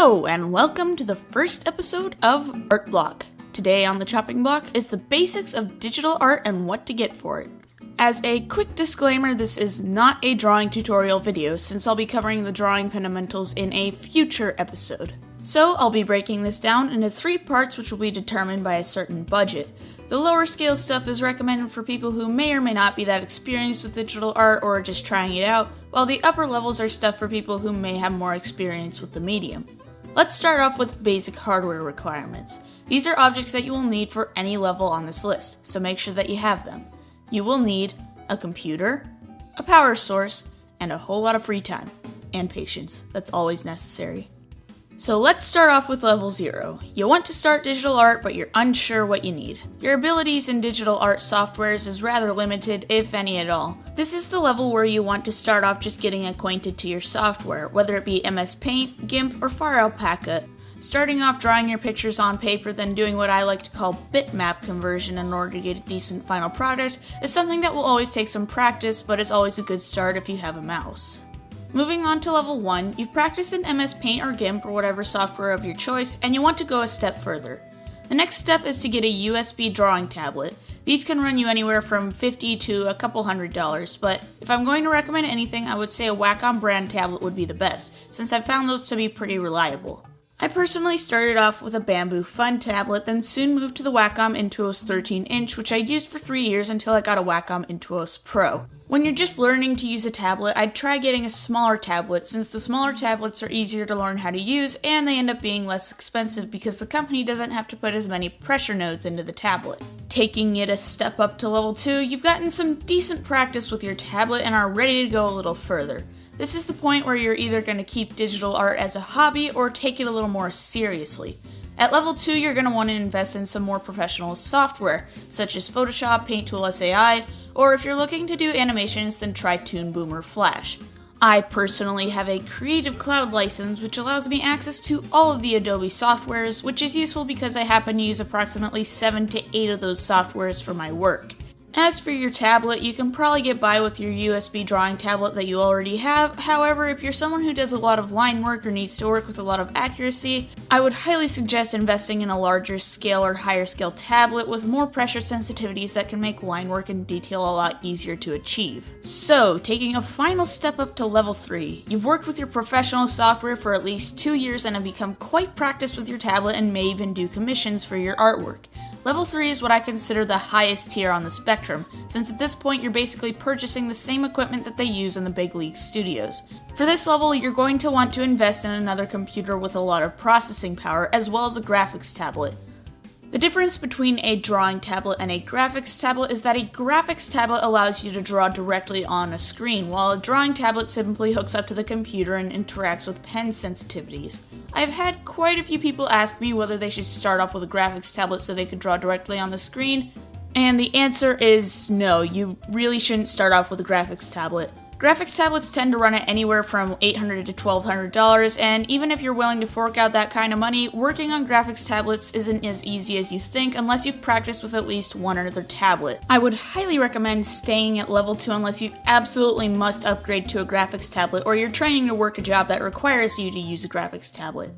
Hello, and welcome to the first episode of Art Block. Today on the chopping block is the basics of digital art and what to get for it. As a quick disclaimer, this is not a drawing tutorial video, since I'll be covering the drawing fundamentals in a future episode. So I'll be breaking this down into 3 parts, which will be determined by a certain budget. The lower scale stuff is recommended for people who may or may not be that experienced with digital art or just trying it out, while the upper levels are stuff for people who may have more experience with the medium. Let's start off with basic hardware requirements. These are objects that you will need for any level on this list, so make sure that you have them. You will need a computer, a power source, and a whole lot of free time. And patience. That's always necessary. So let's start off with level 0. You want to start digital art, but you're unsure what you need. Your abilities in digital art softwares is rather limited, if any at all. This is the level where you want to start off just getting acquainted to your software, whether it be MS Paint, GIMP, or FireAlpaca. Starting off drawing your pictures on paper, then doing what I like to call bitmap conversion in order to get a decent final product is something that will always take some practice, but it's always a good start if you have a mouse. Moving on to level 1, you've practiced in MS Paint or GIMP or whatever software of your choice, and you want to go a step further. The next step is to get a USB drawing tablet. These can run you anywhere from $50 to a couple $100, but if I'm going to recommend anything, I would say a Wacom brand tablet would be the best, since I've found those to be pretty reliable. I personally started off with a Bamboo Fun tablet, then soon moved to the Wacom Intuos 13-inch, which I used for 3 years until I got a Wacom Intuos Pro. When you're just learning to use a tablet, I'd try getting a smaller tablet, since the smaller tablets are easier to learn how to use, and they end up being less expensive because the company doesn't have to put as many pressure nodes into the tablet. Taking it a step up to level 2, you've gotten some decent practice with your tablet and are ready to go a little further. This is the point where you're either going to keep digital art as a hobby or take it a little more seriously. At level 2, you're going to want to invest in some more professional software, such as Photoshop, Paint Tool SAI, or if you're looking to do animations, then try Toon Boom or Flash. I personally have a Creative Cloud license, which allows me access to all of the Adobe softwares, which is useful because I happen to use approximately 7 to 8 of those softwares for my work. As for your tablet, you can probably get by with your USB drawing tablet that you already have. However, if you're someone who does a lot of line work or needs to work with a lot of accuracy, I would highly suggest investing in a larger scale or higher scale tablet with more pressure sensitivities that can make line work and detail a lot easier to achieve. So, taking a final step up to level 3, you've worked with your professional software for at least 2 years and have become quite practiced with your tablet and may even do commissions for your artwork. Level 3 is what I consider the highest tier on the spectrum, since at this point you're basically purchasing the same equipment that they use in the big league studios. For this level, you're going to want to invest in another computer with a lot of processing power, as well as a graphics tablet. The difference between a drawing tablet and a graphics tablet is that a graphics tablet allows you to draw directly on a screen, while a drawing tablet simply hooks up to the computer and interacts with pen sensitivities. I've had quite a few people ask me whether they should start off with a graphics tablet so they could draw directly on the screen, and the answer is no, you really shouldn't start off with a graphics tablet. Graphics tablets tend to run at anywhere from $800 to $1,200, and even if you're willing to fork out that kind of money, working on graphics tablets isn't as easy as you think unless you've practiced with at least one other tablet. I would highly recommend staying at level 2 unless you absolutely must upgrade to a graphics tablet or you're training to work a job that requires you to use a graphics tablet.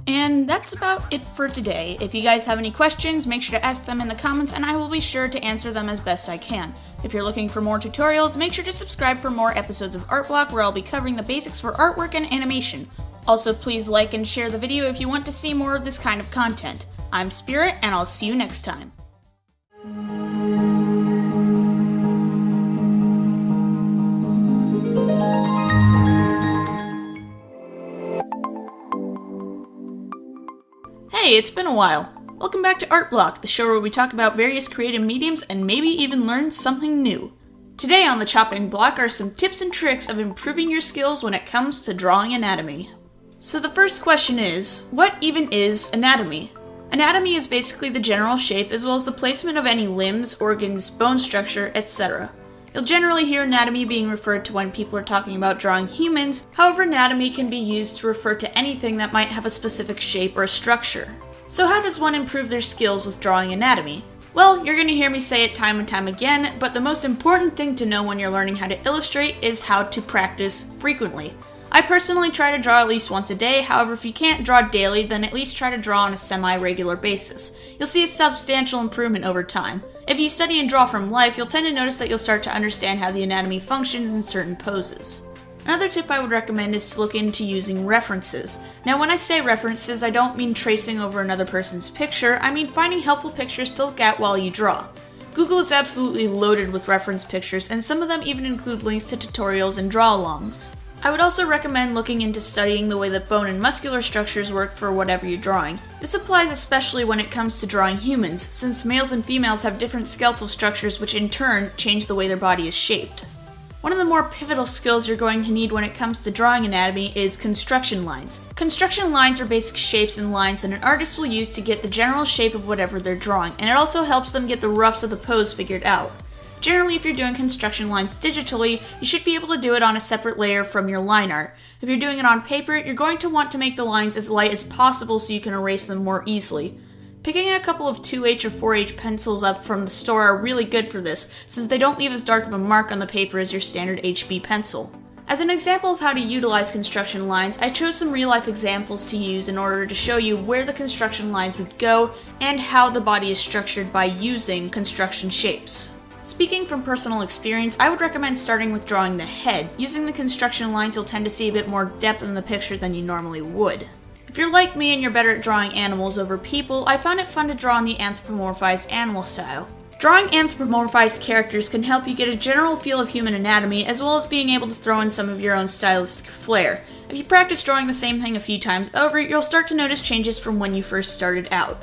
And that's about it for today. If you guys have any questions, make sure to ask them in the comments and I will be sure to answer them as best I can. If you're looking for more tutorials, make sure to subscribe for more episodes of Art Block where I'll be covering the basics for artwork and animation. Also, please like and share the video if you want to see more of this kind of content. I'm Spirit, and I'll see you next time. Hey, it's been a while. Welcome back to Art Block, the show where we talk about various creative mediums and maybe even learn something new. Today on the chopping block are some tips and tricks of improving your skills when it comes to drawing anatomy. So the first question is, what even is anatomy? Anatomy is basically the general shape as well as the placement of any limbs, organs, bone structure, etc. You'll generally hear anatomy being referred to when people are talking about drawing humans. However, anatomy can be used to refer to anything that might have a specific shape or a structure. So how does one improve their skills with drawing anatomy? Well, you're going to hear me say it time and time again, but the most important thing to know when you're learning how to illustrate is how to practice frequently. I personally try to draw at least once a day, however if you can't draw daily, then at least try to draw on a semi-regular basis. You'll see a substantial improvement over time. If you study and draw from life, you'll tend to notice that you'll start to understand how the anatomy functions in certain poses. Another tip I would recommend is to look into using references. Now when I say references, I don't mean tracing over another person's picture, I mean finding helpful pictures to look at while you draw. Google is absolutely loaded with reference pictures, and some of them even include links to tutorials and draw-alongs. I would also recommend looking into studying the way that bone and muscular structures work for whatever you're drawing. This applies especially when it comes to drawing humans, since males and females have different skeletal structures which in turn change the way their body is shaped. One of the more pivotal skills you're going to need when it comes to drawing anatomy is construction lines. Construction lines are basic shapes and lines that an artist will use to get the general shape of whatever they're drawing, and it also helps them get the roughs of the pose figured out. Generally, if you're doing construction lines digitally, you should be able to do it on a separate layer from your line art. If you're doing it on paper, you're going to want to make the lines as light as possible so you can erase them more easily. Picking a couple of 2H or 4H pencils up from the store are really good for this, since they don't leave as dark of a mark on the paper as your standard HB pencil. As an example of how to utilize construction lines, I chose some real-life examples to use in order to show you where the construction lines would go and how the body is structured by using construction shapes. Speaking from personal experience, I would recommend starting with drawing the head. Using the construction lines, you'll tend to see a bit more depth in the picture than you normally would. If you're like me and you're better at drawing animals over people, I found it fun to draw in the anthropomorphized animal style. Drawing anthropomorphized characters can help you get a general feel of human anatomy, as well as being able to throw in some of your own stylistic flair. If you practice drawing the same thing a few times over, you'll start to notice changes from when you first started out.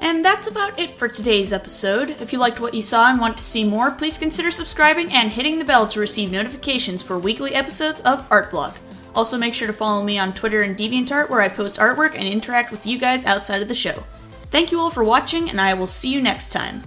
And that's about it for today's episode. If you liked what you saw and want to see more, please consider subscribing and hitting the bell to receive notifications for weekly episodes of Artblock. Also make sure to follow me on Twitter and DeviantArt, where I post artwork and interact with you guys outside of the show. Thank you all for watching, and I will see you next time.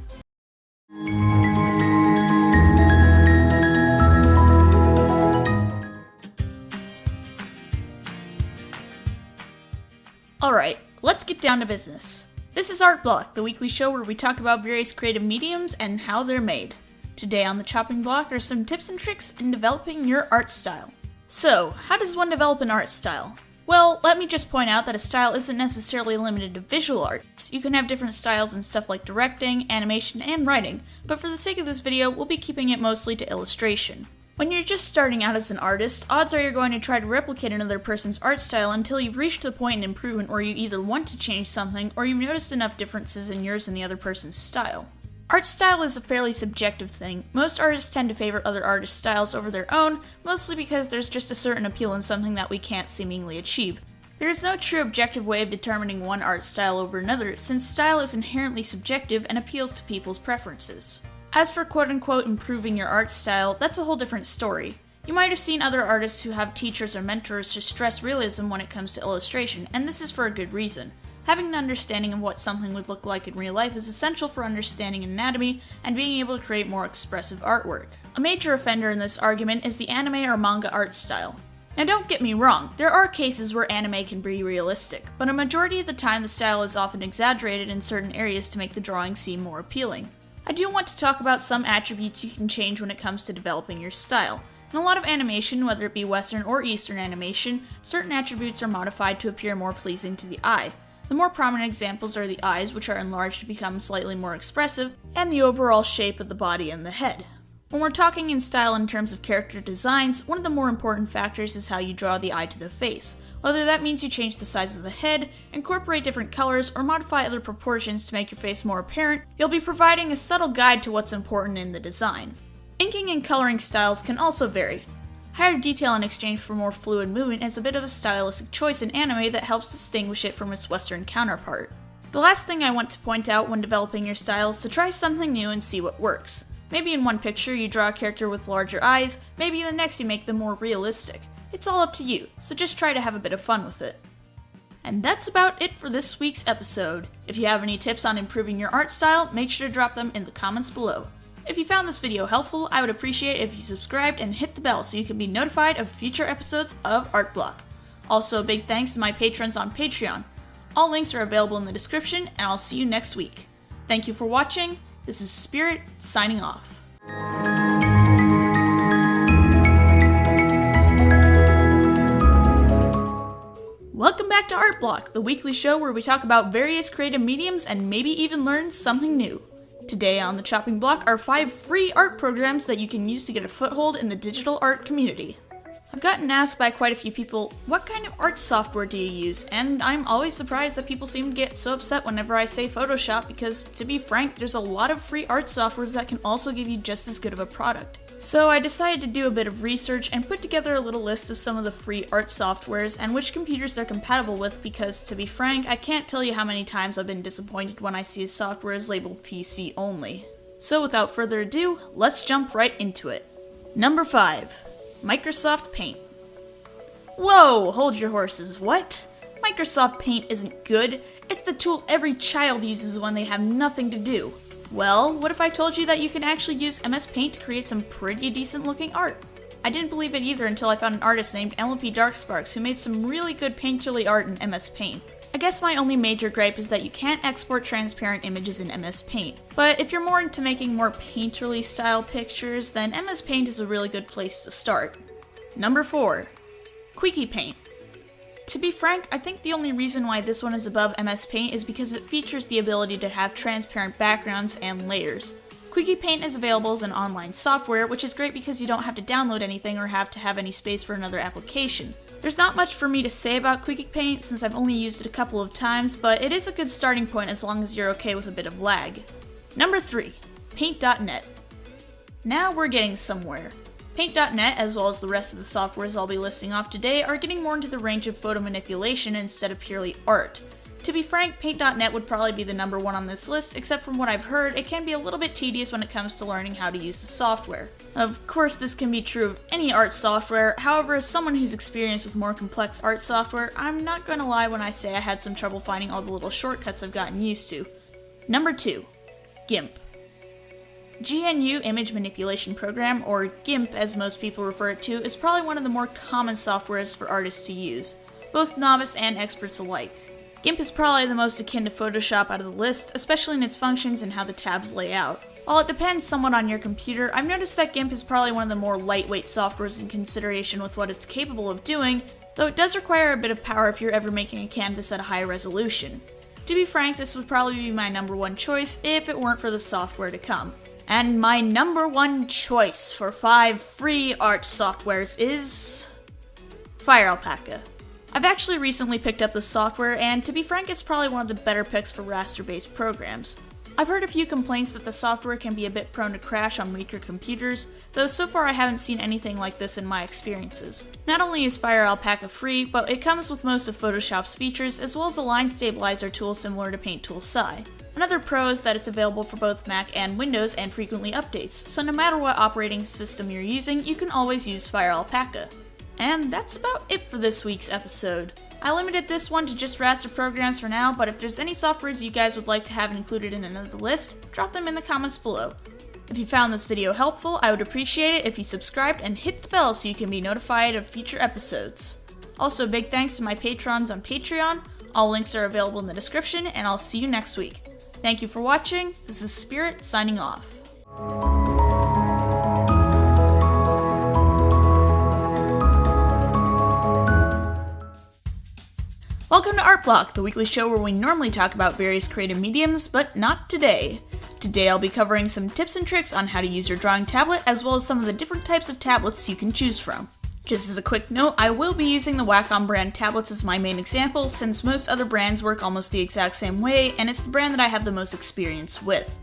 Alright, let's get down to business. This is Artblock, the weekly show where we talk about various creative mediums and how they're made. Today on the chopping block are some tips and tricks in developing your art style. So, how does one develop an art style? Well, let me just point out that a style isn't necessarily limited to visual arts. You can have different styles in stuff like directing, animation, and writing, but for the sake of this video, we'll be keeping it mostly to illustration. When you're just starting out as an artist, odds are you're going to try to replicate another person's art style until you've reached the point in improvement where you either want to change something or you've noticed enough differences in yours and the other person's style. Art style is a fairly subjective thing. Most artists tend to favor other artists' styles over their own, mostly because there's just a certain appeal in something that we can't seemingly achieve. There is no true objective way of determining one art style over another, since style is inherently subjective and appeals to people's preferences. As for quote-unquote improving your art style, that's a whole different story. You might have seen other artists who have teachers or mentors who stress realism when it comes to illustration, and this is for a good reason. Having an understanding of what something would look like in real life is essential for understanding anatomy and being able to create more expressive artwork. A major offender in this argument is the anime or manga art style. Now don't get me wrong, there are cases where anime can be realistic, but a majority of the time the style is often exaggerated in certain areas to make the drawing seem more appealing. I do want to talk about some attributes you can change when it comes to developing your style. In a lot of animation, whether it be Western or Eastern animation, certain attributes are modified to appear more pleasing to the eye. The more prominent examples are the eyes, which are enlarged to become slightly more expressive, and the overall shape of the body and the head. When we're talking in style in terms of character designs, one of the more important factors is how you draw the eye to the face. Whether that means you change the size of the head, incorporate different colors, or modify other proportions to make your face more apparent, you'll be providing a subtle guide to what's important in the design. Inking and coloring styles can also vary. Higher detail in exchange for more fluid movement is a bit of a stylistic choice in anime that helps distinguish it from its Western counterpart. The last thing I want to point out when developing your style is to try something new and see what works. Maybe in one picture you draw a character with larger eyes, maybe in the next you make them more realistic. It's all up to you, so just try to have a bit of fun with it. And that's about it for this week's episode. If you have any tips on improving your art style, make sure to drop them in the comments below. If you found this video helpful, I would appreciate it if you subscribed and hit the bell so you can be notified of future episodes of Artblock. Also, a big thanks to my patrons on Patreon. All links are available in the description, and I'll see you next week. Thank you for watching. This is Spirit, signing off. back to Art Block, the weekly show where we talk about various creative mediums and maybe even learn something new. Today on the chopping block are 5 free art programs that you can use to get a foothold in the digital art community. I've gotten asked by quite a few people, what kind of art software do you use? And I'm always surprised that people seem to get so upset whenever I say Photoshop because, to be frank, there's a lot of free art softwares that can also give you just as good of a product. So I decided to do a bit of research and put together a little list of some of the free art softwares and which computers they're compatible with because, to be frank, I can't tell you how many times I've been disappointed when I see a software is labeled PC only. So without further ado, let's jump right into it. Number 5. Microsoft Paint. Whoa, hold your horses, what? Microsoft Paint isn't good. It's the tool every child uses when they have nothing to do. Well, what if I told you that you can actually use MS Paint to create some pretty decent looking art? I didn't believe it either until I found an artist named LP Darksparks who made some really good painterly art in MS Paint. I guess my only major gripe is that you can't export transparent images in MS Paint, but if you're more into making more painterly style pictures, then MS Paint is a really good place to start. Number 4. Quickie Paint. To be frank, I think the only reason why this one is above MS Paint is because it features the ability to have transparent backgrounds and layers. Quickie Paint is available as an online software, which is great because you don't have to download anything or have to have any space for another application. There's not much for me to say about Quickie Paint since I've only used it a couple of times, but it is a good starting point as long as you're okay with a bit of lag. Number 3. Paint.net. Now we're getting somewhere. Paint.net, as well as the rest of the softwares I'll be listing off today, are getting more into the range of photo manipulation instead of purely art. To be frank, Paint.net would probably be the number 1 on this list, except from what I've heard, it can be a little bit tedious when it comes to learning how to use the software. Of course, this can be true of any art software, however, as someone who's experienced with more complex art software, I'm not gonna lie when I say I had some trouble finding all the little shortcuts I've gotten used to. Number 2. GIMP. GNU Image Manipulation Program, or GIMP as most people refer it to, is probably one of the more common softwares for artists to use, both novice and experts alike. GIMP is probably the most akin to Photoshop out of the list, especially in its functions and how the tabs lay out. While it depends somewhat on your computer, I've noticed that GIMP is probably one of the more lightweight softwares in consideration with what it's capable of doing, though it does require a bit of power if you're ever making a canvas at a high resolution. To be frank, this would probably be my number 1 choice if it weren't for the software to come. And my number 1 choice for 5 free art softwares is FireAlpaca. I've actually recently picked up this software, and to be frank, it's probably one of the better picks for raster-based programs. I've heard a few complaints that the software can be a bit prone to crash on weaker computers, though so far I haven't seen anything like this in my experiences. Not only is FireAlpaca free, but it comes with most of Photoshop's features, as well as a line stabilizer tool similar to Paint Tool Sci. Another pro is that it's available for both Mac and Windows and frequently updates, so no matter what operating system you're using, you can always use FireAlpaca. And that's about it for this week's episode. I limited this one to just raster programs for now, but if there's any softwares you guys would like to have included in another list, drop them in the comments below. If you found this video helpful, I would appreciate it if you subscribed and hit the bell so you can be notified of future episodes. Also, big thanks to my patrons on Patreon. All links are available in the description, and I'll see you next week. Thank you for watching. This is Spirit signing off. Welcome to Art Block, the weekly show where we normally talk about various creative mediums, but not today. Today I'll be covering some tips and tricks on how to use your drawing tablet, as well as some of the different types of tablets you can choose from. Just as a quick note, I will be using the Wacom brand tablets as my main example, since most other brands work almost the exact same way, and it's the brand that I have the most experience with.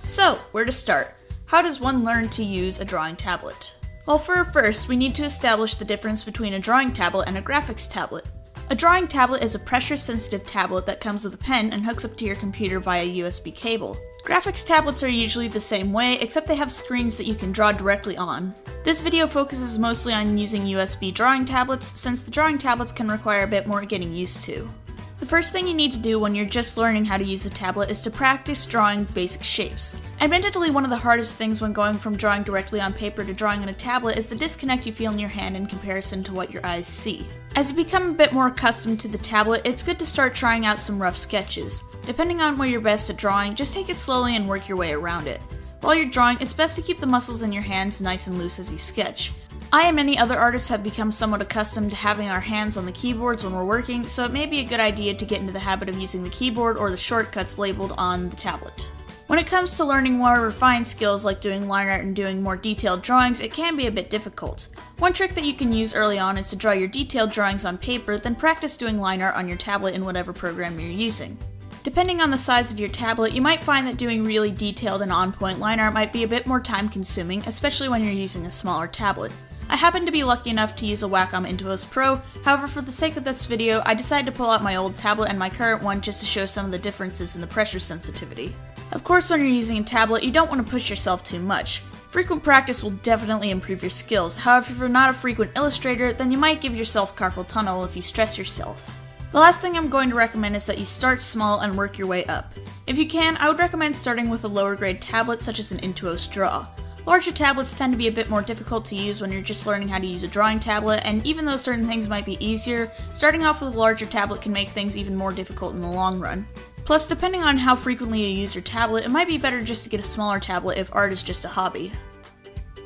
So, where to start? How does one learn to use a drawing tablet? Well, first, we need to establish the difference between a drawing tablet and a graphics tablet. A drawing tablet is a pressure-sensitive tablet that comes with a pen and hooks up to your computer via USB cable. Graphics tablets are usually the same way, except they have screens that you can draw directly on. This video focuses mostly on using USB drawing tablets, since the drawing tablets can require a bit more getting used to. The first thing you need to do when you're just learning how to use a tablet is to practice drawing basic shapes. Admittedly, one of the hardest things when going from drawing directly on paper to drawing on a tablet is the disconnect you feel in your hand in comparison to what your eyes see. As you become a bit more accustomed to the tablet, it's good to start trying out some rough sketches. Depending on where you're best at drawing, just take it slowly and work your way around it. While you're drawing, it's best to keep the muscles in your hands nice and loose as you sketch. I and many other artists have become somewhat accustomed to having our hands on the keyboards when we're working, so it may be a good idea to get into the habit of using the keyboard or the shortcuts labeled on the tablet. When it comes to learning more refined skills like doing line art and doing more detailed drawings, it can be a bit difficult. One trick that you can use early on is to draw your detailed drawings on paper, then practice doing line art on your tablet in whatever program you're using. Depending on the size of your tablet, you might find that doing really detailed and on-point line art might be a bit more time-consuming, especially when you're using a smaller tablet. I happen to be lucky enough to use a Wacom Intuos Pro, however for the sake of this video, I decided to pull out my old tablet and my current one just to show some of the differences in the pressure sensitivity. Of course, when you're using a tablet, you don't want to push yourself too much. Frequent practice will definitely improve your skills, however if you're not a frequent illustrator, then you might give yourself carpal tunnel if you stress yourself. The last thing I'm going to recommend is that you start small and work your way up. If you can, I would recommend starting with a lower grade tablet such as an Intuos Draw. Larger tablets tend to be a bit more difficult to use when you're just learning how to use a drawing tablet, and even though certain things might be easier, starting off with a larger tablet can make things even more difficult in the long run. Plus, depending on how frequently you use your tablet, it might be better just to get a smaller tablet if art is just a hobby.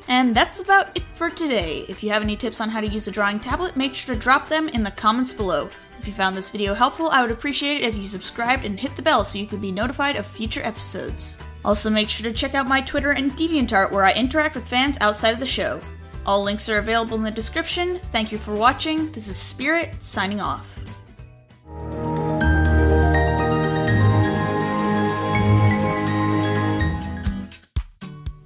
And that's about it for today. If you have any tips on how to use a drawing tablet, make sure to drop them in the comments below. If you found this video helpful, I would appreciate it if you subscribed and hit the bell so you could be notified of future episodes. Also make sure to check out my Twitter and DeviantArt where I interact with fans outside of the show. All links are available in the description. Thank you for watching. This is Spirit, signing off.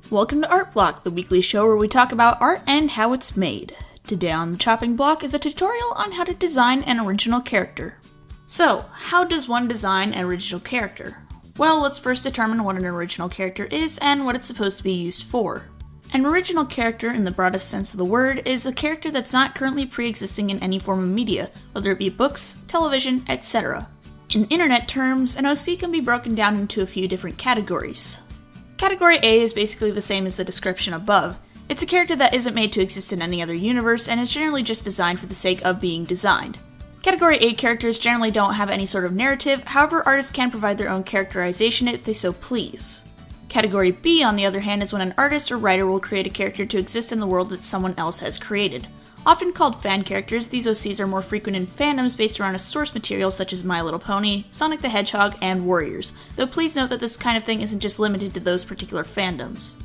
Welcome to Art Block, the weekly show where we talk about art and how it's made. Today on the chopping block is a tutorial on how to design an original character. So, how does one design an original character? Well, let's first determine what an original character is and what it's supposed to be used for. An original character, in the broadest sense of the word, is a character that's not currently pre-existing in any form of media, whether it be books, television, etc. In internet terms, an OC can be broken down into a few different categories. Category A is basically the same as the description above. It's a character that isn't made to exist in any other universe and is generally just designed for the sake of being designed. Category A characters generally don't have any sort of narrative, however artists can provide their own characterization if they so please. Category B, on the other hand, is when an artist or writer will create a character to exist in the world that someone else has created. Often called fan characters, these OCs are more frequent in fandoms based around a source material such as My Little Pony, Sonic the Hedgehog, and Warriors, though please note that this kind of thing isn't just limited to those particular fandoms.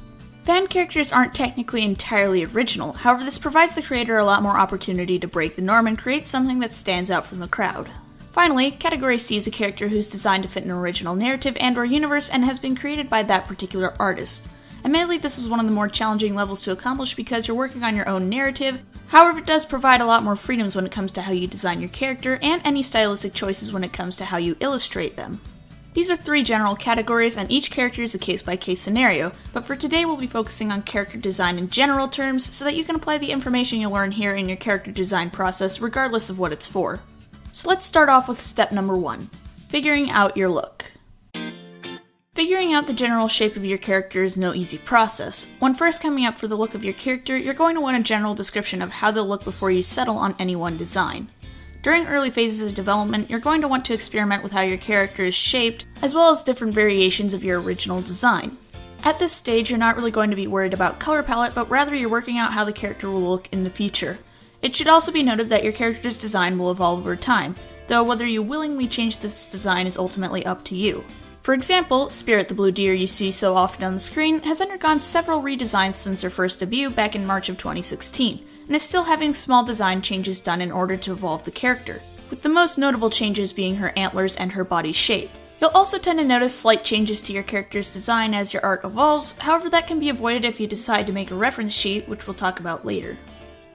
Fan characters aren't technically entirely original, however this provides the creator a lot more opportunity to break the norm and create something that stands out from the crowd. Finally, Category C is a character who's designed to fit an original narrative and/or universe and has been created by that particular artist. Admittedly, this is one of the more challenging levels to accomplish because you're working on your own narrative, however it does provide a lot more freedoms when it comes to how you design your character and any stylistic choices when it comes to how you illustrate them. These are three general categories, and each character is a case-by-case scenario, but for today we'll be focusing on character design in general terms so that you can apply the information you'll learn here in your character design process regardless of what it's for. So let's start off with step number 1, figuring out your look. Figuring out the general shape of your character is no easy process. When first coming up for the look of your character, you're going to want a general description of how they'll look before you settle on any one design. During early phases of development, you're going to want to experiment with how your character is shaped, as well as different variations of your original design. At this stage, you're not really going to be worried about color palette, but rather you're working out how the character will look in the future. It should also be noted that your character's design will evolve over time, though whether you willingly change this design is ultimately up to you. For example, Spirit the Blue Deer you see so often on the screen has undergone several redesigns since her first debut back in March of 2016. And is still having small design changes done in order to evolve the character, with the most notable changes being her antlers and her body shape. You'll also tend to notice slight changes to your character's design as your art evolves, however that can be avoided if you decide to make a reference sheet, which we'll talk about later.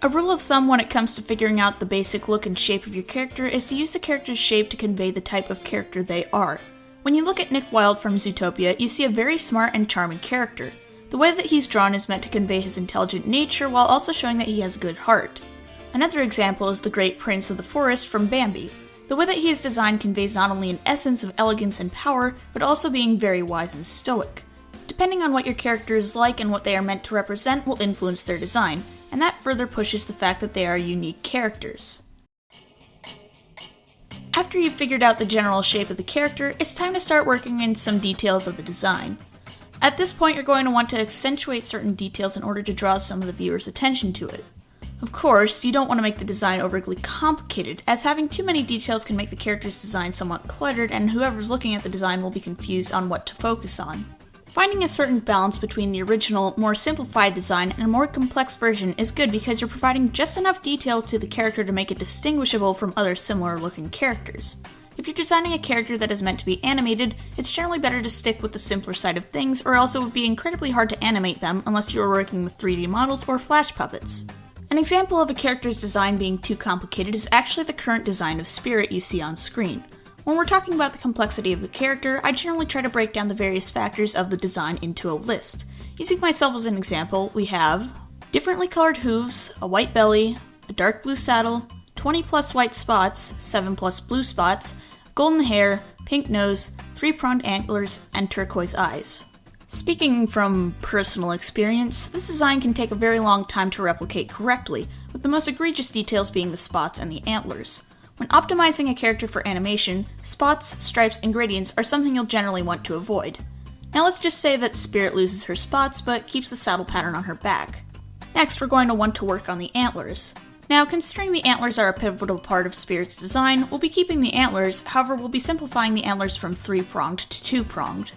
A rule of thumb when it comes to figuring out the basic look and shape of your character is to use the character's shape to convey the type of character they are. When you look at Nick Wilde from Zootopia, you see a very smart and charming character. The way that he's drawn is meant to convey his intelligent nature while also showing that he has a good heart. Another example is the Great Prince of the Forest from Bambi. The way that he is designed conveys not only an essence of elegance and power, but also being very wise and stoic. Depending on what your character is like and what they are meant to represent will influence their design, and that further pushes the fact that they are unique characters. After you've figured out the general shape of the character, it's time to start working in some details of the design. At this point, you're going to want to accentuate certain details in order to draw some of the viewer's attention to it. Of course, you don't want to make the design overly complicated, as having too many details can make the character's design somewhat cluttered and whoever's looking at the design will be confused on what to focus on. Finding a certain balance between the original, more simplified design and a more complex version is good because you're providing just enough detail to the character to make it distinguishable from other similar looking characters. If you're designing a character that is meant to be animated, it's generally better to stick with the simpler side of things, or else it would be incredibly hard to animate them unless you were working with 3D models or flash puppets. An example of a character's design being too complicated is actually the current design of Spirit you see on screen. When we're talking about the complexity of a character, I generally try to break down the various factors of the design into a list. Using myself as an example, we have differently colored hooves, a white belly, a dark blue saddle, 20 plus white spots, 7 plus blue spots, golden hair, pink nose, 3-pronged antlers, and turquoise eyes. Speaking from personal experience, this design can take a very long time to replicate correctly, with the most egregious details being the spots and the antlers. When optimizing a character for animation, spots, stripes, and gradients are something you'll generally want to avoid. Now let's just say that Spirit loses her spots but keeps the saddle pattern on her back. Next, we're going to want to work on the antlers. Now, considering the antlers are a pivotal part of Spirit's design, we'll be keeping the antlers, however we'll be simplifying the antlers from 3-pronged to 2-pronged.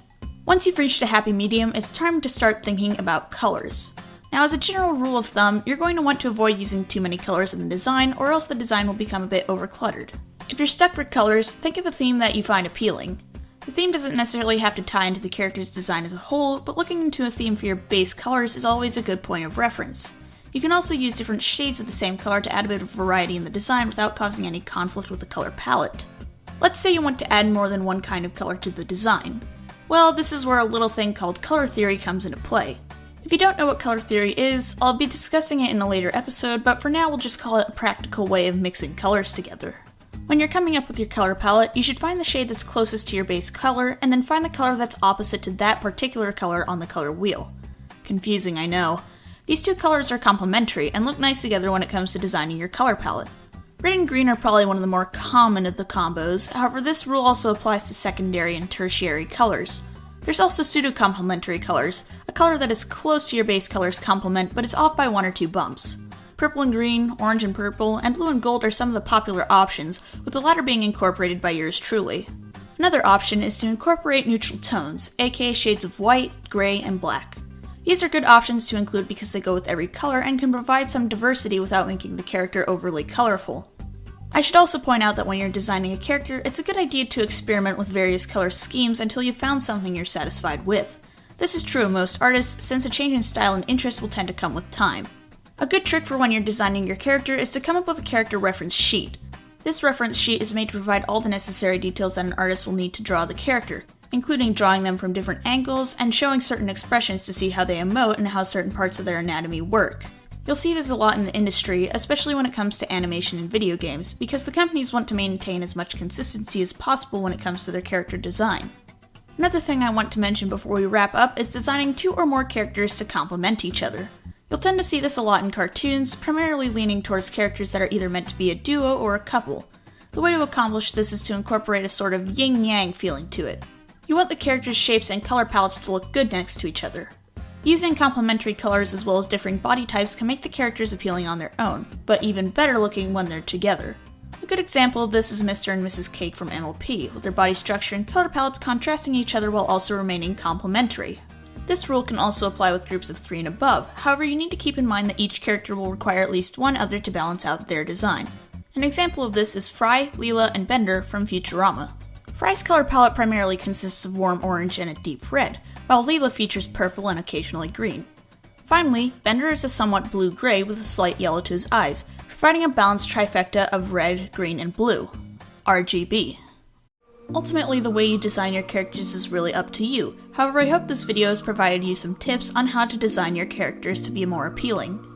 Once you've reached a happy medium, it's time to start thinking about colors. Now, as a general rule of thumb, you're going to want to avoid using too many colors in the design, or else the design will become a bit overcluttered. If you're stuck with colors, think of a theme that you find appealing. The theme doesn't necessarily have to tie into the character's design as a whole, but looking into a theme for your base colors is always a good point of reference. You can also use different shades of the same color to add a bit of variety in the design without causing any conflict with the color palette. Let's say you want to add more than one kind of color to the design. Well, this is where a little thing called color theory comes into play. If you don't know what color theory is, I'll be discussing it in a later episode, but for now we'll just call it a practical way of mixing colors together. When you're coming up with your color palette, you should find the shade that's closest to your base color, and then find the color that's opposite to that particular color on the color wheel. Confusing, I know. These two colors are complementary and look nice together when it comes to designing your color palette. Red and green are probably one of the more common of the combos, however this rule also applies to secondary and tertiary colors. There's also pseudo-complementary colors, a color that is close to your base color's complement but is off by 1 or 2 bumps. Purple and green, orange and purple, and blue and gold are some of the popular options, with the latter being incorporated by yours truly. Another option is to incorporate neutral tones, aka shades of white, gray, and black. These are good options to include because they go with every color and can provide some diversity without making the character overly colorful. I should also point out that when you're designing a character, it's a good idea to experiment with various color schemes until you've found something you're satisfied with. This is true of most artists, since a change in style and interest will tend to come with time. A good trick for when you're designing your character is to come up with a character reference sheet. This reference sheet is made to provide all the necessary details that an artist will need to draw the character, including drawing them from different angles and showing certain expressions to see how they emote and how certain parts of their anatomy work. You'll see this a lot in the industry, especially when it comes to animation in video games, because the companies want to maintain as much consistency as possible when it comes to their character design. Another thing I want to mention before we wrap up is designing 2 or more characters to complement each other. You'll tend to see this a lot in cartoons, primarily leaning towards characters that are either meant to be a duo or a couple. The way to accomplish this is to incorporate a sort of yin-yang feeling to it. You want the characters' shapes and color palettes to look good next to each other. Using complementary colors as well as differing body types can make the characters appealing on their own, but even better looking when they're together. A good example of this is Mr. and Mrs. Cake from MLP, with their body structure and color palettes contrasting each other while also remaining complementary. This rule can also apply with groups of 3 and above, however you need to keep in mind that each character will require at least one other to balance out their design. An example of this is Fry, Leela, and Bender from Futurama. Fry's color palette primarily consists of warm orange and a deep red, while Leela features purple and occasionally green. Finally, Bender is a somewhat blue-gray with a slight yellow to his eyes, providing a balanced trifecta of red, green, and blue. RGB. Ultimately, the way you design your characters is really up to you. However, I hope this video has provided you some tips on how to design your characters to be more appealing.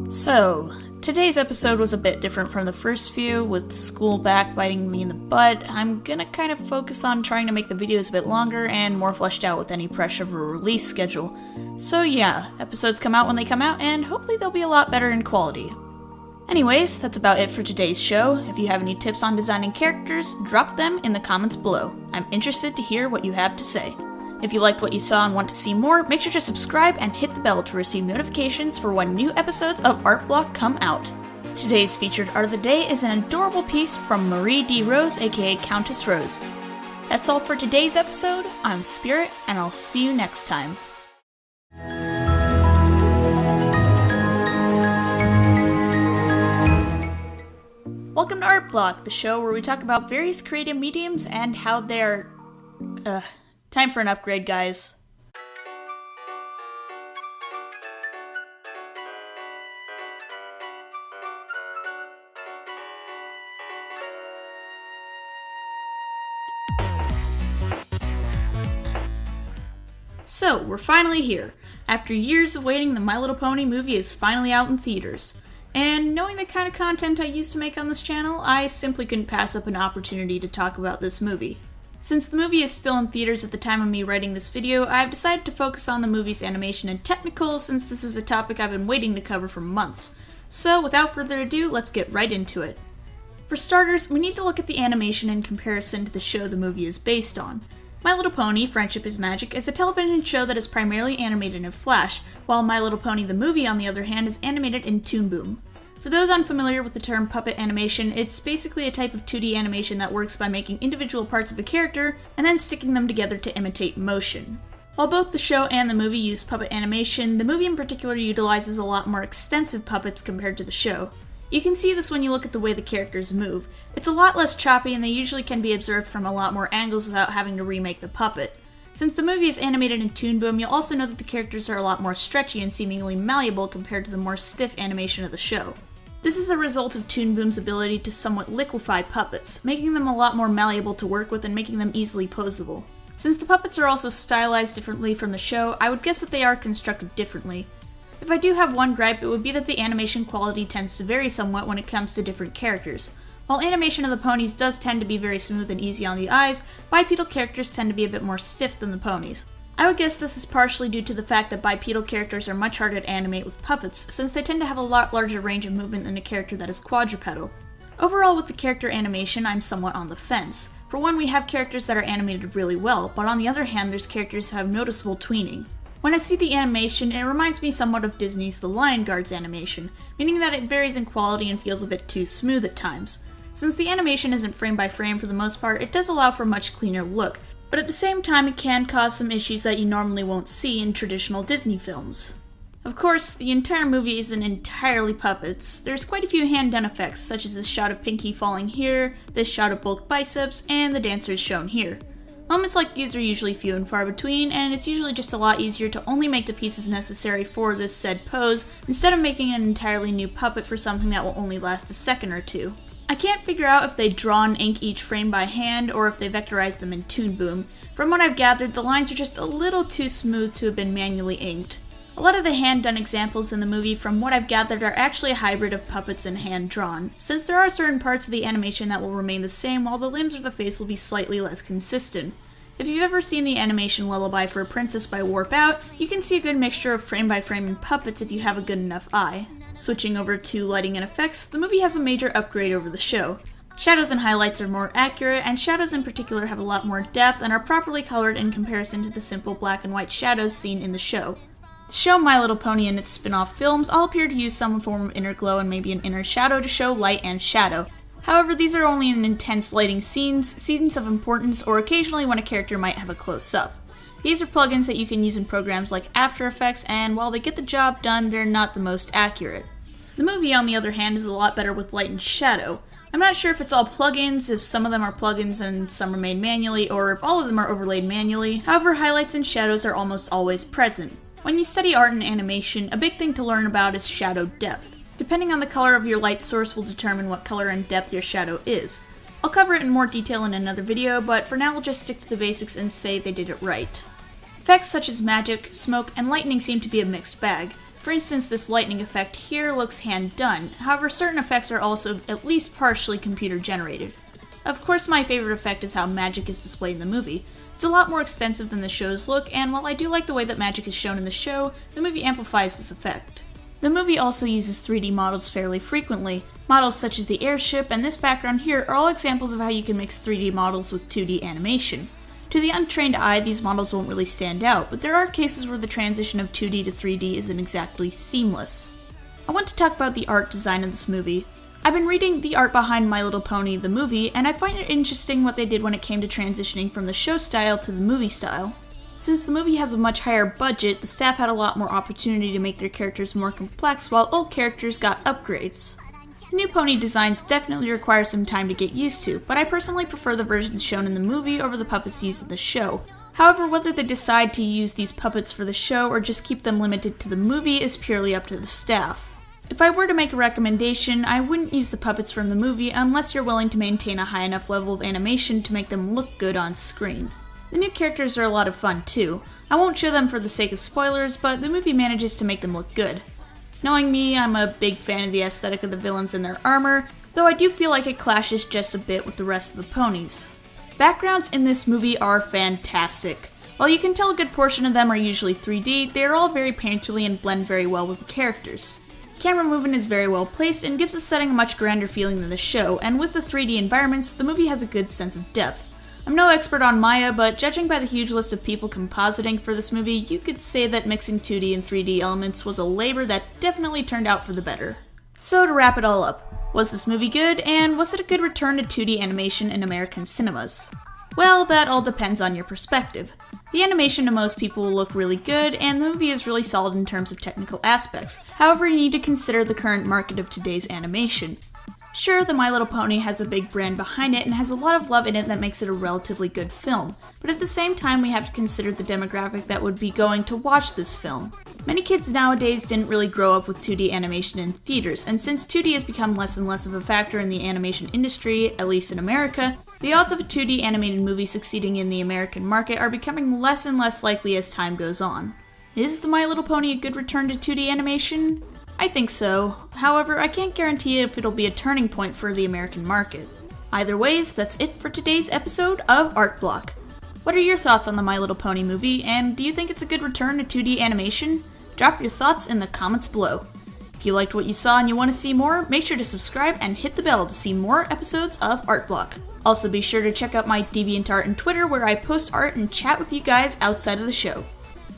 So, today's episode was a bit different from the first few, with school back biting me in the butt. I'm gonna kind of focus on trying to make the videos a bit longer and more fleshed out with any pressure of a release schedule. So yeah, episodes come out when they come out, and hopefully they'll be a lot better in quality. Anyways, that's about it for today's show. If you have any tips on designing characters, drop them in the comments below. I'm interested to hear what you have to say. If you liked what you saw and want to see more, make sure to subscribe and hit the bell to receive notifications for when new episodes of Art Block come out. Today's featured art of the day is an adorable piece from Marie D. Rose, aka Countess Rose. That's all for today's episode. I'm Spirit, and I'll see you next time. Welcome to Art Block, the show where we talk about various creative mediums and how they're... time for an upgrade, guys. So, we're finally here. After years of waiting, the My Little Pony movie is finally out in theaters. And knowing the kind of content I used to make on this channel, I simply couldn't pass up an opportunity to talk about this movie. Since the movie is still in theaters at the time of me writing this video, I've decided to focus on the movie's animation and technical since this is a topic I've been waiting to cover for months. So, without further ado, let's get right into it. For starters, we need to look at the animation in comparison to the show the movie is based on. My Little Pony: Friendship is Magic is a television show that is primarily animated in Flash, while My Little Pony the movie, on the other hand, is animated in Toon Boom. For those unfamiliar with the term puppet animation, it's basically a type of 2D animation that works by making individual parts of a character and then sticking them together to imitate motion. While both the show and the movie use puppet animation, the movie in particular utilizes a lot more extensive puppets compared to the show. You can see this when you look at the way the characters move. It's a lot less choppy and they usually can be observed from a lot more angles without having to remake the puppet. Since the movie is animated in Toon Boom, you'll also know that the characters are a lot more stretchy and seemingly malleable compared to the more stiff animation of the show. This is a result of Toon Boom's ability to somewhat liquefy puppets, making them a lot more malleable to work with and making them easily posable. Since the puppets are also stylized differently from the show, I would guess that they are constructed differently. If I do have one gripe, it would be that the animation quality tends to vary somewhat when it comes to different characters. While animation of the ponies does tend to be very smooth and easy on the eyes, bipedal characters tend to be a bit more stiff than the ponies. I would guess this is partially due to the fact that bipedal characters are much harder to animate with puppets, since they tend to have a lot larger range of movement than a character that is quadrupedal. Overall, with the character animation, I'm somewhat on the fence. For one, we have characters that are animated really well, but on the other hand, there's characters who have noticeable tweening. When I see the animation, it reminds me somewhat of Disney's The Lion Guard's animation, meaning that it varies in quality and feels a bit too smooth at times. Since the animation isn't frame by frame for the most part, it does allow for a much cleaner look, but at the same time it can cause some issues that you normally won't see in traditional Disney films. Of course, the entire movie isn't entirely puppets. There's quite a few hand-done effects, such as this shot of Pinky falling here, this shot of bulk biceps, and the dancers shown here. Moments like these are usually few and far between, and it's usually just a lot easier to only make the pieces necessary for this said pose, instead of making an entirely new puppet for something that will only last a second or two. I can't figure out if they draw and ink each frame by hand, or if they vectorize them in Toon Boom. From what I've gathered, the lines are just a little too smooth to have been manually inked. A lot of the hand-done examples in the movie, from what I've gathered, are actually a hybrid of puppets and hand-drawn, since there are certain parts of the animation that will remain the same while the limbs or the face will be slightly less consistent. If you've ever seen the animation Lullaby for a Princess by Warp Out, you can see a good mixture of frame-by-frame and puppets if you have a good enough eye. Switching over to lighting and effects, the movie has a major upgrade over the show. Shadows and highlights are more accurate, and shadows in particular have a lot more depth and are properly colored in comparison to the simple black and white shadows seen in the show. The show My Little Pony and its spin-off films all appear to use some form of inner glow and maybe an inner shadow to show light and shadow. However, these are only in intense lighting scenes of importance, or occasionally when a character might have a close-up. These are plugins that you can use in programs like After Effects, and while they get the job done, they're not the most accurate. The movie, on the other hand, is a lot better with light and shadow. I'm not sure if it's all plugins, if some of them are plugins and some are made manually, or if all of them are overlaid manually. However, highlights and shadows are almost always present. When you study art and animation, a big thing to learn about is shadow depth. Depending on the color of your light source will determine what color and depth your shadow is. I'll cover it in more detail in another video, but for now we'll just stick to the basics and say they did it right. Effects such as magic, smoke, and lightning seem to be a mixed bag. For instance, this lightning effect here looks hand-done, however certain effects are also at least partially computer-generated. Of course, my favorite effect is how magic is displayed in the movie. It's a lot more extensive than the show's look, and while I do like the way that magic is shown in the show, the movie amplifies this effect. The movie also uses 3D models fairly frequently. Models such as the airship and this background here are all examples of how you can mix 3D models with 2D animation. To the untrained eye, these models won't really stand out, but there are cases where the transition of 2D to 3D isn't exactly seamless. I want to talk about the art design of this movie. I've been reading the art behind My Little Pony, the movie, and I find it interesting what they did when it came to transitioning from the show style to the movie style. Since the movie has a much higher budget, the staff had a lot more opportunity to make their characters more complex, while old characters got upgrades. The new pony designs definitely require some time to get used to, but I personally prefer the versions shown in the movie over the puppets used in the show. However, whether they decide to use these puppets for the show or just keep them limited to the movie is purely up to the staff. If I were to make a recommendation, I wouldn't use the puppets from the movie unless you're willing to maintain a high enough level of animation to make them look good on screen. The new characters are a lot of fun too. I won't show them for the sake of spoilers, but the movie manages to make them look good. Knowing me, I'm a big fan of the aesthetic of the villains and their armor, though I do feel like it clashes just a bit with the rest of the ponies. Backgrounds in this movie are fantastic. While you can tell a good portion of them are usually 3D, they are all very painterly and blend very well with the characters. Camera movement is very well placed and gives the setting a much grander feeling than the show, and with the 3D environments, the movie has a good sense of depth. I'm no expert on Maya, but judging by the huge list of people compositing for this movie, you could say that mixing 2D and 3D elements was a labor that definitely turned out for the better. So to wrap it all up, was this movie good, and was it a good return to 2D animation in American cinemas? Well, that all depends on your perspective. The animation to most people will look really good, and the movie is really solid in terms of technical aspects. However, you need to consider the current market of today's animation. Sure, the My Little Pony has a big brand behind it and has a lot of love in it that makes it a relatively good film, but at the same time we have to consider the demographic that would be going to watch this film. Many kids nowadays didn't really grow up with 2D animation in theaters, and since 2D has become less and less of a factor in the animation industry, at least in America, the odds of a 2D animated movie succeeding in the American market are becoming less and less likely as time goes on. Is the My Little Pony a good return to 2D animation? I think so. However, I can't guarantee if it'll be a turning point for the American market. Either ways, that's it for today's episode of Art Block. What are your thoughts on the My Little Pony movie, and do you think it's a good return to 2D animation? Drop your thoughts in the comments below. If you liked what you saw and you want to see more, make sure to subscribe and hit the bell to see more episodes of Art Block. Also be sure to check out my DeviantArt and Twitter where I post art and chat with you guys outside of the show.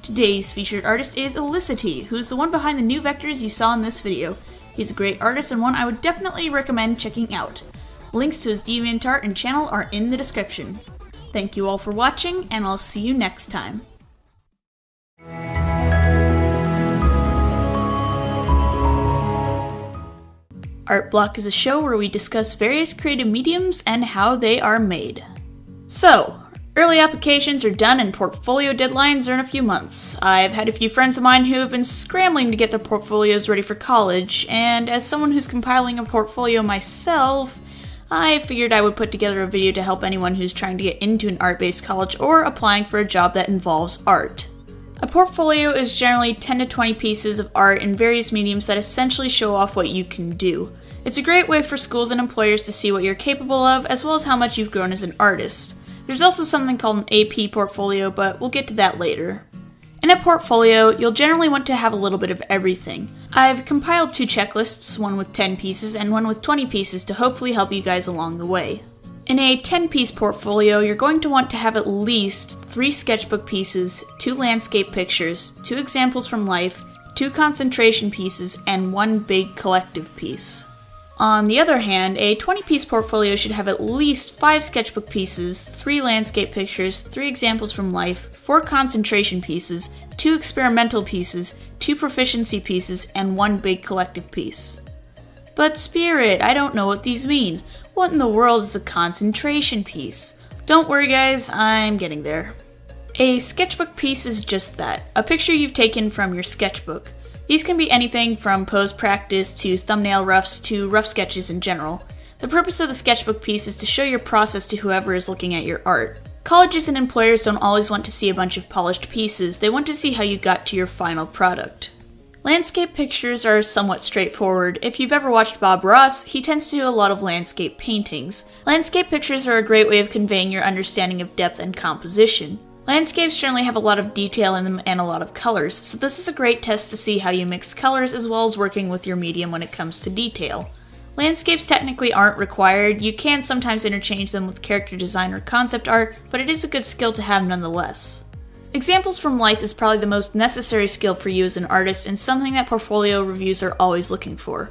Today's featured artist is Elicity, who's the one behind the new vectors you saw in this video. He's a great artist and one I would definitely recommend checking out. Links to his DeviantArt and channel are in the description. Thank you all for watching, and I'll see you next time. Art Block is a show where we discuss various creative mediums and how they are made. So, early applications are done and portfolio deadlines are in a few months. I've had a few friends of mine who have been scrambling to get their portfolios ready for college, and as someone who's compiling a portfolio myself, I figured I would put together a video to help anyone who's trying to get into an art-based college or applying for a job that involves art. A portfolio is generally 10 to 20 pieces of art in various mediums that essentially show off what you can do. It's a great way for schools and employers to see what you're capable of, as well as how much you've grown as an artist. There's also something called an AP portfolio, but we'll get to that later. In a portfolio, you'll generally want to have a little bit of everything. I've compiled 2 checklists, one with 10 pieces and one with 20 pieces to hopefully help you guys along the way. In a 10-piece portfolio, you're going to want to have at least 3 sketchbook pieces, 2 landscape pictures, 2 examples from life, 2 concentration pieces, and 1 big collective piece. On the other hand, a 20-piece portfolio should have at least 5 sketchbook pieces, 3 landscape pictures, 3 examples from life, 4 concentration pieces, 2 experimental pieces, 2 proficiency pieces, and 1 big collective piece. But Spirit, I don't know what these mean. What in the world is a concentration piece? Don't worry guys, I'm getting there. A sketchbook piece is just that, a picture you've taken from your sketchbook. These can be anything from pose practice to thumbnail roughs to rough sketches in general. The purpose of the sketchbook piece is to show your process to whoever is looking at your art. Colleges and employers don't always want to see a bunch of polished pieces, they want to see how you got to your final product. Landscape pictures are somewhat straightforward. If you've ever watched Bob Ross, he tends to do a lot of landscape paintings. Landscape pictures are a great way of conveying your understanding of depth and composition. Landscapes generally have a lot of detail in them and a lot of colors, so this is a great test to see how you mix colors as well as working with your medium when it comes to detail. Landscapes technically aren't required. You can sometimes interchange them with character design or concept art, but it is a good skill to have nonetheless. Examples from life is probably the most necessary skill for you as an artist and something that portfolio reviews are always looking for.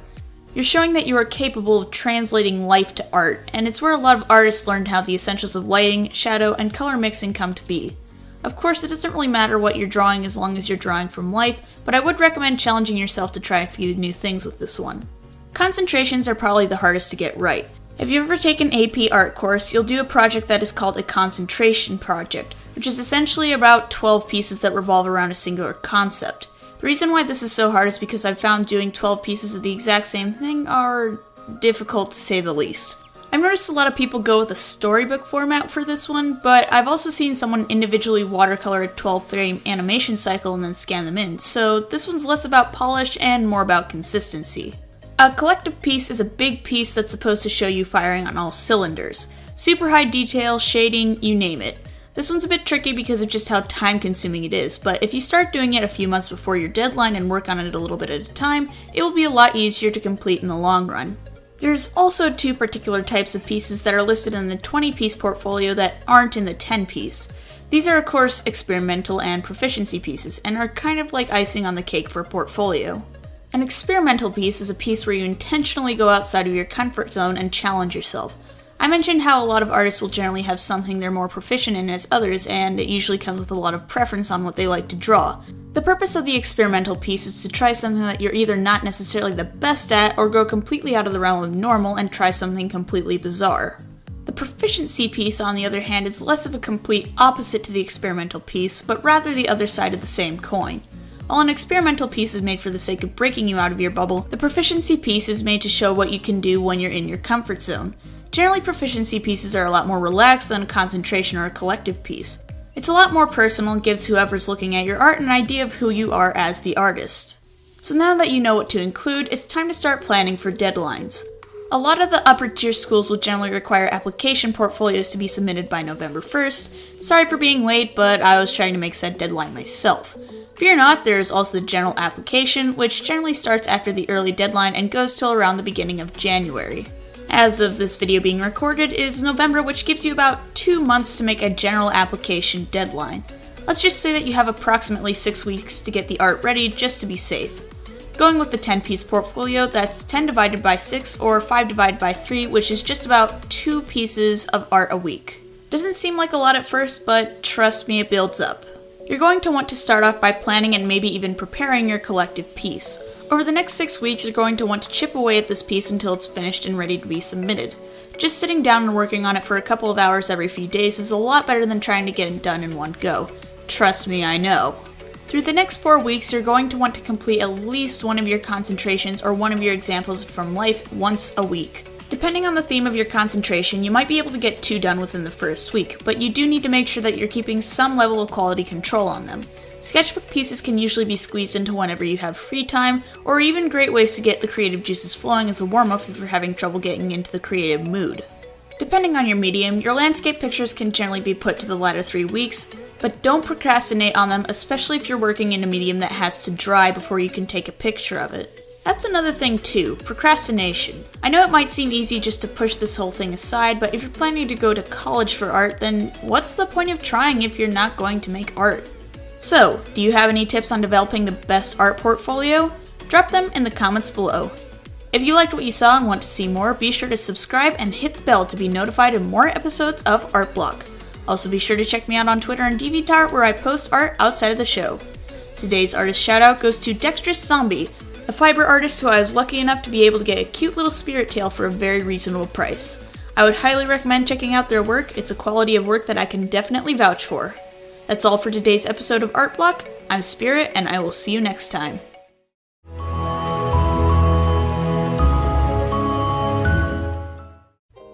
You're showing that you are capable of translating life to art, and it's where a lot of artists learned how the essentials of lighting, shadow, and color mixing come to be. Of course, it doesn't really matter what you're drawing as long as you're drawing from life, but I would recommend challenging yourself to try a few new things with this one. Concentrations are probably the hardest to get right. If you've ever taken an AP art course, you'll do a project that is called a concentration project, which is essentially about 12 pieces that revolve around a singular concept. The reason why this is so hard is because I've found doing 12 pieces of the exact same thing are difficult to say the least. I've noticed a lot of people go with a storybook format for this one, but I've also seen someone individually watercolor a 12-frame animation cycle and then scan them in, so this one's less about polish and more about consistency. A collective piece is a big piece that's supposed to show you firing on all cylinders. Super high detail, shading, you name it. This one's a bit tricky because of just how time-consuming it is, but if you start doing it a few months before your deadline and work on it a little bit at a time, it will be a lot easier to complete in the long run. There's also two particular types of pieces that are listed in the 20-piece portfolio that aren't in the 10-piece. These are of course experimental and proficiency pieces, and are kind of like icing on the cake for a portfolio. An experimental piece is a piece where you intentionally go outside of your comfort zone and challenge yourself. I mentioned how a lot of artists will generally have something they're more proficient in as others, and it usually comes with a lot of preference on what they like to draw. The purpose of the experimental piece is to try something that you're either not necessarily the best at, or go completely out of the realm of normal and try something completely bizarre. The proficiency piece, on the other hand, is less of a complete opposite to the experimental piece, but rather the other side of the same coin. While an experimental piece is made for the sake of breaking you out of your bubble, the proficiency piece is made to show what you can do when you're in your comfort zone. Generally, proficiency pieces are a lot more relaxed than a concentration or a collective piece. It's a lot more personal and gives whoever's looking at your art an idea of who you are as the artist. So now that you know what to include, it's time to start planning for deadlines. A lot of the upper tier schools will generally require application portfolios to be submitted by November 1st. Sorry for being late, but I was trying to make said deadline myself. Fear not, there is also the general application, which generally starts after the early deadline and goes till around the beginning of January. As of this video being recorded, it is November, which gives you about 2 months to make a general application deadline. Let's just say that you have approximately 6 weeks to get the art ready just to be safe. Going with the 10-piece portfolio, that's 10 divided by 6 or 5 divided by 3, which is just about 2 pieces of art a week. Doesn't seem like a lot at first, but trust me, it builds up. You're going to want to start off by planning and maybe even preparing your collective piece. Over the next 6 weeks, you're going to want to chip away at this piece until it's finished and ready to be submitted. Just sitting down and working on it for a couple of hours every few days is a lot better than trying to get it done in one go. Trust me, I know. Through the next 4 weeks, you're going to want to complete at least one of your concentrations or one of your examples from life once a week. Depending on the theme of your concentration, you might be able to get 2 done within the first week, but you do need to make sure that you're keeping some level of quality control on them. Sketchbook pieces can usually be squeezed into whenever you have free time, or even great ways to get the creative juices flowing as a warm-up if you're having trouble getting into the creative mood. Depending on your medium, your landscape pictures can generally be put to the latter 3 weeks, but don't procrastinate on them, especially if you're working in a medium that has to dry before you can take a picture of it. That's another thing too, procrastination. I know it might seem easy just to push this whole thing aside, but if you're planning to go to college for art, then what's the point of trying if you're not going to make art? So, do you have any tips on developing the best art portfolio? Drop them in the comments below. If you liked what you saw and want to see more, be sure to subscribe and hit the bell to be notified of more episodes of Art Block. Also be sure to check me out on Twitter and DeviantArt where I post art outside of the show. Today's artist shoutout goes to Dexterous Zombie, a fiber artist who I was lucky enough to be able to get a cute little spirit tail for a very reasonable price. I would highly recommend checking out their work. It's a quality of work that I can definitely vouch for. That's all for today's episode of Art Block. I'm Spirit, and I will see you next time.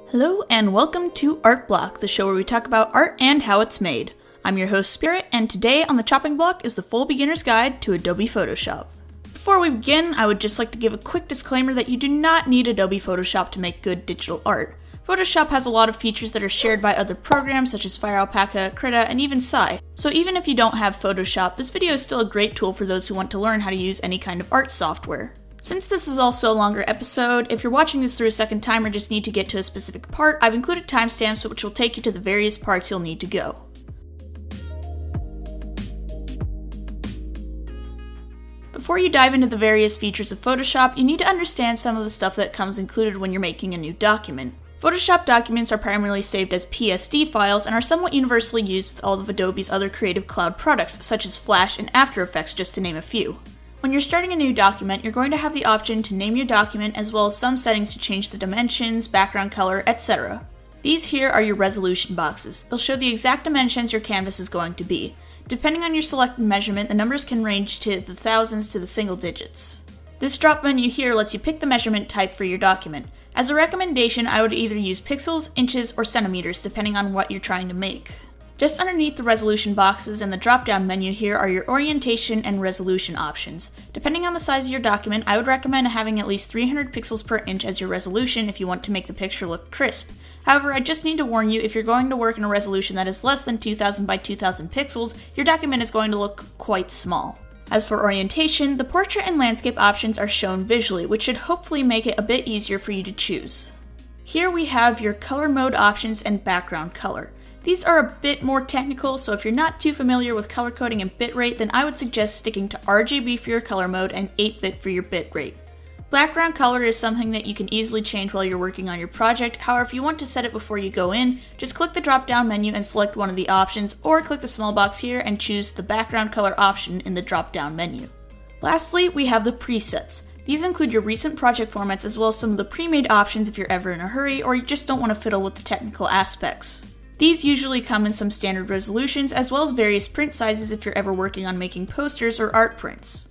Hello, and welcome to Art Block, the show where we talk about art and how it's made. I'm your host, Spirit, and today on the chopping block is the full beginner's guide to Adobe Photoshop. Before we begin, I would just like to give a quick disclaimer that you do not need Adobe Photoshop to make good digital art. Photoshop has a lot of features that are shared by other programs such as Fire Alpaca, Krita, and even Sai. So even if you don't have Photoshop, this video is still a great tool for those who want to learn how to use any kind of art software. Since this is also a longer episode, if you're watching this through a second time or just need to get to a specific part, I've included timestamps which will take you to the various parts you'll need to go. Before you dive into the various features of Photoshop, you need to understand some of the stuff that comes included when you're making a new document. Photoshop documents are primarily saved as PSD files and are somewhat universally used with all of Adobe's other Creative Cloud products, such as Flash and After Effects, just to name a few. When you're starting a new document, you're going to have the option to name your document as well as some settings to change the dimensions, background color, etc. These here are your resolution boxes. They'll show the exact dimensions your canvas is going to be. Depending on your selected measurement, the numbers can range to the thousands to the single digits. This drop menu here lets you pick the measurement type for your document. As a recommendation, I would either use pixels, inches, or centimeters depending on what you're trying to make. Just underneath the resolution boxes in the drop-down menu here are your orientation and resolution options. Depending on the size of your document, I would recommend having at least 300 pixels per inch as your resolution if you want to make the picture look crisp. However, I just need to warn you, if you're going to work in a resolution that is less than 2000 by 2000 pixels, your document is going to look quite small. As for orientation, the portrait and landscape options are shown visually, which should hopefully make it a bit easier for you to choose. Here we have your color mode options and background color. These are a bit more technical, so if you're not too familiar with color coding and bitrate, then I would suggest sticking to RGB for your color mode and 8-bit for your bitrate. Background color is something that you can easily change while you're working on your project. However, if you want to set it before you go in, just click the drop-down menu and select one of the options, or click the small box here and choose the background color option in the drop-down menu. Lastly, we have the presets. These include your recent project formats as well as some of the pre-made options if you're ever in a hurry or you just don't want to fiddle with the technical aspects. These usually come in some standard resolutions as well as various print sizes if you're ever working on making posters or art prints.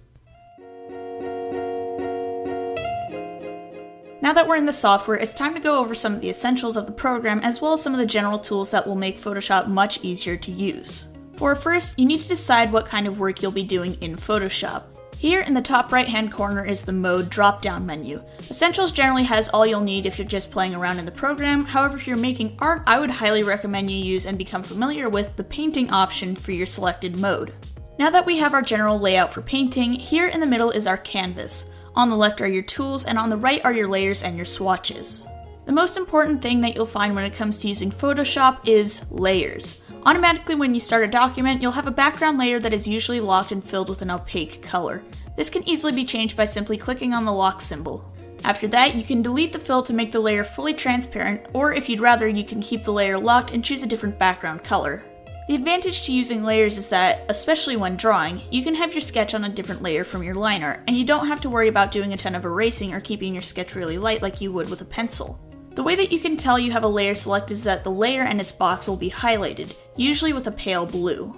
Now that we're in the software, it's time to go over some of the essentials of the program as well as some of the general tools that will make Photoshop much easier to use. For first, you need to decide what kind of work you'll be doing in Photoshop. Here in the top right hand corner is the Mode drop-down menu. Essentials generally has all you'll need if you're just playing around in the program. However, if you're making art, I would highly recommend you use and become familiar with the painting option for your selected mode. Now that we have our general layout for painting, here in the middle is our canvas. On the left are your tools, and on the right are your layers and your swatches. The most important thing that you'll find when it comes to using Photoshop is layers. Automatically when you start a document, you'll have a background layer that is usually locked and filled with an opaque color. This can easily be changed by simply clicking on the lock symbol. After that, you can delete the fill to make the layer fully transparent, or if you'd rather, you can keep the layer locked and choose a different background color. The advantage to using layers is that, especially when drawing, you can have your sketch on a different layer from your line art, and you don't have to worry about doing a ton of erasing or keeping your sketch really light like you would with a pencil. The way that you can tell you have a layer selected is that the layer and its box will be highlighted, usually with a pale blue.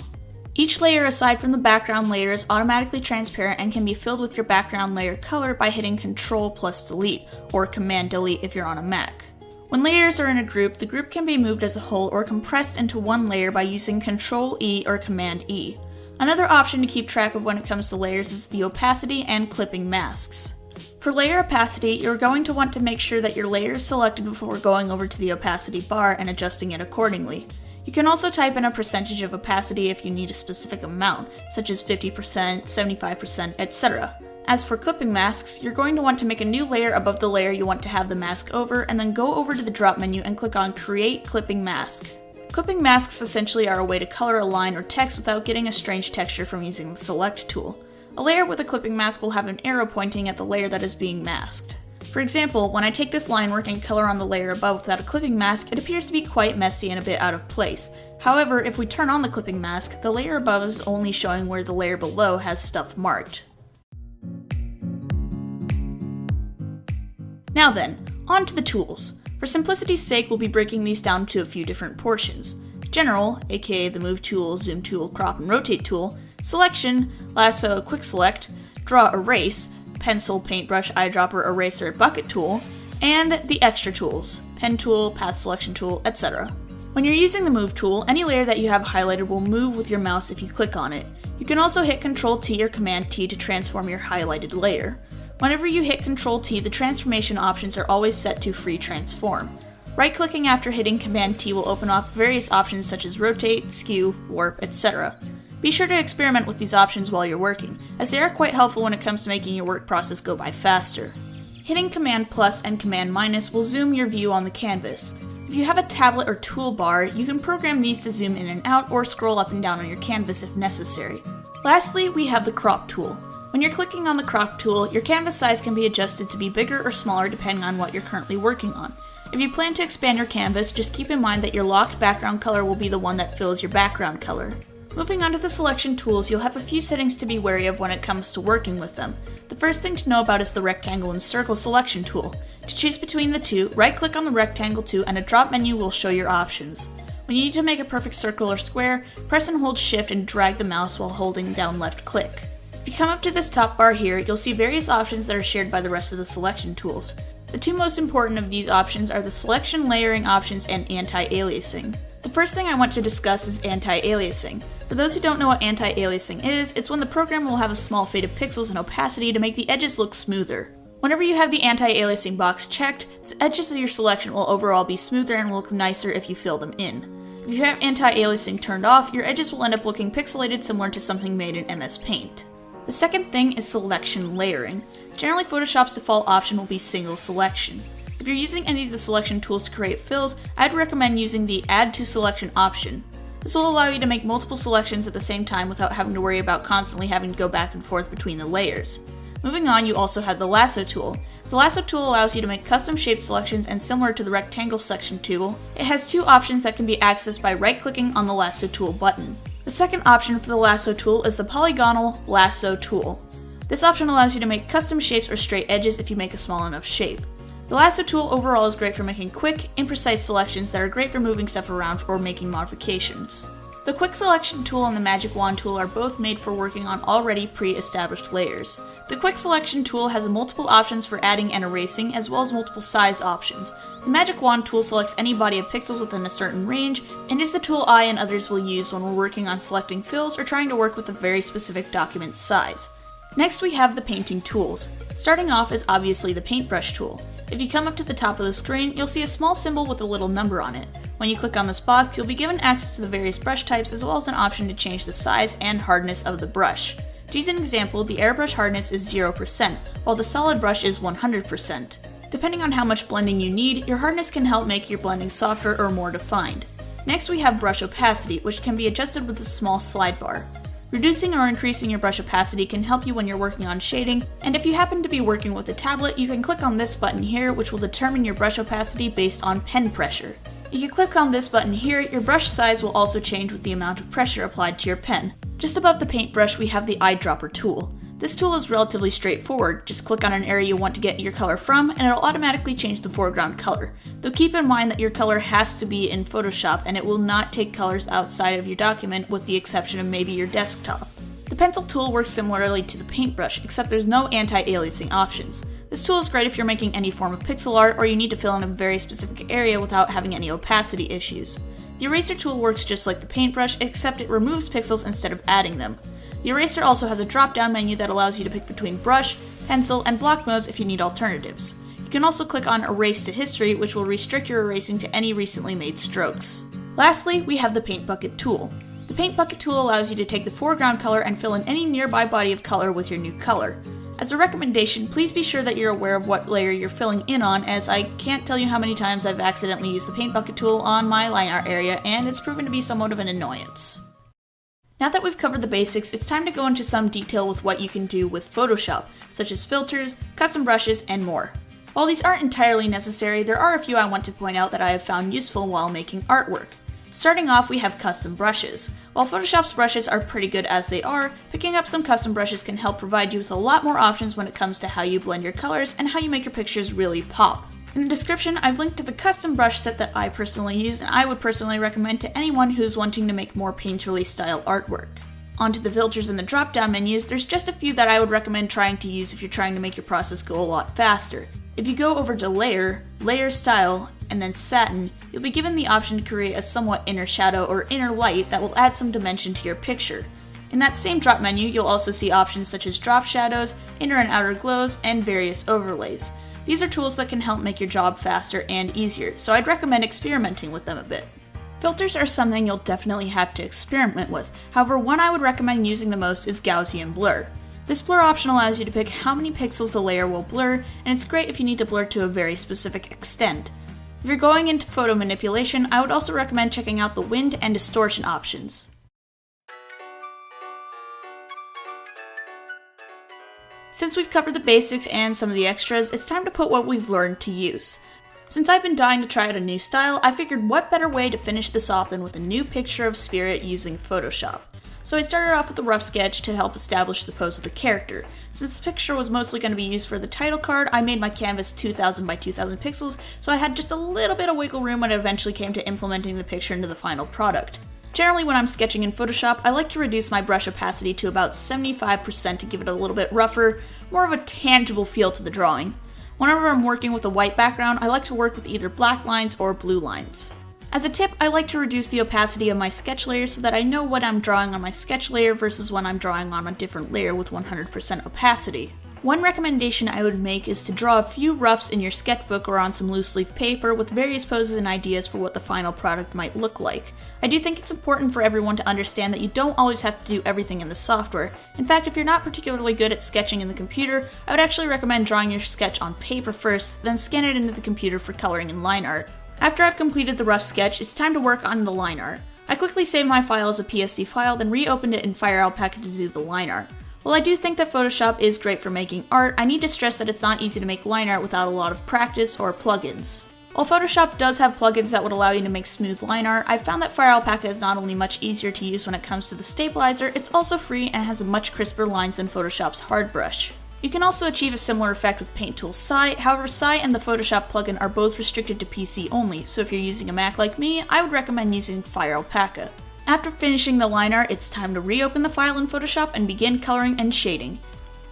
Each layer aside from the background layer is automatically transparent and can be filled with your background layer color by hitting Ctrl+Delete, or Command-Delete if you're on a Mac. When layers are in a group, the group can be moved as a whole or compressed into one layer by using Ctrl-E or Command-E. Another option to keep track of when it comes to layers is the opacity and clipping masks. For layer opacity, you're going to want to make sure that your layer is selected before going over to the opacity bar and adjusting it accordingly. You can also type in a percentage of opacity if you need a specific amount, such as 50%, 75%, etc. As for clipping masks, you're going to want to make a new layer above the layer you want to have the mask over, and then go over to the drop menu and click on Create Clipping Mask. Clipping masks essentially are a way to color a line or text without getting a strange texture from using the Select tool. A layer with a clipping mask will have an arrow pointing at the layer that is being masked. For example, when I take this line work and color on the layer above without a clipping mask, it appears to be quite messy and a bit out of place. However, if we turn on the clipping mask, the layer above is only showing where the layer below has stuff marked. Now then, on to the tools. For simplicity's sake, we'll be breaking these down to a few different portions. General, aka the Move tool, Zoom tool, Crop and Rotate tool, Selection, Lasso, Quick Select, Draw, Erase, Pencil, Paintbrush, Eyedropper, Eraser, Bucket tool, and the extra tools, Pen tool, Path Selection tool, etc. When you're using the Move tool, any layer that you have highlighted will move with your mouse if you click on it. You can also hit Ctrl-T or Command-T to transform your highlighted layer. Whenever you hit Ctrl-T, the transformation options are always set to Free Transform. Right-clicking after hitting Command-T will open up various options such as Rotate, Skew, Warp, etc. Be sure to experiment with these options while you're working, as they are quite helpful when it comes to making your work process go by faster. Hitting Command plus and Command minus will zoom your view on the canvas. If you have a tablet or toolbar, you can program these to zoom in and out or scroll up and down on your canvas if necessary. Lastly, we have the crop tool. When you're clicking on the crop tool, your canvas size can be adjusted to be bigger or smaller depending on what you're currently working on. If you plan to expand your canvas, just keep in mind that your locked background color will be the one that fills your background color. Moving on to the selection tools, you'll have a few settings to be wary of when it comes to working with them. The first thing to know about is the rectangle and circle selection tool. To choose between the two, right-click on the rectangle tool and a drop menu will show your options. When you need to make a perfect circle or square, press and hold shift and drag the mouse while holding down left click. If you come up to this top bar here, you'll see various options that are shared by the rest of the selection tools. The two most important of these options are the selection layering options and anti-aliasing. The first thing I want to discuss is anti-aliasing. For those who don't know what anti-aliasing is, it's when the program will have a small fade of pixels and opacity to make the edges look smoother. Whenever you have the anti-aliasing box checked, the edges of your selection will overall be smoother and look nicer if you fill them in. If you have anti-aliasing turned off, your edges will end up looking pixelated similar to something made in MS Paint. The second thing is selection layering. Generally, Photoshop's default option will be single selection. If you're using any of the selection tools to create fills, I'd recommend using the Add to Selection option. This will allow you to make multiple selections at the same time without having to worry about constantly having to go back and forth between the layers. Moving on, you also have the Lasso tool. The Lasso tool allows you to make custom shaped selections, and similar to the Rectangle Selection tool, it has two options that can be accessed by right-clicking on the Lasso tool button. The second option for the Lasso tool is the Polygonal Lasso tool. This option allows you to make custom shapes or straight edges if you make a small enough shape. The Lasso tool overall is great for making quick, imprecise selections that are great for moving stuff around or making modifications. The Quick Selection tool and the Magic Wand tool are both made for working on already pre-established layers. The Quick Selection tool has multiple options for adding and erasing, as well as multiple size options. The Magic Wand tool selects any body of pixels within a certain range, and is the tool I and others will use when we're working on selecting fills or trying to work with a very specific document size. Next we have the painting tools. Starting off is obviously the paintbrush tool. If you come up to the top of the screen, you'll see a small symbol with a little number on it. When you click on this box, you'll be given access to the various brush types as well as an option to change the size and hardness of the brush. To use an example, the airbrush hardness is 0%, while the solid brush is 100%. Depending on how much blending you need, your hardness can help make your blending softer or more defined. Next we have brush opacity, which can be adjusted with a small slide bar. Reducing or increasing your brush opacity can help you when you're working on shading, and if you happen to be working with a tablet, you can click on this button here, which will determine your brush opacity based on pen pressure. If you click on this button here, your brush size will also change with the amount of pressure applied to your pen. Just above the paintbrush, we have the eyedropper tool. This tool is relatively straightforward. Just click on an area you want to get your color from, and it'll automatically change the foreground color. Though keep in mind that your color has to be in Photoshop, and it will not take colors outside of your document with the exception of maybe your desktop. The pencil tool works similarly to the paintbrush, except there's no anti-aliasing options. This tool is great if you're making any form of pixel art or you need to fill in a very specific area without having any opacity issues. The eraser tool works just like the paintbrush, except it removes pixels instead of adding them. The eraser also has a drop-down menu that allows you to pick between brush, pencil, and block modes if you need alternatives. You can also click on Erase to History, which will restrict your erasing to any recently made strokes. Lastly, we have the Paint Bucket tool. The Paint Bucket tool allows you to take the foreground color and fill in any nearby body of color with your new color. As a recommendation, please be sure that you're aware of what layer you're filling in on, as I can't tell you how many times I've accidentally used the Paint Bucket tool on my line art area, and it's proven to be somewhat of an annoyance. Now that we've covered the basics, it's time to go into some detail with what you can do with Photoshop, such as filters, custom brushes, and more. While these aren't entirely necessary, there are a few I want to point out that I have found useful while making artwork. Starting off, we have custom brushes. While Photoshop's brushes are pretty good as they are, picking up some custom brushes can help provide you with a lot more options when it comes to how you blend your colors and how you make your pictures really pop. In the description, I've linked to the custom brush set that I personally use and I would personally recommend to anyone who's wanting to make more painterly style artwork. Onto the filters and the drop-down menus, there's just a few that I would recommend trying to use if you're trying to make your process go a lot faster. If you go over to Layer, Layer Style, and then Satin, you'll be given the option to create a somewhat inner shadow or inner light that will add some dimension to your picture. In that same drop menu, you'll also see options such as drop shadows, inner and outer glows, and various overlays. These are tools that can help make your job faster and easier, so I'd recommend experimenting with them a bit. Filters are something you'll definitely have to experiment with. However, one I would recommend using the most is Gaussian blur. This blur option allows you to pick how many pixels the layer will blur, and it's great if you need to blur to a very specific extent. If you're going into photo manipulation, I would also recommend checking out the wind and distortion options. Since we've covered the basics and some of the extras, it's time to put what we've learned to use. Since I've been dying to try out a new style, I figured what better way to finish this off than with a new picture of Spirit using Photoshop. So I started off with a rough sketch to help establish the pose of the character. Since the picture was mostly going to be used for the title card, I made my canvas 2000 by 2000 pixels, so I had just a little bit of wiggle room when it eventually came to implementing the picture into the final product. Generally, when I'm sketching in Photoshop, I like to reduce my brush opacity to about 75% to give it a little bit rougher, more of a tangible feel to the drawing. Whenever I'm working with a white background, I like to work with either black lines or blue lines. As a tip, I like to reduce the opacity of my sketch layer so that I know what I'm drawing on my sketch layer versus when I'm drawing on a different layer with 100% opacity. One recommendation I would make is to draw a few roughs in your sketchbook or on some loose leaf paper with various poses and ideas for what the final product might look like. I do think it's important for everyone to understand that you don't always have to do everything in the software. In fact, if you're not particularly good at sketching in the computer, I would actually recommend drawing your sketch on paper first, then scan it into the computer for coloring and line art. After I've completed the rough sketch, it's time to work on the line art. I quickly saved my file as a PSD file, then reopened it in Fire Alpaca to do the line art. While I do think that Photoshop is great for making art, I need to stress that it's not easy to make line art without a lot of practice or plugins. While Photoshop does have plugins that would allow you to make smooth line art, I've found that Fire Alpaca is not only much easier to use when it comes to the stabilizer, it's also free and has much crisper lines than Photoshop's hard brush. You can also achieve a similar effect with Paint Tool Sai, however Sai and the Photoshop plugin are both restricted to PC only, so if you're using a Mac like me, I would recommend using Fire Alpaca. After finishing the line art, it's time to reopen the file in Photoshop and begin coloring and shading.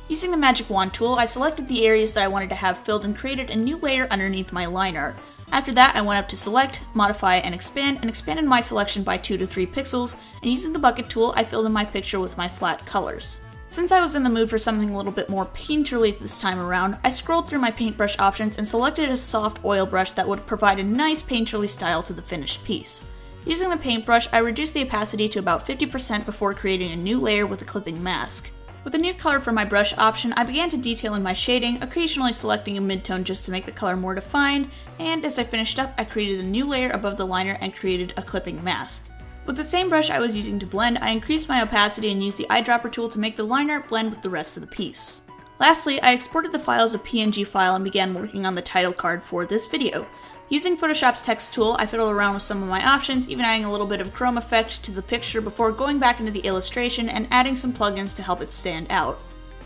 Using the Magic Wand tool, I selected the areas that I wanted to have filled and created a new layer underneath my line art. After that, I went up to Select, Modify, and expanded my selection by 2 to 3 pixels, and using the Bucket tool, I filled in my picture with my flat colors. Since I was in the mood for something a little bit more painterly this time around, I scrolled through my paintbrush options and selected a soft oil brush that would provide a nice painterly style to the finished piece. Using the paintbrush, I reduced the opacity to about 50% before creating a new layer with a clipping mask. With a new color for my brush option, I began to detail in my shading, occasionally selecting a midtone just to make the color more defined, and as I finished up, I created a new layer above the liner and created a clipping mask. With the same brush I was using to blend, I increased my opacity and used the eyedropper tool to make the line art blend with the rest of the piece. Lastly, I exported the file as a PNG file and began working on the title card for this video. Using Photoshop's text tool, I fiddled around with some of my options, even adding a little bit of chrome effect to the picture before going back into the illustration and adding some plugins to help it stand out.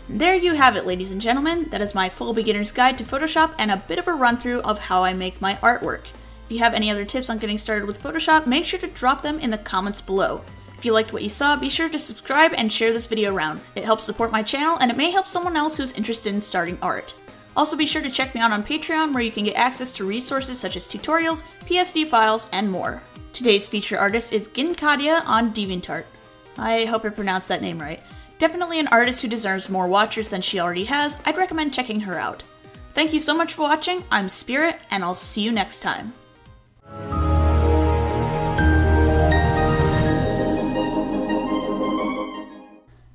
There you have it, ladies and gentlemen. That is my full beginner's guide to Photoshop and a bit of a run through of how I make my artwork. If you have any other tips on getting started with Photoshop, make sure to drop them in the comments below. If you liked what you saw, be sure to subscribe and share this video around. It helps support my channel and it may help someone else who's interested in starting art. Also be sure to check me out on Patreon where you can get access to resources such as tutorials, PSD files, and more. Today's featured artist is Ginkadia on DeviantArt. I hope I pronounced that name right. Definitely an artist who deserves more watchers than she already has. I'd recommend checking her out. Thank you so much for watching, I'm Spirit, and I'll see you next time.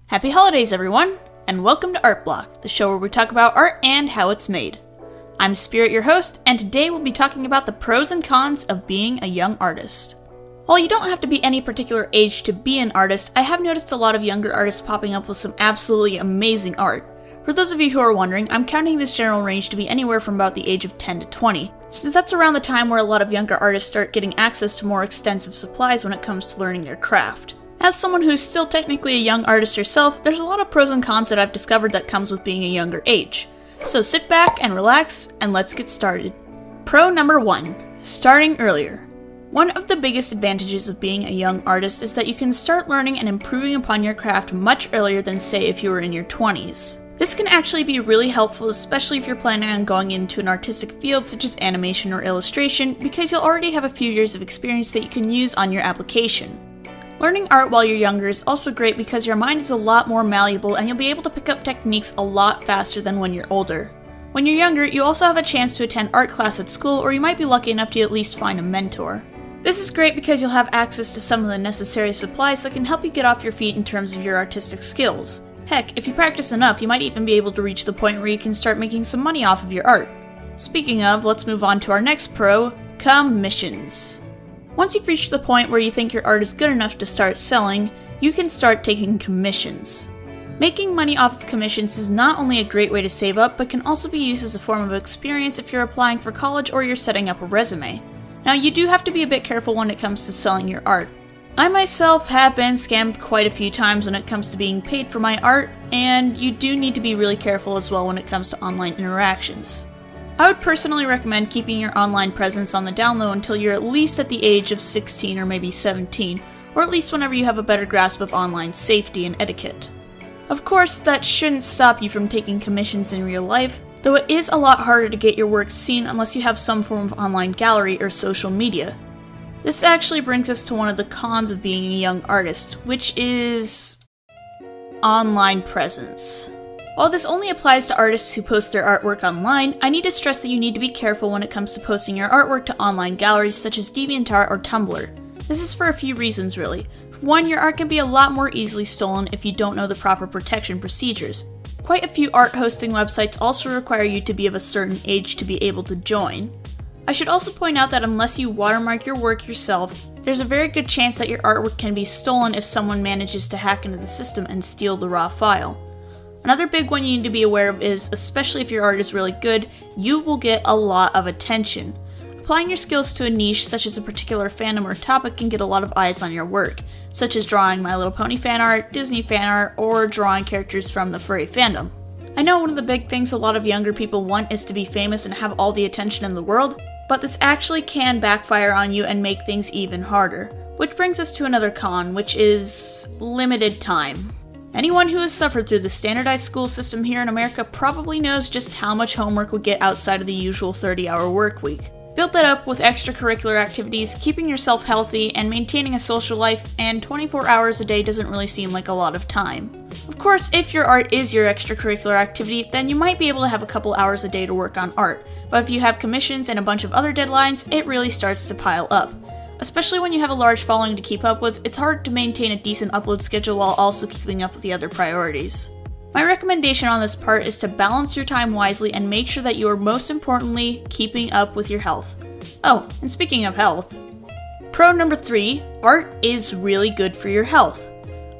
Happy holidays, everyone! And welcome to Art Block, the show where we talk about art and how it's made. I'm Spirit, your host, and today we'll be talking about the pros and cons of being a young artist. While you don't have to be any particular age to be an artist, I have noticed a lot of younger artists popping up with some absolutely amazing art. For those of you who are wondering, I'm counting this general range to be anywhere from about the age of 10 to 20, since that's around the time where a lot of younger artists start getting access to more extensive supplies when it comes to learning their craft. As someone who's still technically a young artist herself, there's a lot of pros and cons that I've discovered that comes with being a younger age. So sit back and relax, and let's get started. Pro number 1. Starting earlier. One of the biggest advantages of being a young artist is that you can start learning and improving upon your craft much earlier than, say, if you were in your 20s. This can actually be really helpful, especially if you're planning on going into an artistic field such as animation or illustration, because you'll already have a few years of experience that you can use on your application. Learning art while you're younger is also great because your mind is a lot more malleable and you'll be able to pick up techniques a lot faster than when you're older. When you're younger, you also have a chance to attend art class at school, or you might be lucky enough to at least find a mentor. This is great because you'll have access to some of the necessary supplies that can help you get off your feet in terms of your artistic skills. Heck, if you practice enough, you might even be able to reach the point where you can start making some money off of your art. Speaking of, let's move on to our next pro, commissions. Once you've reached the point where you think your art is good enough to start selling, you can start taking commissions. Making money off of commissions is not only a great way to save up, but can also be used as a form of experience if you're applying for college or you're setting up a resume. Now, you do have to be a bit careful when it comes to selling your art. I myself have been scammed quite a few times when it comes to being paid for my art, and you do need to be really careful as well when it comes to online interactions. I would personally recommend keeping your online presence on the down low until you're at least at the age of 16 or maybe 17, or at least whenever you have a better grasp of online safety and etiquette. Of course, that shouldn't stop you from taking commissions in real life, though it is a lot harder to get your work seen unless you have some form of online gallery or social media. This actually brings us to one of the cons of being a young artist, which is online presence. While this only applies to artists who post their artwork online, I need to stress that you need to be careful when it comes to posting your artwork to online galleries such as DeviantArt or Tumblr. This is for a few reasons really. For one, your art can be a lot more easily stolen if you don't know the proper protection procedures. Quite a few art hosting websites also require you to be of a certain age to be able to join. I should also point out that unless you watermark your work yourself, there's a very good chance that your artwork can be stolen if someone manages to hack into the system and steal the raw file. Another big one you need to be aware of is, especially if your art is really good, you will get a lot of attention. Applying your skills to a niche such as a particular fandom or topic can get a lot of eyes on your work, such as drawing My Little Pony fan art, Disney fan art, or drawing characters from the furry fandom. I know one of the big things a lot of younger people want is to be famous and have all the attention in the world, but this actually can backfire on you and make things even harder. Which brings us to another con, which is limited time. Anyone who has suffered through the standardized school system here in America probably knows just how much homework we get outside of the usual 30-hour work week. Build that up with extracurricular activities, keeping yourself healthy, and maintaining a social life, and 24 hours a day doesn't really seem like a lot of time. Of course, if your art is your extracurricular activity, then you might be able to have a couple hours a day to work on art, but if you have commissions and a bunch of other deadlines, it really starts to pile up. Especially when you have a large following to keep up with, it's hard to maintain a decent upload schedule while also keeping up with the other priorities. My recommendation on this part is to balance your time wisely and make sure that you are most importantly keeping up with your health. Oh, and speaking of health, pro number 3, art is really good for your health.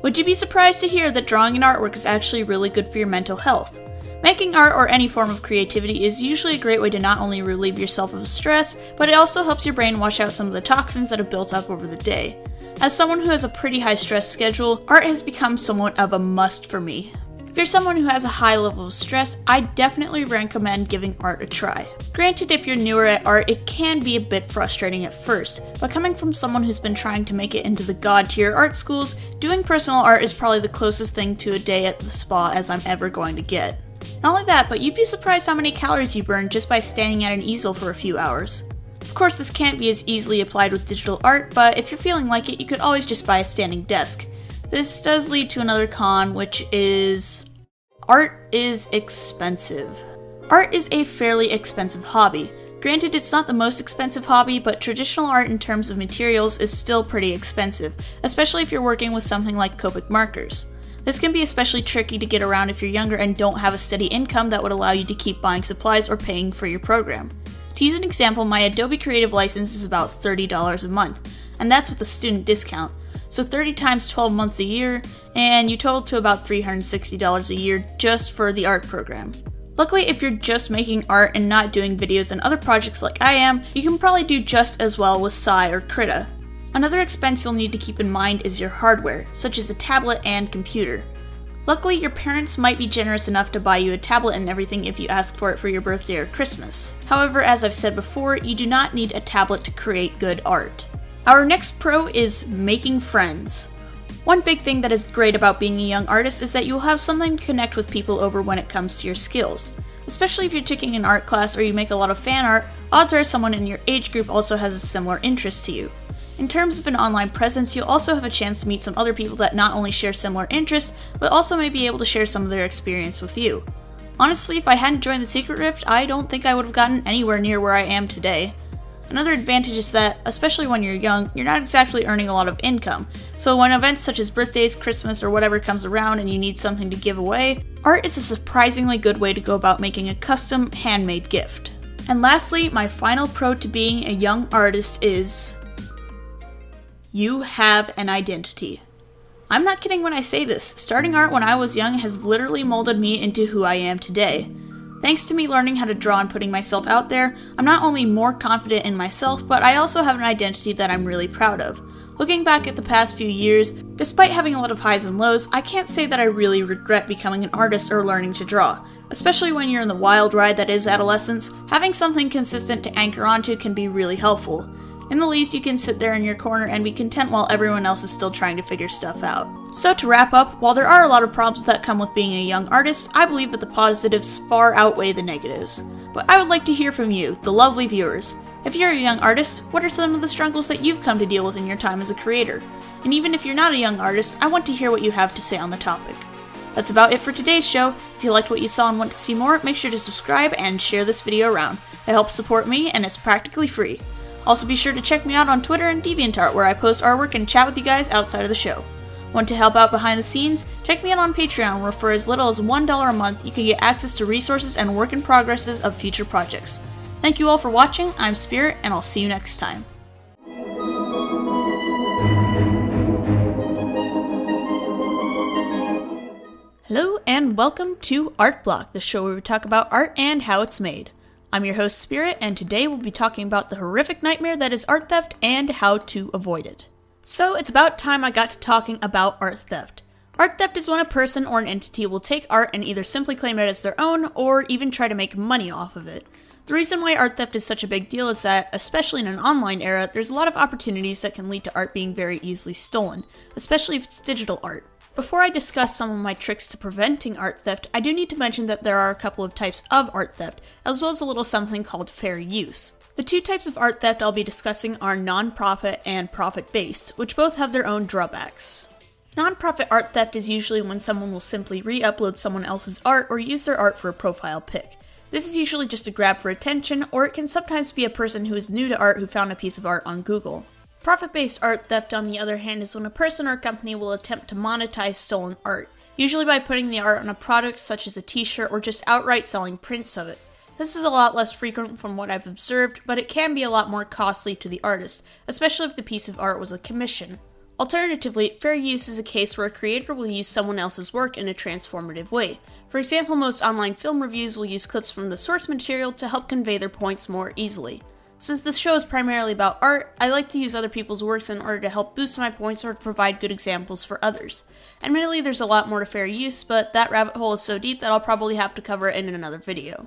Would you be surprised to hear that drawing an artwork is actually really good for your mental health? Making art or any form of creativity is usually a great way to not only relieve yourself of stress, but it also helps your brain wash out some of the toxins that have built up over the day. As someone who has a pretty high stress schedule, art has become somewhat of a must for me. If you're someone who has a high level of stress, I definitely recommend giving art a try. Granted, if you're newer at art, it can be a bit frustrating at first, but coming from someone who's been trying to make it into the god tier art schools, doing personal art is probably the closest thing to a day at the spa as I'm ever going to get. Not only that, but you'd be surprised how many calories you burn just by standing at an easel for a few hours. Of course, this can't be as easily applied with digital art, but if you're feeling like it, you could always just buy a standing desk. This does lead to another con, which is art is expensive. Art is a fairly expensive hobby. Granted, it's not the most expensive hobby, but traditional art in terms of materials is still pretty expensive, especially if you're working with something like Copic markers. This can be especially tricky to get around if you're younger and don't have a steady income that would allow you to keep buying supplies or paying for your program. To use an example, my Adobe Creative license is about $30 a month, and that's with a student discount. So 30 times 12 months a year, and you total to about $360 a year just for the art program. Luckily, if you're just making art and not doing videos and other projects like I am, you can probably do just as well with Psy or Krita. Another expense you'll need to keep in mind is your hardware, such as a tablet and computer. Luckily, your parents might be generous enough to buy you a tablet and everything if you ask for it for your birthday or Christmas. However, as I've said before, you do not need a tablet to create good art. Our next pro is making friends. One big thing that is great about being a young artist is that you'll have something to connect with people over when it comes to your skills. Especially if you're taking an art class or you make a lot of fan art, odds are someone in your age group also has a similar interest to you. In terms of an online presence, you'll also have a chance to meet some other people that not only share similar interests, but also may be able to share some of their experience with you. Honestly, if I hadn't joined the Secret Rift, I don't think I would have gotten anywhere near where I am today. Another advantage is that, especially when you're young, you're not exactly earning a lot of income. So when events such as birthdays, Christmas, or whatever comes around and you need something to give away, art is a surprisingly good way to go about making a custom, handmade gift. And lastly, my final pro to being a young artist is... you have an identity. I'm not kidding when I say this. Starting art when I was young has literally molded me into who I am today. Thanks to me learning how to draw and putting myself out there, I'm not only more confident in myself, but I also have an identity that I'm really proud of. Looking back at the past few years, despite having a lot of highs and lows, I can't say that I really regret becoming an artist or learning to draw. Especially when you're in the wild ride that is adolescence, having something consistent to anchor onto can be really helpful. In the least, you can sit there in your corner and be content while everyone else is still trying to figure stuff out. So to wrap up, while there are a lot of problems that come with being a young artist, I believe that the positives far outweigh the negatives. But I would like to hear from you, the lovely viewers. If you're a young artist, what are some of the struggles that you've come to deal with in your time as a creator? And even if you're not a young artist, I want to hear what you have to say on the topic. That's about it for today's show. If you liked what you saw and want to see more, make sure to subscribe and share this video around. It helps support me and it's practically free. Also be sure to check me out on Twitter and DeviantArt where I post artwork and chat with you guys outside of the show. Want to help out behind the scenes? Check me out on Patreon where for as little as $1 a month you can get access to resources and work in progresses of future projects. Thank you all for watching, I'm Spirit, and I'll see you next time. Hello and welcome to Art Block, the show where we talk about art and how it's made. I'm your host, Spirit, and today we'll be talking about the horrific nightmare that is art theft and how to avoid it. So it's about time I got to talking about art theft. Art theft is when a person or an entity will take art and either simply claim it as their own or even try to make money off of it. The reason why art theft is such a big deal is that, especially in an online era, there's a lot of opportunities that can lead to art being very easily stolen, especially if it's digital art. Before I discuss some of my tricks to preventing art theft, I do need to mention that there are a couple of types of art theft, as well as a little something called fair use. The two types of art theft I'll be discussing are non-profit and profit-based, which both have their own drawbacks. Non-profit art theft is usually when someone will simply re-upload someone else's art or use their art for a profile pic. This is usually just a grab for attention, or it can sometimes be a person who is new to art who found a piece of art on Google. Profit-based art theft, on the other hand, is when a person or company will attempt to monetize stolen art, usually by putting the art on a product such as a t-shirt or just outright selling prints of it. This is a lot less frequent from what I've observed, but it can be a lot more costly to the artist, especially if the piece of art was a commission. Alternatively, fair use is a case where a creator will use someone else's work in a transformative way. For example, most online film reviews will use clips from the source material to help convey their points more easily. Since this show is primarily about art, I like to use other people's works in order to help boost my points or to provide good examples for others. Admittedly, there's a lot more to fair use, but that rabbit hole is so deep that I'll probably have to cover it in another video.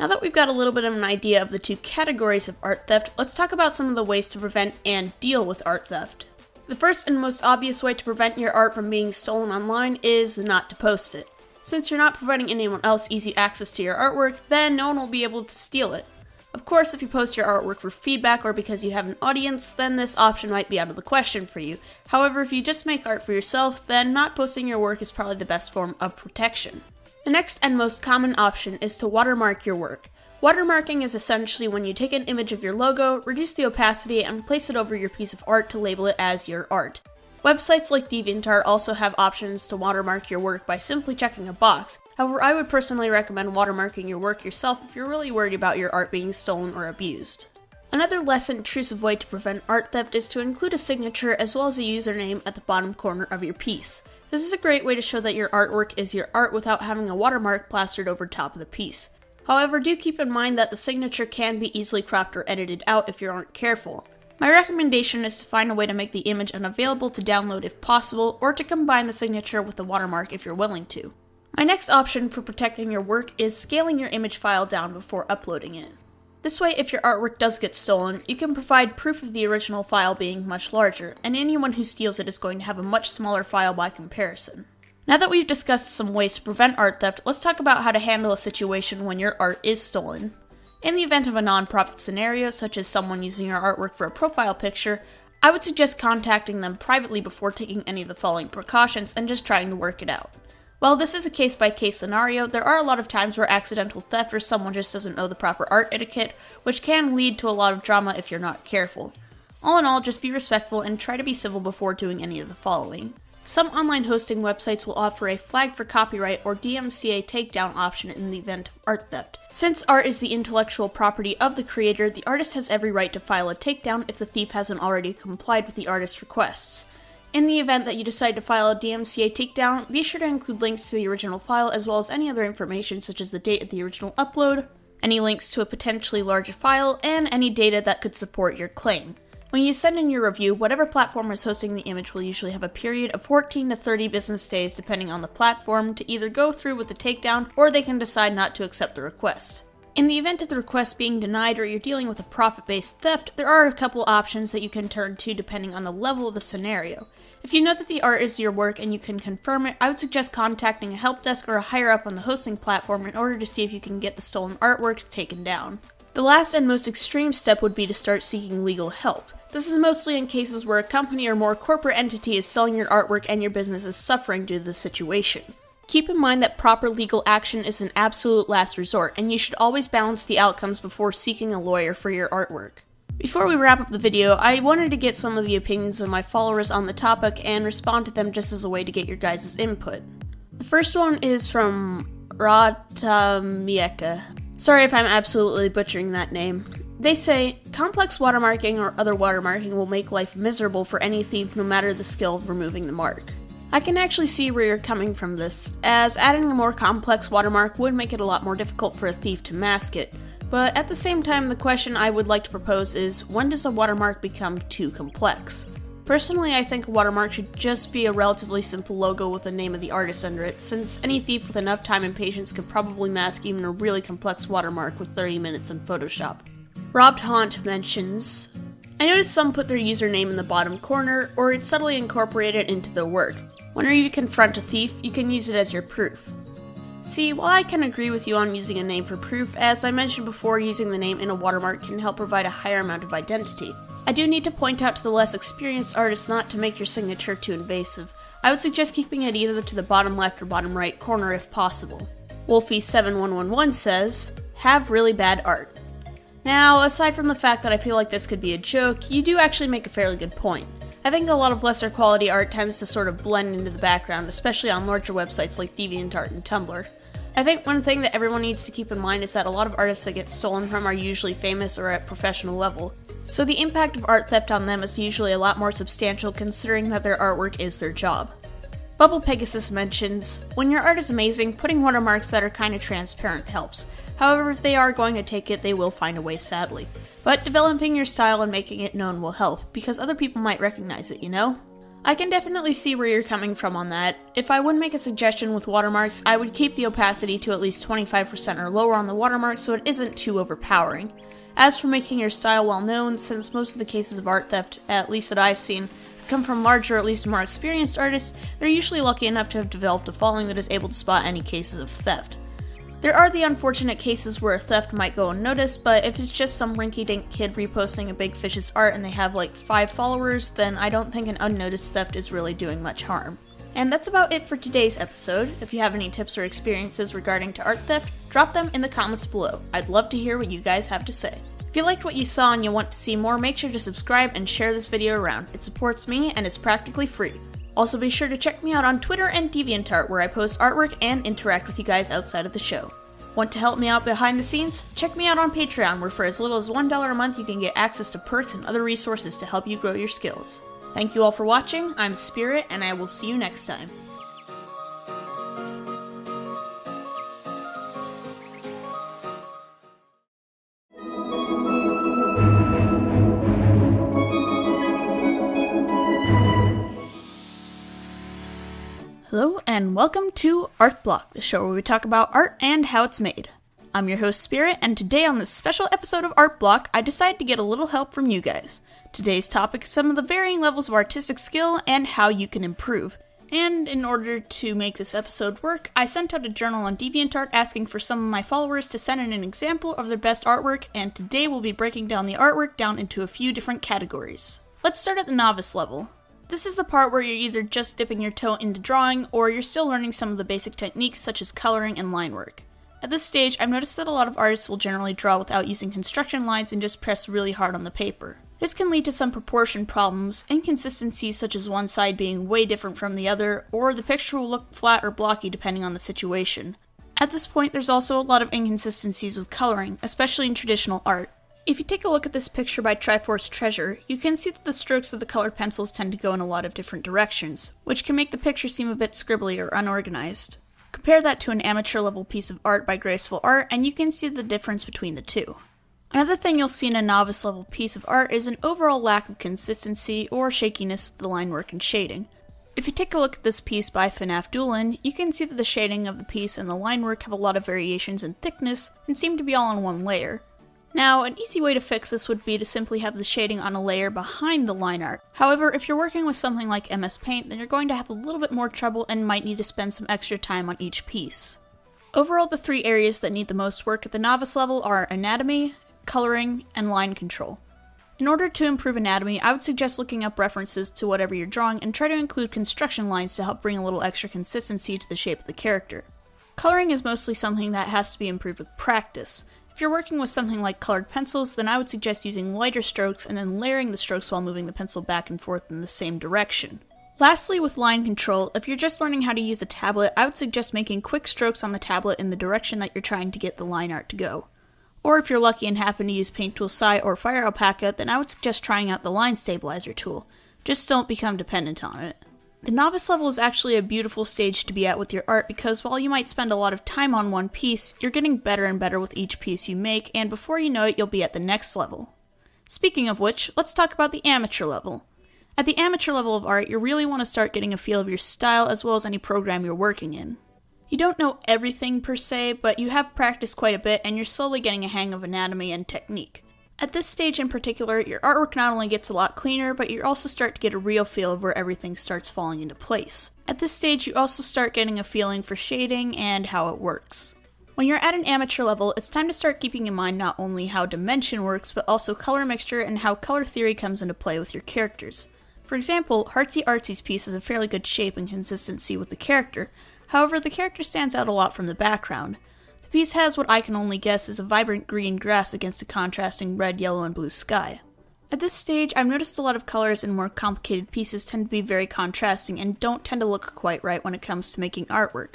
Now that we've got a little bit of an idea of the two categories of art theft, let's talk about some of the ways to prevent and deal with art theft. The first and most obvious way to prevent your art from being stolen online is not to post it. Since you're not providing anyone else easy access to your artwork, then no one will be able to steal it. Of course, if you post your artwork for feedback or because you have an audience, then this option might be out of the question for you. However, if you just make art for yourself, then not posting your work is probably the best form of protection. The next and most common option is to watermark your work. Watermarking is essentially when you take an image of your logo, reduce the opacity, and place it over your piece of art to label it as your art. Websites like DeviantArt also have options to watermark your work by simply checking a box. However, I would personally recommend watermarking your work yourself if you're really worried about your art being stolen or abused. Another less intrusive way to prevent art theft is to include a signature as well as a username at the bottom corner of your piece. This is a great way to show that your artwork is your art without having a watermark plastered over top of the piece. However, do keep in mind that the signature can be easily cropped or edited out if you aren't careful. My recommendation is to find a way to make the image unavailable to download if possible, or to combine the signature with the watermark if you're willing to. My next option for protecting your work is scaling your image file down before uploading it. This way, if your artwork does get stolen, you can provide proof of the original file being much larger, and anyone who steals it is going to have a much smaller file by comparison. Now that we've discussed some ways to prevent art theft, let's talk about how to handle a situation when your art is stolen. In the event of a non-profit scenario, such as someone using your artwork for a profile picture, I would suggest contacting them privately before taking any of the following precautions and just trying to work it out. While this is a case-by-case scenario, there are a lot of times where accidental theft or someone just doesn't know the proper art etiquette, which can lead to a lot of drama if you're not careful. All in all, just be respectful and try to be civil before doing any of the following. Some online hosting websites will offer a flag for copyright or DMCA takedown option in the event of art theft. Since art is the intellectual property of the creator, the artist has every right to file a takedown if the thief hasn't already complied with the artist's requests. In the event that you decide to file a DMCA takedown, be sure to include links to the original file as well as any other information such as the date of the original upload, any links to a potentially larger file, and any data that could support your claim. When you send in your review, whatever platform is hosting the image will usually have a period of 14 to 30 business days depending on the platform to either go through with the takedown or they can decide not to accept the request. In the event of the request being denied or you're dealing with a profit-based theft, there are a couple options that you can turn to depending on the level of the scenario. If you know that the art is your work and you can confirm it, I would suggest contacting a help desk or a higher up on the hosting platform in order to see if you can get the stolen artwork taken down. The last and most extreme step would be to start seeking legal help. This is mostly in cases where a company or more corporate entity is selling your artwork and your business is suffering due to the situation. Keep in mind that proper legal action is an absolute last resort, and you should always balance the outcomes before seeking a lawyer for your artwork. Before we wrap up the video, I wanted to get some of the opinions of my followers on the topic and respond to them just as a way to get your guys' input. The first one is from Ratamieka. Sorry if I'm absolutely butchering that name. They say, complex watermarking or other watermarking will make life miserable for any thief no matter the skill of removing the mark. I can actually see where you're coming from this, as adding a more complex watermark would make it a lot more difficult for a thief to mask it. But at the same time, the question I would like to propose is, when does a watermark become too complex? Personally, I think a watermark should just be a relatively simple logo with the name of the artist under it, since any thief with enough time and patience could probably mask even a really complex watermark with 30 minutes in Photoshop. Robbed Haunt mentions, I noticed some put their username in the bottom corner, or it's subtly incorporated into their work. Whenever you confront a thief, you can use it as your proof. See, while I can agree with you on using a name for proof, as I mentioned before, using the name in a watermark can help provide a higher amount of identity. I do need to point out to the less experienced artists not to make your signature too invasive. I would suggest keeping it either to the bottom left or bottom right corner if possible. Wolfie7111 says, have really bad art. Now, aside from the fact that I feel like this could be a joke, you do actually make a fairly good point. I think a lot of lesser quality art tends to sort of blend into the background, especially on larger websites like DeviantArt and Tumblr. I think one thing that everyone needs to keep in mind is that a lot of artists that get stolen from are usually famous or at professional level, so the impact of art theft on them is usually a lot more substantial considering that their artwork is their job. Bubble Pegasus mentions, when your art is amazing, putting watermarks that are kinda transparent helps. However, if they are going to take it, they will find a way, sadly. But developing your style and making it known will help, because other people might recognize it, you know? I can definitely see where you're coming from on that. If I would make a suggestion with watermarks, I would keep the opacity to at least 25% or lower on the watermark so it isn't too overpowering. As for making your style well known, since most of the cases of art theft, at least that I've seen, come from larger or at least more experienced artists, they're usually lucky enough to have developed a following that is able to spot any cases of theft. There are the unfortunate cases where a theft might go unnoticed, but if it's just some rinky-dink kid reposting a big fish's art and they have like 5 followers, then I don't think an unnoticed theft is really doing much harm. And that's about it for today's episode. If you have any tips or experiences regarding to art theft, drop them in the comments below. I'd love to hear what you guys have to say. If you liked what you saw and you want to see more, make sure to subscribe and share this video around. It supports me and is practically free. Also be sure to check me out on Twitter and DeviantArt where I post artwork and interact with you guys outside of the show. Want to help me out behind the scenes? Check me out on Patreon where for as little as $1 a month you can get access to perks and other resources to help you grow your skills. Thank you all for watching, I'm Spirit and I will see you next time. Hello and welcome to Art Block, the show where we talk about art and how it's made. I'm your host Spirit, and today on this special episode of Art Block, I decided to get a little help from you guys. Today's topic is some of the varying levels of artistic skill and how you can improve. And in order to make this episode work, I sent out a journal on DeviantArt asking for some of my followers to send in an example of their best artwork, and today we'll be breaking down the artwork down into a few different categories. Let's start at the novice level. This is the part where you're either just dipping your toe into drawing, or you're still learning some of the basic techniques such as coloring and line work. At this stage, I've noticed that a lot of artists will generally draw without using construction lines and just press really hard on the paper. This can lead to some proportion problems, inconsistencies such as one side being way different from the other, or the picture will look flat or blocky depending on the situation. At this point, there's also a lot of inconsistencies with coloring, especially in traditional art. If you take a look at this picture by Triforce Treasure, you can see that the strokes of the colored pencils tend to go in a lot of different directions, which can make the picture seem a bit scribbly or unorganized. Compare that to an amateur level piece of art by Graceful Art, and you can see the difference between the two. Another thing you'll see in a novice level piece of art is an overall lack of consistency or shakiness of the line work and shading. If you take a look at this piece by FNAF Doolin, you can see that the shading of the piece and the line work have a lot of variations in thickness and seem to be all on one layer. Now, an easy way to fix this would be to simply have the shading on a layer behind the line art. However, if you're working with something like MS Paint, then you're going to have a little bit more trouble and might need to spend some extra time on each piece. Overall, the three areas that need the most work at the novice level are anatomy, coloring, and line control. In order to improve anatomy, I would suggest looking up references to whatever you're drawing and try to include construction lines to help bring a little extra consistency to the shape of the character. Coloring is mostly something that has to be improved with practice. If you're working with something like colored pencils, then I would suggest using lighter strokes and then layering the strokes while moving the pencil back and forth in the same direction. Lastly, with line control, if you're just learning how to use a tablet, I would suggest making quick strokes on the tablet in the direction that you're trying to get the line art to go. Or if you're lucky and happen to use Paint Tool Sai or Fire Alpaca, then I would suggest trying out the Line Stabilizer tool. Just don't become dependent on it. The novice level is actually a beautiful stage to be at with your art because while you might spend a lot of time on one piece, you're getting better and better with each piece you make, and before you know it, you'll be at the next level. Speaking of which, let's talk about the amateur level. At the amateur level of art, you really want to start getting a feel of your style as well as any program you're working in. You don't know everything per se, but you have practiced quite a bit and you're slowly getting a hang of anatomy and technique. At this stage in particular, your artwork not only gets a lot cleaner, but you also start to get a real feel of where everything starts falling into place. At this stage, you also start getting a feeling for shading and how it works. When you're at an amateur level, it's time to start keeping in mind not only how dimension works, but also color mixture and how color theory comes into play with your characters. For example, Heartsy Artsy's piece has a fairly good shape and consistency with the character. However, the character stands out a lot from the background. The piece has what I can only guess is a vibrant green grass against a contrasting red, yellow, and blue sky. At this stage, I've noticed a lot of colors in more complicated pieces tend to be very contrasting and don't tend to look quite right when it comes to making artwork.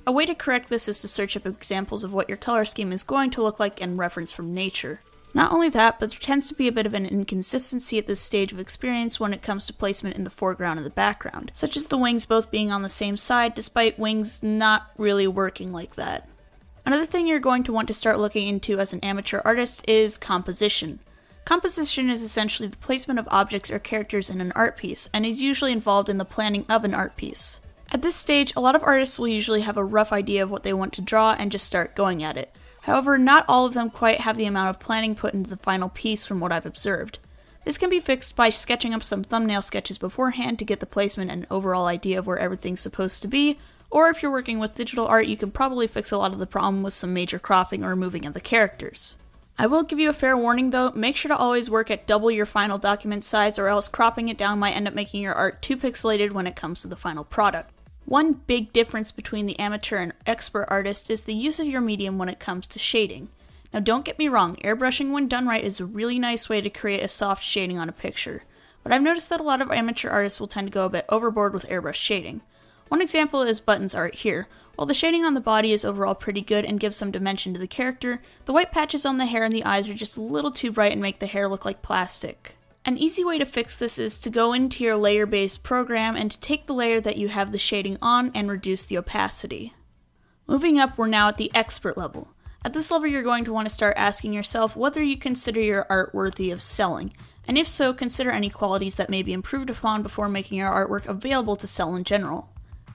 A way to correct this is to search up examples of what your color scheme is going to look like and reference from nature. Not only that, but there tends to be a bit of an inconsistency at this stage of experience when it comes to placement in the foreground and the background, such as the wings both being on the same side despite wings not really working like that. Another thing you're going to want to start looking into as an amateur artist is composition. Composition is essentially the placement of objects or characters in an art piece, and is usually involved in the planning of an art piece. At this stage, a lot of artists will usually have a rough idea of what they want to draw and just start going at it. However, not all of them quite have the amount of planning put into the final piece from what I've observed. This can be fixed by sketching up some thumbnail sketches beforehand to get the placement and overall idea of where everything's supposed to be, or if you're working with digital art, you can probably fix a lot of the problem with some major cropping or removing of the characters. I will give you a fair warning though, make sure to always work at double your final document size or else cropping it down might end up making your art too pixelated when it comes to the final product. One big difference between the amateur and expert artist is the use of your medium when it comes to shading. Now don't get me wrong, airbrushing when done right is a really nice way to create a soft shading on a picture, but I've noticed that a lot of amateur artists will tend to go a bit overboard with airbrush shading. One example is Button's art here. While the shading on the body is overall pretty good and gives some dimension to the character, the white patches on the hair and the eyes are just a little too bright and make the hair look like plastic. An easy way to fix this is to go into your layer-based program and to take the layer that you have the shading on and reduce the opacity. Moving up, we're now at the expert level. At this level, you're going to want to start asking yourself whether you consider your art worthy of selling, and if so, consider any qualities that may be improved upon before making your artwork available to sell in general.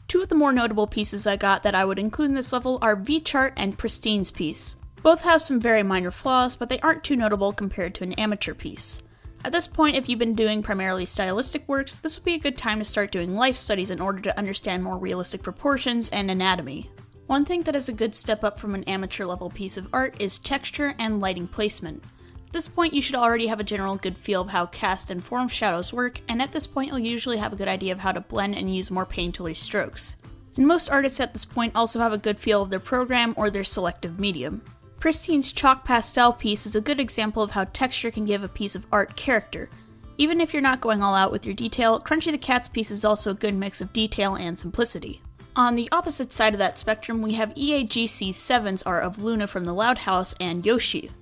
Two of the more notable pieces I got that I would include in this level are V-Chart and Pristine's piece. Both have some very minor flaws, but they aren't too notable compared to an amateur piece. At this point, if you've been doing primarily stylistic works, this would be a good time to start doing life studies in order to understand more realistic proportions and anatomy. One thing that is a good step up from an amateur level piece of art is texture and lighting placement. At this point, you should already have a general good feel of how cast and form shadows work, and at this point you'll usually have a good idea of how to blend and use more painterly strokes. And most artists at this point also have a good feel of their program or their selective medium. Pristine's chalk pastel piece is a good example of how texture can give a piece of art character. Even if you're not going all out with your detail, Crunchy the Cat's piece is also a good mix of detail and simplicity. On the opposite side of that spectrum, we have EAGC7's art of Luna from the Loud House and Yoshi.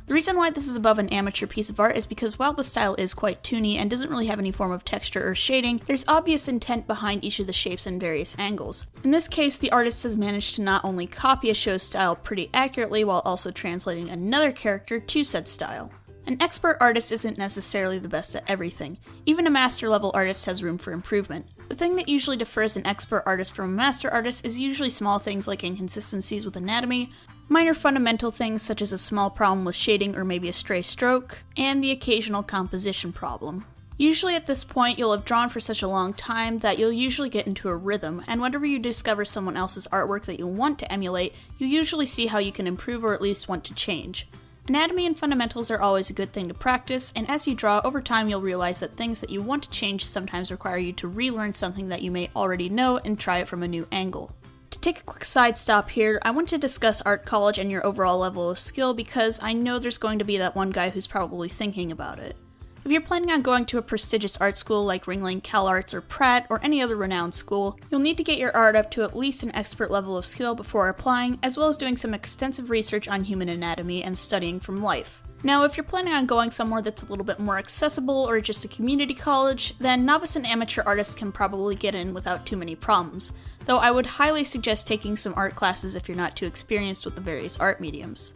The reason why this is above an amateur piece of art is because while the style is quite toony and doesn't really have any form of texture or shading, there's obvious intent behind each of the shapes and various angles. In this case, the artist has managed to not only copy a show's style pretty accurately while also translating another character to said style. An expert artist isn't necessarily the best at everything. Even a master level artist has room for improvement. The thing that usually differs an expert artist from a master artist is usually small things like inconsistencies with anatomy, minor fundamental things such as a small problem with shading or maybe a stray stroke, and the occasional composition problem. Usually at this point you'll have drawn for such a long time that you'll usually get into a rhythm, and whenever you discover someone else's artwork that you want to emulate, you usually see how you can improve or at least want to change. Anatomy and fundamentals are always a good thing to practice, and as you draw, over time you'll realize that things that you want to change sometimes require you to relearn something that you may already know and try it from a new angle. To take a quick side stop here, I want to discuss art college and your overall level of skill because I know there's going to be that one guy who's probably thinking about it. If you're planning on going to a prestigious art school like Ringling, CalArts, or Pratt, or any other renowned school, you'll need to get your art up to at least an expert level of skill before applying, as well as doing some extensive research on human anatomy and studying from life. Now, if you're planning on going somewhere that's a little bit more accessible or just a community college, then novice and amateur artists can probably get in without too many problems, though I would highly suggest taking some art classes if you're not too experienced with the various art mediums.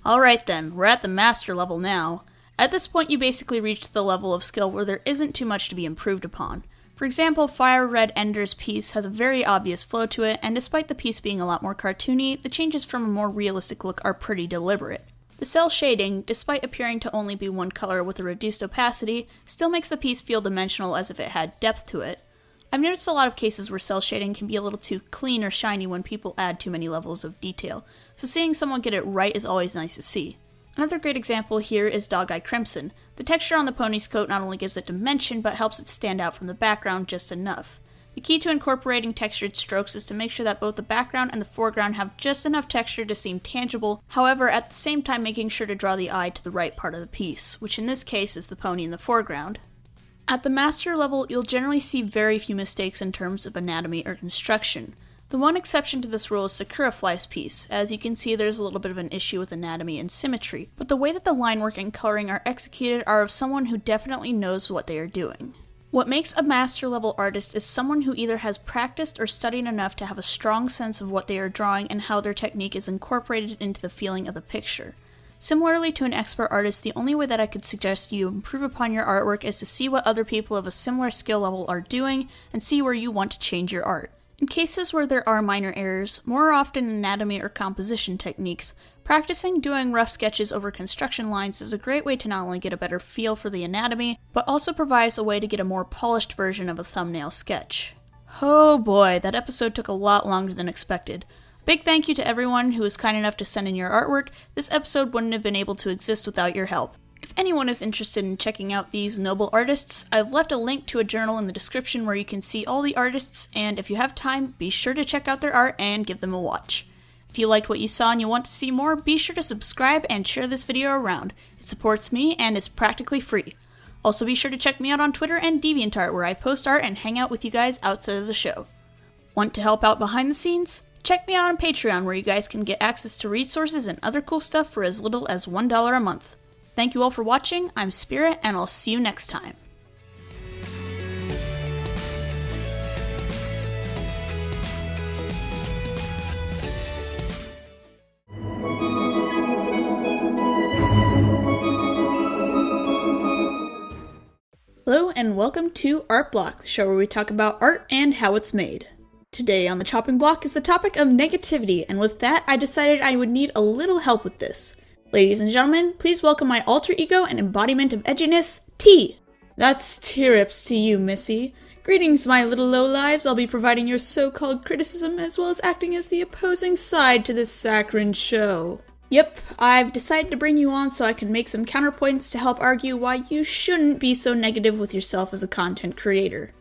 Alright then, we're at the master level now. At this point you basically reach the level of skill where there isn't too much to be improved upon. For example, Fire Red Ender's piece has a very obvious flow to it, and despite the piece being a lot more cartoony, the changes from a more realistic look are pretty deliberate. The cell shading, despite appearing to only be one color with a reduced opacity, still makes the piece feel dimensional as if it had depth to it. I've noticed a lot of cases where cell shading can be a little too clean or shiny when people add too many levels of detail, so seeing someone get it right is always nice to see. Another great example here is Dog Eye Crimson. The texture on the pony's coat not only gives it dimension, but helps it stand out from the background just enough. The key to incorporating textured strokes is to make sure that both the background and the foreground have just enough texture to seem tangible, however at the same time making sure to draw the eye to the right part of the piece, which in this case is the pony in the foreground. At the master level, you'll generally see very few mistakes in terms of anatomy or construction. The one exception to this rule is Sakura Fly's piece. As you can see, there's a little bit of an issue with anatomy and symmetry, but the way that the line work and coloring are executed are of someone who definitely knows what they are doing. What makes a master level artist is someone who either has practiced or studied enough to have a strong sense of what they are drawing and how their technique is incorporated into the feeling of the picture. Similarly to an expert artist, the only way that I could suggest you improve upon your artwork is to see what other people of a similar skill level are doing and see where you want to change your art. In cases where there are minor errors, more often anatomy or composition techniques, practicing doing rough sketches over construction lines is a great way to not only get a better feel for the anatomy, but also provides a way to get a more polished version of a thumbnail sketch. Oh boy, that episode took a lot longer than expected. Big thank you to everyone who was kind enough to send in your artwork. This episode wouldn't have been able to exist without your help. If anyone is interested in checking out these noble artists, I've left a link to a journal in the description where you can see all the artists, and if you have time, be sure to check out their art and give them a watch. If you liked what you saw and you want to see more, be sure to subscribe and share this video around. It supports me and is practically free. Also be sure to check me out on Twitter and DeviantArt where I post art and hang out with you guys outside of the show. Want to help out behind the scenes? Check me out on Patreon where you guys can get access to resources and other cool stuff for as little as $1 a month. Thank you all for watching, I'm Spirit, and I'll see you next time. Hello and welcome to Art Block, the show where we talk about art and how it's made. Today on the chopping block is the topic of negativity, and with that I decided I would need a little help with this. Ladies and gentlemen, please welcome my alter ego and embodiment of edginess, T. That's tear-ups to you, missy. Greetings, my little lowlives. I'll be providing your so-called criticism as well as acting as the opposing side to this saccharine show. Yep, I've decided to bring you on so I can make some counterpoints to help argue why you shouldn't be so negative with yourself as a content creator.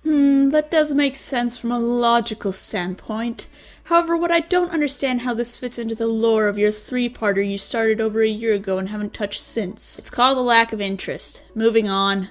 That does make sense from a logical standpoint. However, what I don't understand how this fits into the lore of your three-parter you started over a year ago and haven't touched since. It's called a lack of interest. Moving on.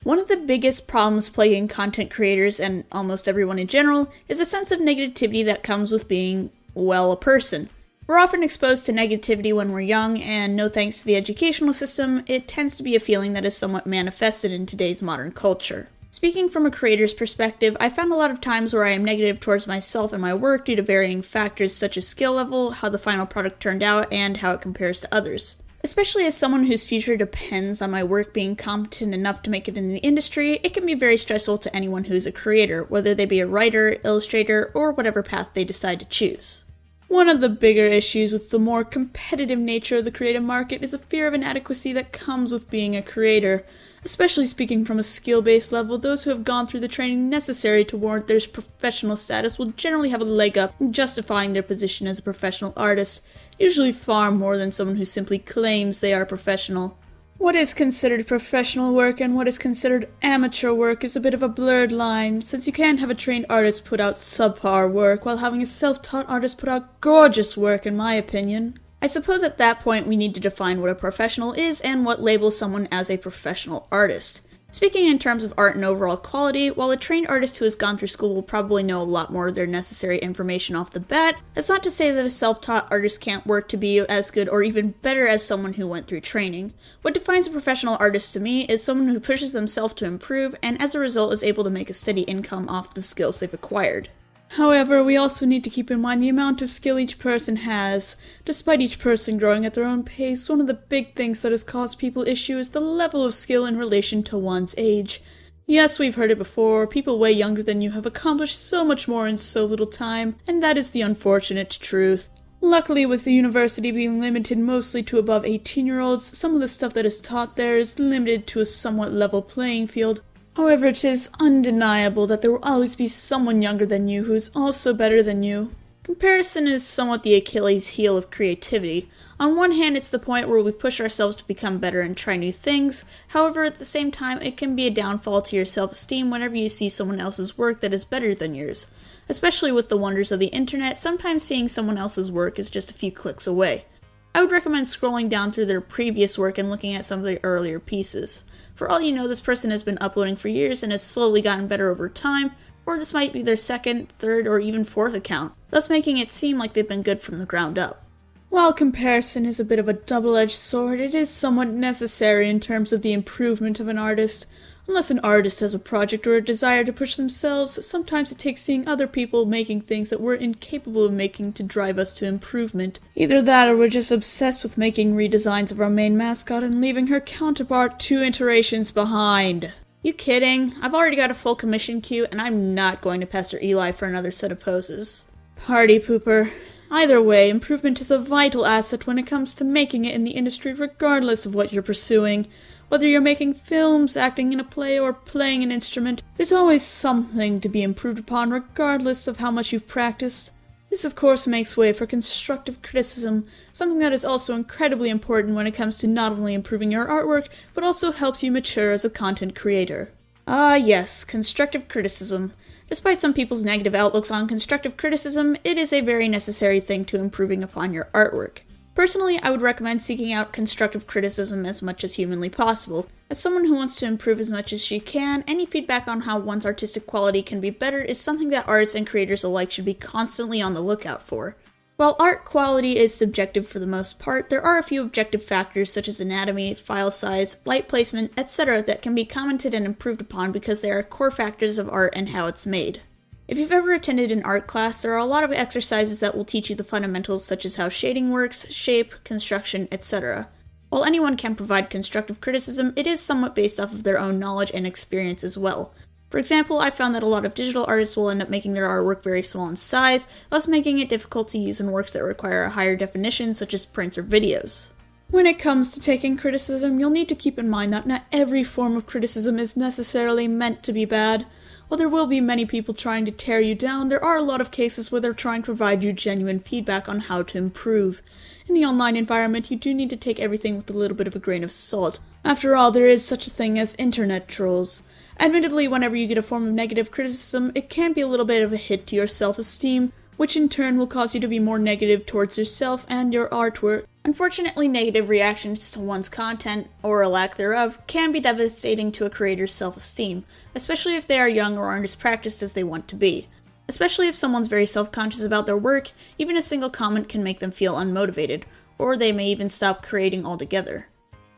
One of the biggest problems plaguing content creators, and almost everyone in general, is a sense of negativity that comes with being, well, a person. We're often exposed to negativity when we're young, and no thanks to the educational system, it tends to be a feeling that is somewhat manifested in today's modern culture. Speaking from a creator's perspective, I found a lot of times where I am negative towards myself and my work due to varying factors such as skill level, how the final product turned out, and how it compares to others. Especially as someone whose future depends on my work being competent enough to make it in the industry, it can be very stressful to anyone who's a creator, whether they be a writer, illustrator, or whatever path they decide to choose. One of the bigger issues with the more competitive nature of the creative market is a fear of inadequacy that comes with being a creator. Especially speaking from a skill-based level, those who have gone through the training necessary to warrant their professional status will generally have a leg up in justifying their position as a professional artist, usually far more than someone who simply claims they are professional. What is considered professional work and what is considered amateur work is a bit of a blurred line, since you can't have a trained artist put out subpar work while having a self-taught artist put out gorgeous work, in my opinion. I suppose at that point we need to define what a professional is and what labels someone as a professional artist. Speaking in terms of art and overall quality, while a trained artist who has gone through school will probably know a lot more of their necessary information off the bat, that's not to say that a self-taught artist can't work to be as good or even better as someone who went through training. What defines a professional artist to me is someone who pushes themselves to improve and as a result is able to make a steady income off the skills they've acquired. However, we also need to keep in mind the amount of skill each person has. Despite each person growing at their own pace, one of the big things that has caused people issue is the level of skill in relation to one's age. Yes, we've heard it before, people way younger than you have accomplished so much more in so little time, and that is the unfortunate truth. Luckily, with the university being limited mostly to above 18-year-olds, some of the stuff that is taught there is limited to a somewhat level playing field. However, it is undeniable that there will always be someone younger than you who is also better than you. Comparison is somewhat the Achilles heel of creativity. On one hand, it's the point where we push ourselves to become better and try new things. However, at the same time, it can be a downfall to your self-esteem whenever you see someone else's work that is better than yours. Especially with the wonders of the internet, sometimes seeing someone else's work is just a few clicks away. I would recommend scrolling down through their previous work and looking at some of their earlier pieces. For all you know, this person has been uploading for years and has slowly gotten better over time, or this might be their second, third, or even fourth account, thus making it seem like they've been good from the ground up. While comparison is a bit of a double-edged sword, it is somewhat necessary in terms of the improvement of an artist. Unless an artist has a project or a desire to push themselves, sometimes it takes seeing other people making things that we're incapable of making to drive us to improvement. Either that or we're just obsessed with making redesigns of our main mascot and leaving her counterpart 2 iterations behind. You kidding? I've already got a full commission queue and I'm not going to pester Eli for another set of poses. Party pooper. Either way, improvement is a vital asset when it comes to making it in the industry regardless of what you're pursuing. Whether you're making films, acting in a play, or playing an instrument, there's always something to be improved upon regardless of how much you've practiced. This of course makes way for constructive criticism, something that is also incredibly important when it comes to not only improving your artwork, but also helps you mature as a content creator. Ah yes, constructive criticism. Despite some people's negative outlooks on constructive criticism, it is a very necessary thing to improving upon your artwork. Personally, I would recommend seeking out constructive criticism as much as humanly possible. As someone who wants to improve as much as she can, any feedback on how one's artistic quality can be better is something that artists and creators alike should be constantly on the lookout for. While art quality is subjective for the most part, there are a few objective factors such as anatomy, file size, light placement, etc. that can be commented and improved upon because they are core factors of art and how it's made. If you've ever attended an art class, there are a lot of exercises that will teach you the fundamentals such as how shading works, shape, construction, etc. While anyone can provide constructive criticism, it is somewhat based off of their own knowledge and experience as well. For example, I found that a lot of digital artists will end up making their artwork very small in size, thus making it difficult to use in works that require a higher definition such as prints or videos. When it comes to taking criticism, you'll need to keep in mind that not every form of criticism is necessarily meant to be bad. While there will be many people trying to tear you down, there are a lot of cases where they're trying to provide you genuine feedback on how to improve. In the online environment, you do need to take everything with a little bit of a grain of salt. After all, there is such a thing as internet trolls. Admittedly, whenever you get a form of negative criticism, it can be a little bit of a hit to your self-esteem, which in turn will cause you to be more negative towards yourself and your artwork. Unfortunately, negative reactions to one's content, or a lack thereof, can be devastating to a creator's self-esteem, especially if they are young or aren't as practiced as they want to be. Especially if someone's very self-conscious about their work, even a single comment can make them feel unmotivated, or they may even stop creating altogether.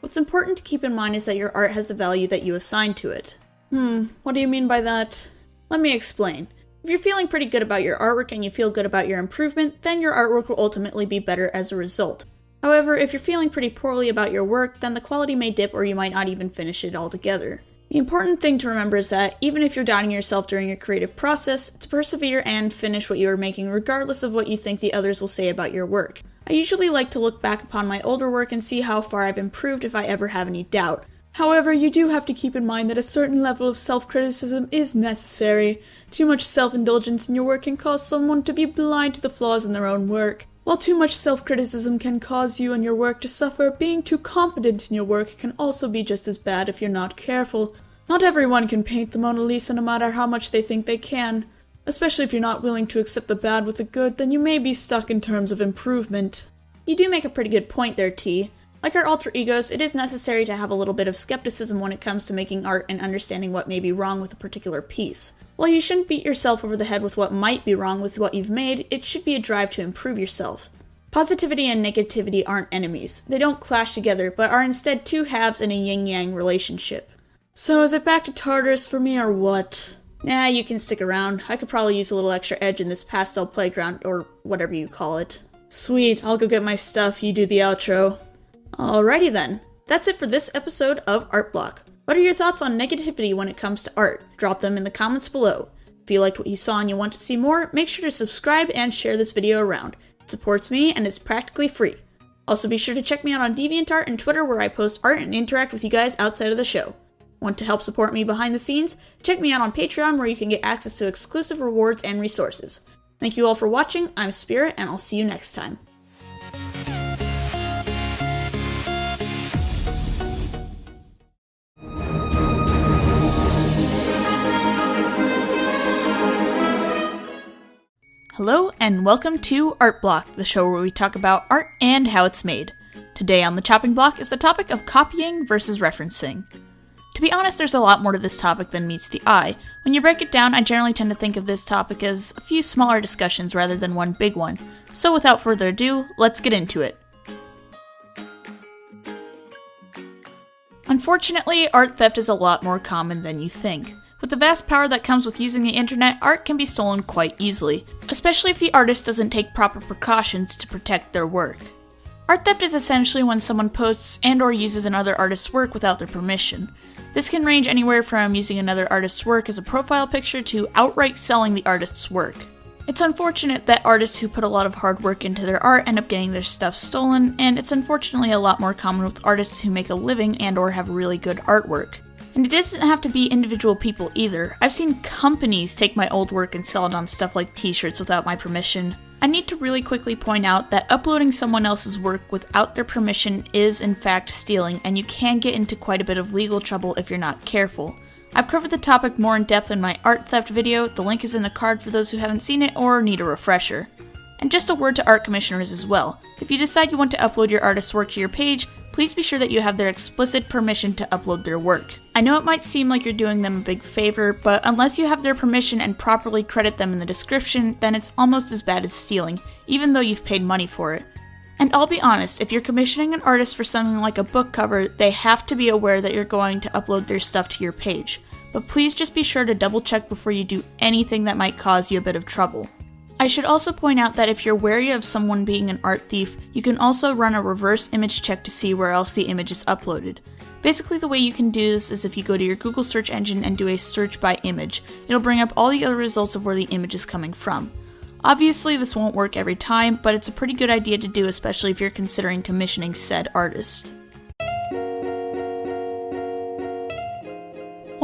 What's important to keep in mind is that your art has the value that you assign to it. What do you mean by that? Let me explain. If you're feeling pretty good about your artwork and you feel good about your improvement, then your artwork will ultimately be better as a result. However, if you're feeling pretty poorly about your work, then the quality may dip or you might not even finish it altogether. The important thing to remember is that, even if you're doubting yourself during your creative process, to persevere and finish what you are making regardless of what you think the others will say about your work. I usually like to look back upon my older work and see how far I've improved if I ever have any doubt. However, you do have to keep in mind that a certain level of self-criticism is necessary. Too much self-indulgence in your work can cause someone to be blind to the flaws in their own work. While too much self-criticism can cause you and your work to suffer, being too confident in your work can also be just as bad if you're not careful. Not everyone can paint the Mona Lisa no matter how much they think they can. Especially if you're not willing to accept the bad with the good, then you may be stuck in terms of improvement. You do make a pretty good point there, T. Like our alter egos, it is necessary to have a little bit of skepticism when it comes to making art and understanding what may be wrong with a particular piece. While you shouldn't beat yourself over the head with what might be wrong with what you've made, it should be a drive to improve yourself. Positivity and negativity aren't enemies. They don't clash together, but are instead two halves in a yin-yang relationship. So is it back to Tartarus for me or what? Nah, you can stick around. I could probably use a little extra edge in this pastel playground, or whatever you call it. Sweet, I'll go get my stuff, you do the outro. Alrighty then. That's it for this episode of Art Block. What are your thoughts on negativity when it comes to art? Drop them in the comments below. If you liked what you saw and you want to see more, make sure to subscribe and share this video around. It supports me and is practically free. Also be sure to check me out on DeviantArt and Twitter where I post art and interact with you guys outside of the show. Want to help support me behind the scenes? Check me out on Patreon where you can get access to exclusive rewards and resources. Thank you all for watching, I'm Spirit, and I'll see you next time. Hello, and welcome to Art Block, the show where we talk about art and how it's made. Today on the chopping block is the topic of copying versus referencing. To be honest, there's a lot more to this topic than meets the eye. When you break it down, I generally tend to think of this topic as a few smaller discussions rather than one big one. So without further ado, let's get into it. Unfortunately, art theft is a lot more common than you think. With the vast power that comes with using the internet, art can be stolen quite easily, especially if the artist doesn't take proper precautions to protect their work. Art theft is essentially when someone posts and/or uses another artist's work without their permission. This can range anywhere from using another artist's work as a profile picture to outright selling the artist's work. It's unfortunate that artists who put a lot of hard work into their art end up getting their stuff stolen, and it's unfortunately a lot more common with artists who make a living and/or have really good artwork. And it doesn't have to be individual people either. I've seen companies take my old work and sell it on stuff like t-shirts without my permission. I need to really quickly point out that uploading someone else's work without their permission is in fact stealing, and you can get into quite a bit of legal trouble if you're not careful. I've covered the topic more in depth in my art theft video, the link is in the card for those who haven't seen it or need a refresher. And just a word to art commissioners as well. If you decide you want to upload your artist's work to your page, please be sure that you have their explicit permission to upload their work. I know it might seem like you're doing them a big favor, but unless you have their permission and properly credit them in the description, then it's almost as bad as stealing, even though you've paid money for it. And I'll be honest, if you're commissioning an artist for something like a book cover, they have to be aware that you're going to upload their stuff to your page. But please just be sure to double check before you do anything that might cause you a bit of trouble. I should also point out that if you're wary of someone being an art thief, you can also run a reverse image check to see where else the image is uploaded. Basically the way you can do this is if you go to your Google search engine and do a search by image. It'll bring up all the other results of where the image is coming from. Obviously this won't work every time, but it's a pretty good idea to do, especially if you're considering commissioning said artist.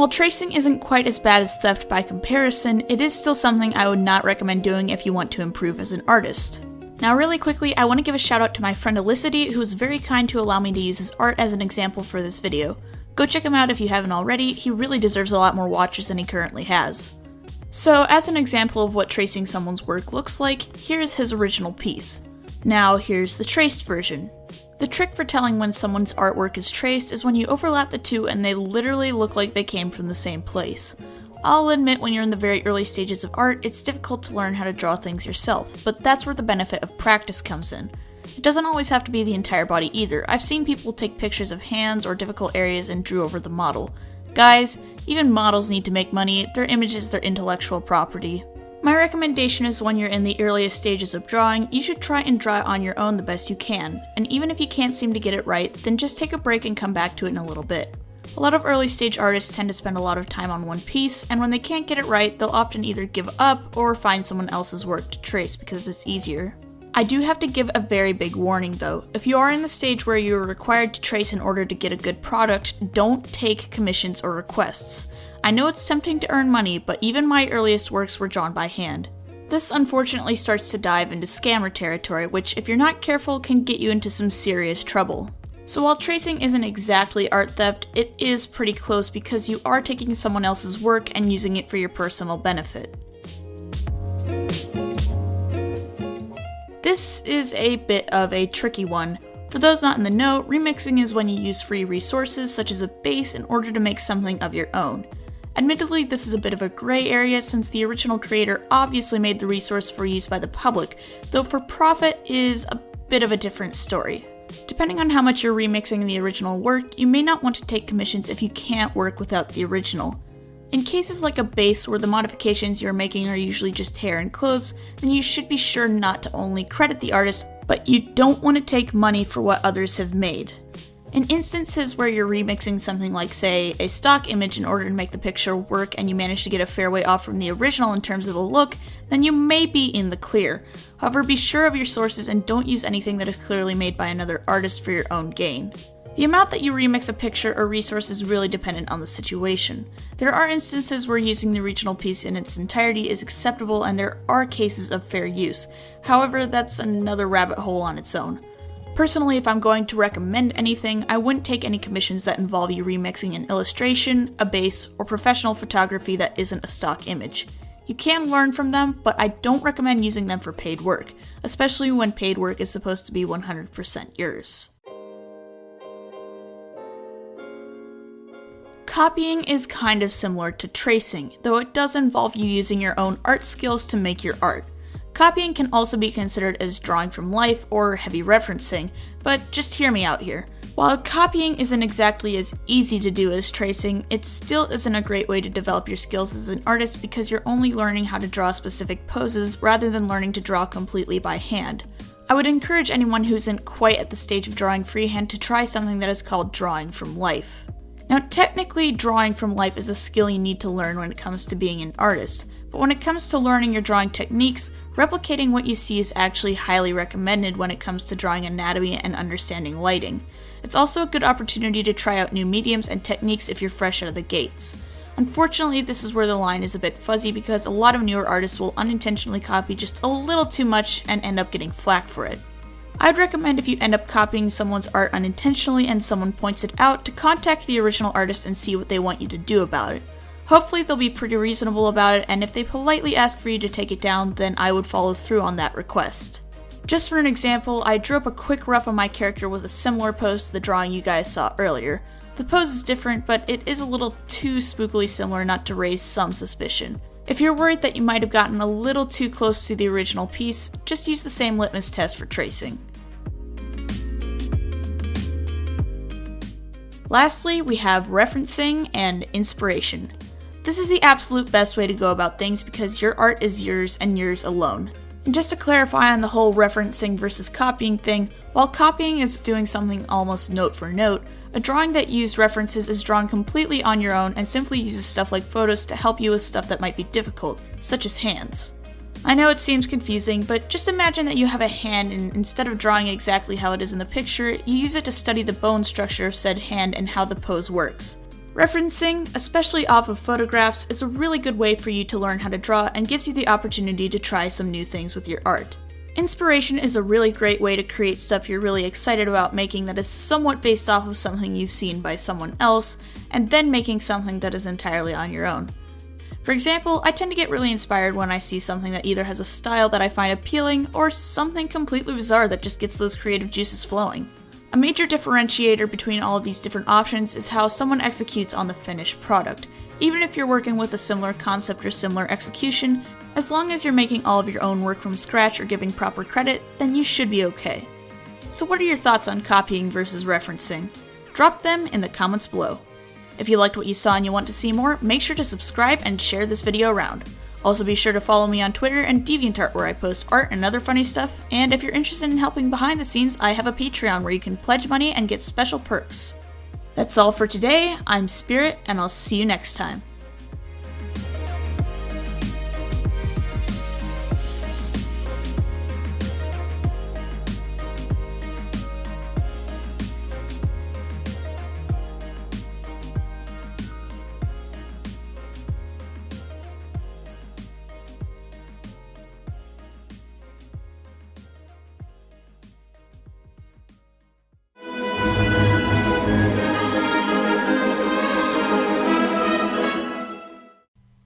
While tracing isn't quite as bad as theft by comparison, it is still something I would not recommend doing if you want to improve as an artist. Now really quickly, I want to give a shout out to my friend Elicity, who was very kind to allow me to use his art as an example for this video. Go check him out if you haven't already, he really deserves a lot more watchers than he currently has. So as an example of what tracing someone's work looks like, here's his original piece. Now here's the traced version. The trick for telling when someone's artwork is traced is when you overlap the two and they literally look like they came from the same place. I'll admit when you're in the very early stages of art, it's difficult to learn how to draw things yourself, but that's where the benefit of practice comes in. It doesn't always have to be the entire body either. I've seen people take pictures of hands or difficult areas and drew over the model. Guys, even models need to make money, their image is their intellectual property. My recommendation is when you're in the earliest stages of drawing, you should try and draw it on your own the best you can, and even if you can't seem to get it right, then just take a break and come back to it in a little bit. A lot of early stage artists tend to spend a lot of time on one piece, and when they can't get it right, they'll often either give up or find someone else's work to trace because it's easier. I do have to give a very big warning though. If you are in the stage where you are required to trace in order to get a good product, don't take commissions or requests. I know it's tempting to earn money, but even my earliest works were drawn by hand. This unfortunately starts to dive into scammer territory, which if you're not careful can get you into some serious trouble. So while tracing isn't exactly art theft, it is pretty close because you are taking someone else's work and using it for your personal benefit. This is a bit of a tricky one. For those not in the know, remixing is when you use free resources such as a base in order to make something of your own. Admittedly, this is a bit of a gray area since the original creator obviously made the resource for use by the public, though for profit is a bit of a different story. Depending on how much you're remixing the original work, you may not want to take commissions if you can't work without the original. In cases like a base where the modifications you're making are usually just hair and clothes, then you should be sure not to only credit the artist, but you don't want to take money for what others have made. In instances where you're remixing something like, say, a stock image in order to make the picture work and you manage to get a fair way off from the original in terms of the look, then you may be in the clear. However, be sure of your sources and don't use anything that is clearly made by another artist for your own gain. The amount that you remix a picture or resource is really dependent on the situation. There are instances where using the original piece in its entirety is acceptable and there are cases of fair use. However, that's another rabbit hole on its own. Personally, if I'm going to recommend anything, I wouldn't take any commissions that involve you remixing an illustration, a base, or professional photography that isn't a stock image. You can learn from them, but I don't recommend using them for paid work, especially when paid work is supposed to be 100% yours. Copying is kind of similar to tracing, though it does involve you using your own art skills to make your art. Copying can also be considered as drawing from life or heavy referencing, but just hear me out here. While copying isn't exactly as easy to do as tracing, it still isn't a great way to develop your skills as an artist because you're only learning how to draw specific poses rather than learning to draw completely by hand. I would encourage anyone who isn't quite at the stage of drawing freehand to try something that is called drawing from life. Now technically, drawing from life is a skill you need to learn when it comes to being an artist, but when it comes to learning your drawing techniques, replicating what you see is actually highly recommended when it comes to drawing anatomy and understanding lighting. It's also a good opportunity to try out new mediums and techniques if you're fresh out of the gates. Unfortunately, this is where the line is a bit fuzzy because a lot of newer artists will unintentionally copy just a little too much and end up getting flack for it. I'd recommend if you end up copying someone's art unintentionally and someone points it out to contact the original artist and see what they want you to do about it. Hopefully they'll be pretty reasonable about it, and if they politely ask for you to take it down, then I would follow through on that request. Just for an example, I drew up a quick rough on my character with a similar pose to the drawing you guys saw earlier. The pose is different, but it is a little too spookily similar not to raise some suspicion. If you're worried that you might have gotten a little too close to the original piece, just use the same litmus test for tracing. Lastly, we have referencing and inspiration. This is the absolute best way to go about things because your art is yours and yours alone. And just to clarify on the whole referencing versus copying thing, while copying is doing something almost note for note, a drawing that used references is drawn completely on your own and simply uses stuff like photos to help you with stuff that might be difficult, such as hands. I know it seems confusing, but just imagine that you have a hand and instead of drawing exactly how it is in the picture, you use it to study the bone structure of said hand and how the pose works. Referencing, especially off of photographs, is a really good way for you to learn how to draw and gives you the opportunity to try some new things with your art. Inspiration is a really great way to create stuff you're really excited about making that is somewhat based off of something you've seen by someone else, and then making something that is entirely on your own. For example, I tend to get really inspired when I see something that either has a style that I find appealing, or something completely bizarre that just gets those creative juices flowing. A major differentiator between all of these different options is how someone executes on the finished product. Even if you're working with a similar concept or similar execution, as long as you're making all of your own work from scratch or giving proper credit, then you should be okay. So what are your thoughts on copying versus referencing? Drop them in the comments below. If you liked what you saw and you want to see more, make sure to subscribe and share this video around. Also be sure to follow me on Twitter and DeviantArt where I post art and other funny stuff, and if you're interested in helping behind the scenes, I have a Patreon where you can pledge money and get special perks. That's all for today. I'm Spirit, and I'll see you next time.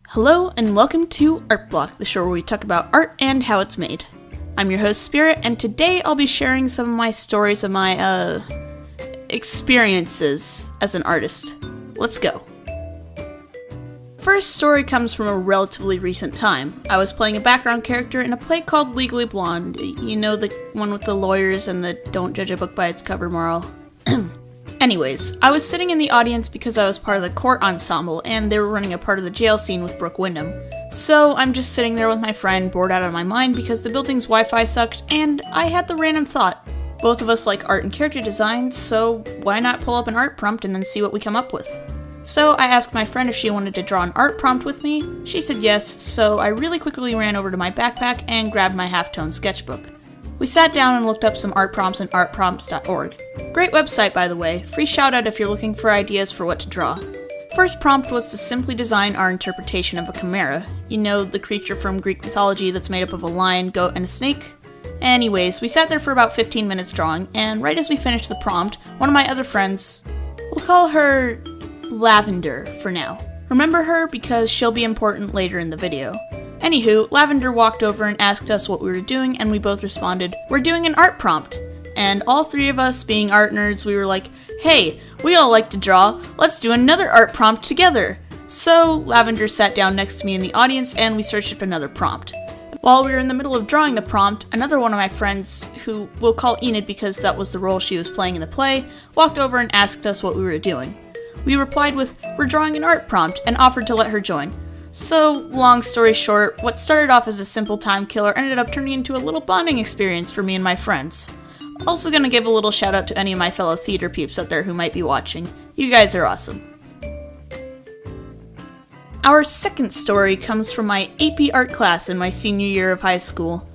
Hello, and welcome to Art Block, the show where we talk about art and how it's made. I'm your host, Spirit, and today I'll be sharing some of my stories of my, experiences as an artist. Let's go. First story comes from a relatively recent time. I was playing a background character in a play called Legally Blonde. You know, the one with the lawyers and the don't judge a book by its cover moral. Anyways, I was sitting in the audience because I was part of the court ensemble, and they were running a part of the jail scene with Brooke Wyndham. So I'm just sitting there with my friend, bored out of my mind because the building's Wi-Fi sucked, and I had the random thought. Both of us like art and character design, so why not pull up an art prompt and then see what we come up with? So I asked my friend if she wanted to draw an art prompt with me. She said yes, so I really quickly ran over to my backpack and grabbed my halftone sketchbook. We sat down and looked up some art prompts on artprompts.org. Great website, by the way. Free shout out if you're looking for ideas for what to draw. First prompt was to simply design our interpretation of a chimera. You know, the creature from Greek mythology that's made up of a lion, goat, and a snake? Anyways, we sat there for about 15 minutes drawing, and right as we finished the prompt, one of my other friends, we'll call her Lavender for now. Remember her because she'll be important later in the video. Anywho, Lavender walked over and asked us what we were doing, and we both responded, "We're doing an art prompt." And all three of us, being art nerds, we were like, "Hey, we all like to draw, let's do another art prompt together." So Lavender sat down next to me in the audience, and we searched up another prompt. While we were in the middle of drawing the prompt, another one of my friends, who we'll call Enid because that was the role she was playing in the play, walked over and asked us what we were doing. We replied with, "We're drawing an art prompt," and offered to let her join. So, long story short, what started off as a simple time killer ended up turning into a little bonding experience for me and my friends. Also gonna give a little shout out to any of my fellow theater peeps out there who might be watching. You guys are awesome. Our second story comes from my AP art class in my senior year of high school.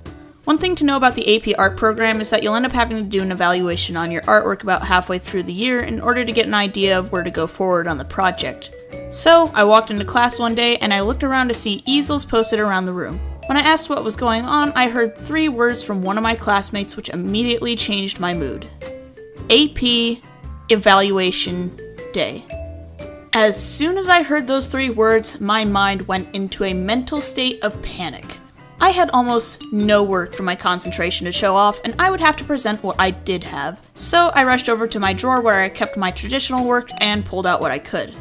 One thing to know about the AP art program is that you'll end up having to do an evaluation on your artwork about halfway through the year in order to get an idea of where to go forward on the project. So, I walked into class one day and I looked around to see easels posted around the room. When I asked what was going on, I heard 3 words from one of my classmates which immediately changed my mood. AP Evaluation Day. As soon as I heard those 3 words, my mind went into a mental state of panic. I had almost no work for my concentration to show off, and I would have to present what I did have. So I rushed over to my drawer where I kept my traditional work and pulled out what I could.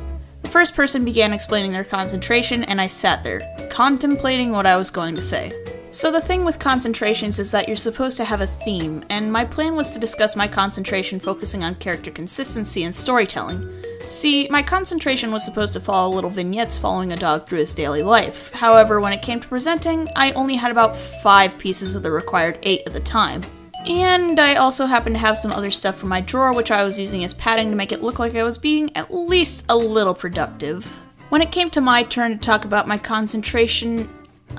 The first person began explaining their concentration, and I sat there, contemplating what I was going to say. So the thing with concentrations is that you're supposed to have a theme, and my plan was to discuss my concentration focusing on character consistency and storytelling. See, my concentration was supposed to follow little vignettes following a dog through his daily life. However, when it came to presenting, I only had about 5 pieces of the required 8 at the time. And I also happened to have some other stuff from my drawer which I was using as padding to make it look like I was being at least a little productive. When it came to my turn to talk about my concentration,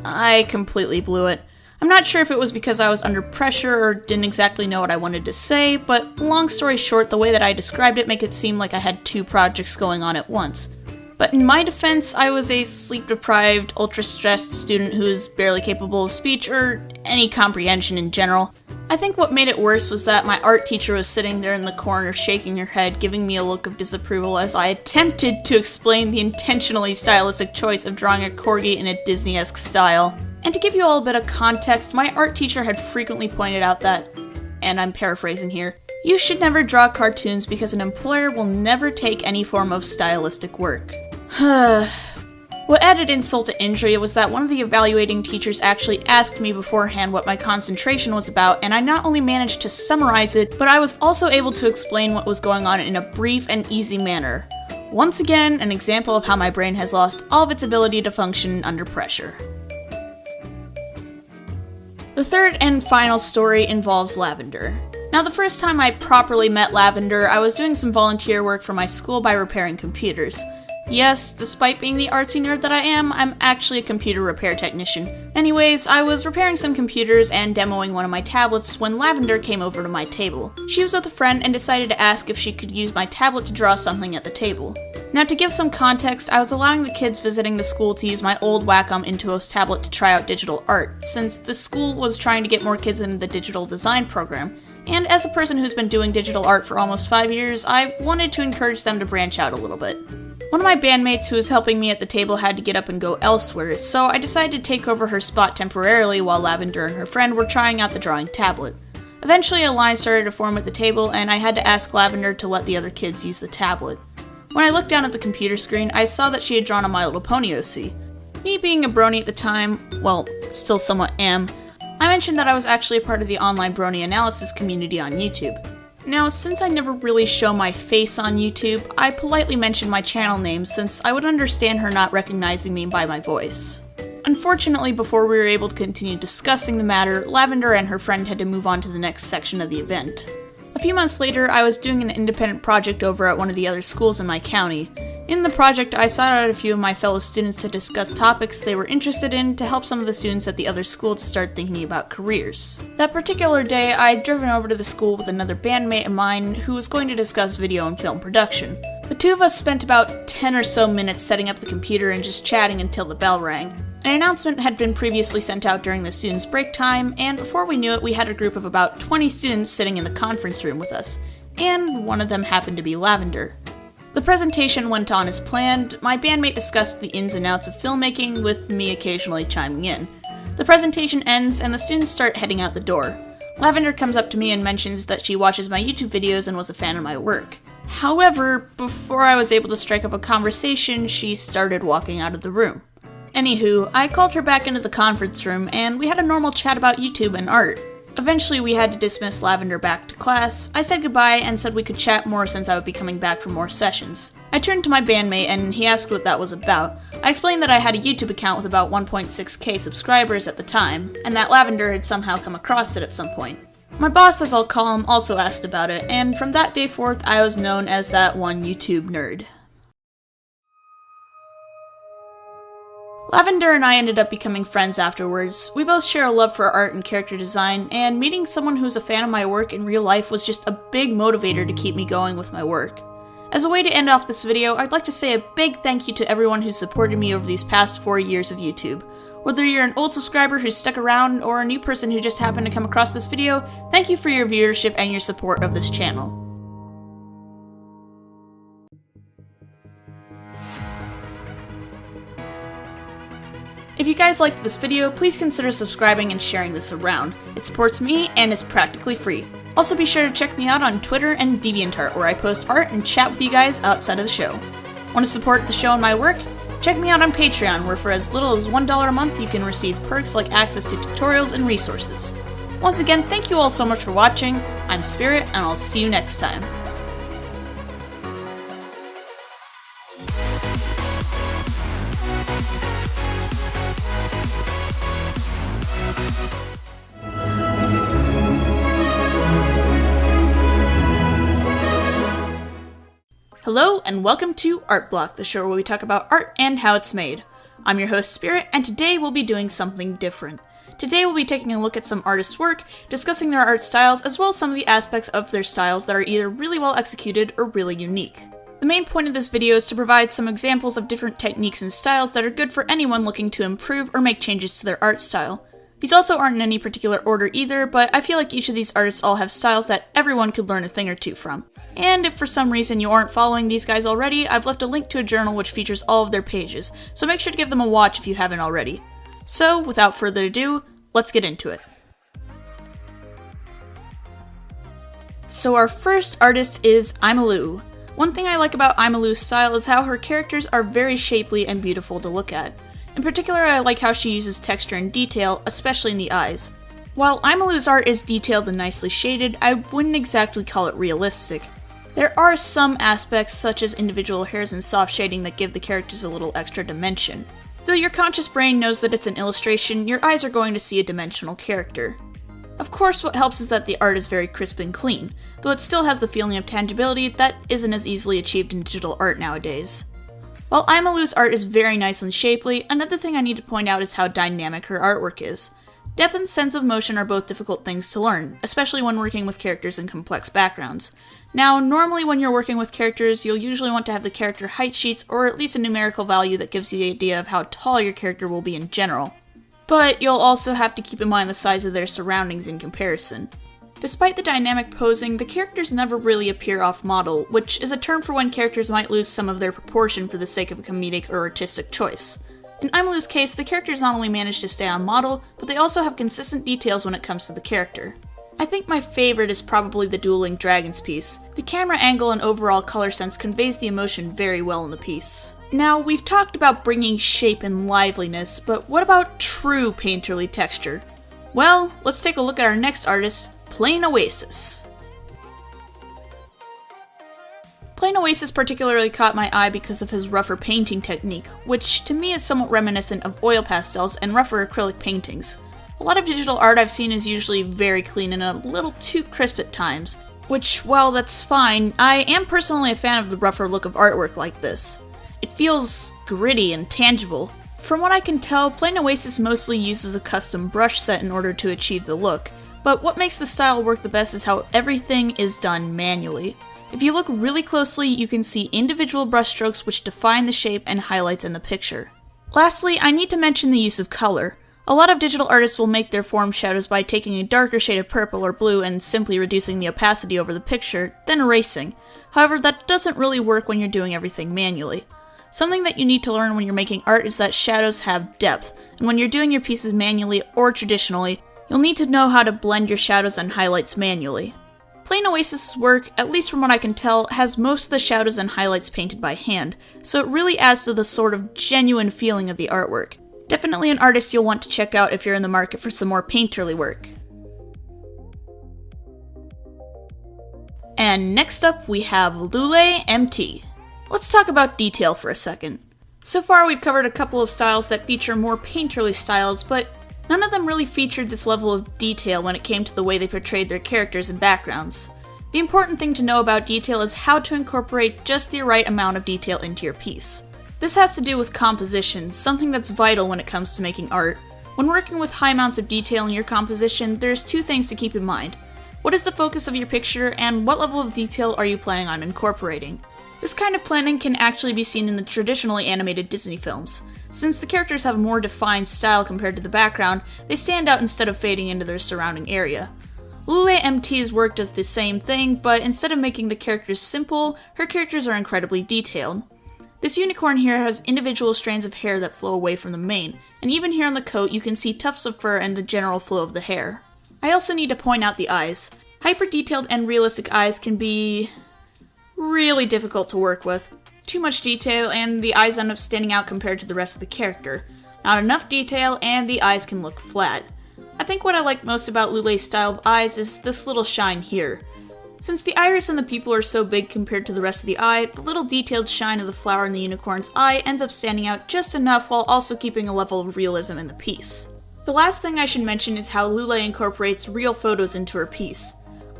I completely blew it. I'm not sure if it was because I was under pressure or didn't exactly know what I wanted to say, but long story short, the way that I described it made it seem like I had two projects going on at once. But in my defense, I was a sleep-deprived, ultra-stressed student who is barely capable of speech or any comprehension in general. I think what made it worse was that my art teacher was sitting there in the corner shaking her head, giving me a look of disapproval as I attempted to explain the intentionally stylistic choice of drawing a corgi in a Disney-esque style. And to give you all a bit of context, my art teacher had frequently pointed out that, and I'm paraphrasing here, you should never draw cartoons because an employer will never take any form of stylistic work. What added insult to injury was that one of the evaluating teachers actually asked me beforehand what my concentration was about, and I not only managed to summarize it, but I was also able to explain what was going on in a brief and easy manner. Once again, an example of how my brain has lost all of its ability to function under pressure. The third and final story involves Lavender. Now, the first time I properly met Lavender, I was doing some volunteer work for my school by repairing computers. Yes, despite being the artsy nerd that I am, I'm actually a computer repair technician. Anyways, I was repairing some computers and demoing one of my tablets when Lavender came over to my table. She was with a friend and decided to ask if she could use my tablet to draw something at the table. Now, to give some context, I was allowing the kids visiting the school to use my old Wacom Intuos tablet to try out digital art, since the school was trying to get more kids into the digital design program. And as a person who's been doing digital art for almost 5 years, I wanted to encourage them to branch out a little bit. One of my bandmates who was helping me at the table had to get up and go elsewhere, so I decided to take over her spot temporarily while Lavender and her friend were trying out the drawing tablet. Eventually a line started to form at the table, and I had to ask Lavender to let the other kids use the tablet. When I looked down at the computer screen, I saw that she had drawn a My Little Pony OC. Me being a brony at the time, well, still somewhat am, I mentioned that I was actually a part of the online brony analysis community on YouTube. Now, since I never really show my face on YouTube, I politely mentioned my channel name since I would understand her not recognizing me by my voice. Unfortunately, before we were able to continue discussing the matter, Lavender and her friend had to move on to the next section of the event. A few months later, I was doing an independent project over at one of the other schools in my county. In the project, I sought out a few of my fellow students to discuss topics they were interested in to help some of the students at the other school to start thinking about careers. That particular day, I had driven over to the school with another bandmate of mine who was going to discuss video and film production. The two of us spent about 10 or so minutes setting up the computer and just chatting until the bell rang. An announcement had been previously sent out during the students' break time, and before we knew it, we had a group of about 20 students sitting in the conference room with us, and one of them happened to be Lavender. The presentation went on as planned. My bandmate discussed the ins and outs of filmmaking, with me occasionally chiming in. The presentation ends, and the students start heading out the door. Lavender comes up to me and mentions that she watches my YouTube videos and was a fan of my work. However, before I was able to strike up a conversation, she started walking out of the room. Anywho, I called her back into the conference room, and we had a normal chat about YouTube and art. Eventually, we had to dismiss Lavender back to class. I said goodbye and said we could chat more since I would be coming back for more sessions. I turned to my bandmate and he asked what that was about. I explained that I had a YouTube account with about 1.6k subscribers at the time, and that Lavender had somehow come across it at some point. My boss, as I'll call him, also asked about it, and from that day forth, I was known as that one YouTube nerd. Lavender and I ended up becoming friends afterwards. We both share a love for art and character design, and meeting someone who's a fan of my work in real life was just a big motivator to keep me going with my work. As a way to end off this video, I'd like to say a big thank you to everyone who's supported me over these past 4 years of YouTube. Whether you're an old subscriber who's stuck around, or a new person who just happened to come across this video, thank you for your viewership and your support of this channel. If you guys liked this video, please consider subscribing and sharing this around. It supports me, and it's practically free. Also be sure to check me out on Twitter and DeviantArt, where I post art and chat with you guys outside of the show. Want to support the show and my work? Check me out on Patreon, where for as little as $1 a month you can receive perks like access to tutorials and resources. Once again, thank you all so much for watching. I'm Spirit, and I'll see you next time. Hello, and welcome to Art Block, the show where we talk about art and how it's made. I'm your host, Spirit, and today we'll be doing something different. Today we'll be taking a look at some artists' work, discussing their art styles, as well as some of the aspects of their styles that are either really well executed or really unique. The main point of this video is to provide some examples of different techniques and styles that are good for anyone looking to improve or make changes to their art style. These also aren't in any particular order either, but I feel like each of these artists all have styles that everyone could learn a thing or two from. And if for some reason you aren't following these guys already, I've left a link to a journal which features all of their pages, so make sure to give them a watch if you haven't already. So, without further ado, let's get into it. So our first artist is Imaloo. One thing I like about Imaloo's style is how her characters are very shapely and beautiful to look at. In particular, I like how she uses texture and detail, especially in the eyes. While Imaloo's art is detailed and nicely shaded, I wouldn't exactly call it realistic. There are some aspects, such as individual hairs and soft shading, that give the characters a little extra dimension. Though your conscious brain knows that it's an illustration, your eyes are going to see a dimensional character. Of course, what helps is that the art is very crisp and clean, though it still has the feeling of tangibility that isn't as easily achieved in digital art nowadays. While Imaloo's art is very nice and shapely, another thing I need to point out is how dynamic her artwork is. Depth and sense of motion are both difficult things to learn, especially when working with characters in complex backgrounds. Now, normally when you're working with characters, you'll usually want to have the character height sheets or at least a numerical value that gives you the idea of how tall your character will be in general. But you'll also have to keep in mind the size of their surroundings in comparison. Despite the dynamic posing, the characters never really appear off-model, which is a term for when characters might lose some of their proportion for the sake of a comedic or artistic choice. In Imaloo's case, the characters not only manage to stay on model, but they also have consistent details when it comes to the character. I think my favorite is probably the dueling dragons piece. The camera angle and overall color sense conveys the emotion very well in the piece. Now, we've talked about bringing shape and liveliness, but what about true painterly texture? Well, let's take a look at our next artist, Plain Oasis. Plain Oasis particularly caught my eye because of his rougher painting technique, which to me is somewhat reminiscent of oil pastels and rougher acrylic paintings. A lot of digital art I've seen is usually very clean and a little too crisp at times, which, while that's fine, I am personally a fan of the rougher look of artwork like this. It feels gritty and tangible. From what I can tell, Plain Oasis mostly uses a custom brush set in order to achieve the look, but what makes the style work the best is how everything is done manually. If you look really closely, you can see individual brushstrokes which define the shape and highlights in the picture. Lastly, I need to mention the use of color. A lot of digital artists will make their form shadows by taking a darker shade of purple or blue and simply reducing the opacity over the picture, then erasing. However, that doesn't really work when you're doing everything manually. Something that you need to learn when you're making art is that shadows have depth, and when you're doing your pieces manually or traditionally, you'll need to know how to blend your shadows and highlights manually. Plain Oasis's work, at least from what I can tell, has most of the shadows and highlights painted by hand, so it really adds to the sort of genuine feeling of the artwork. Definitely an artist you'll want to check out if you're in the market for some more painterly work. And next up we have Lule MT. Let's talk about detail for a second. So far we've covered a couple of styles that feature more painterly styles, but none of them really featured this level of detail when it came to the way they portrayed their characters and backgrounds. The important thing to know about detail is how to incorporate just the right amount of detail into your piece. This has to do with composition, something that's vital when it comes to making art. When working with high amounts of detail in your composition, there's two things to keep in mind. What is the focus of your picture, and what level of detail are you planning on incorporating? This kind of planning can actually be seen in the traditionally animated Disney films. Since the characters have a more defined style compared to the background, they stand out instead of fading into their surrounding area. Lule MT's work does the same thing, but instead of making the characters simple, her characters are incredibly detailed. This unicorn here has individual strands of hair that flow away from the mane, and even here on the coat you can see tufts of fur and the general flow of the hair. I also need to point out the eyes. Hyper-detailed and realistic eyes can be really difficult to work with. Too much detail and the eyes end up standing out compared to the rest of the character. Not enough detail and the eyes can look flat. I think what I like most about Lule's style of eyes is this little shine here. Since the iris and the pupil are so big compared to the rest of the eye, the little detailed shine of the flower in the unicorn's eye ends up standing out just enough while also keeping a level of realism in the piece. The last thing I should mention is how Lule incorporates real photos into her piece.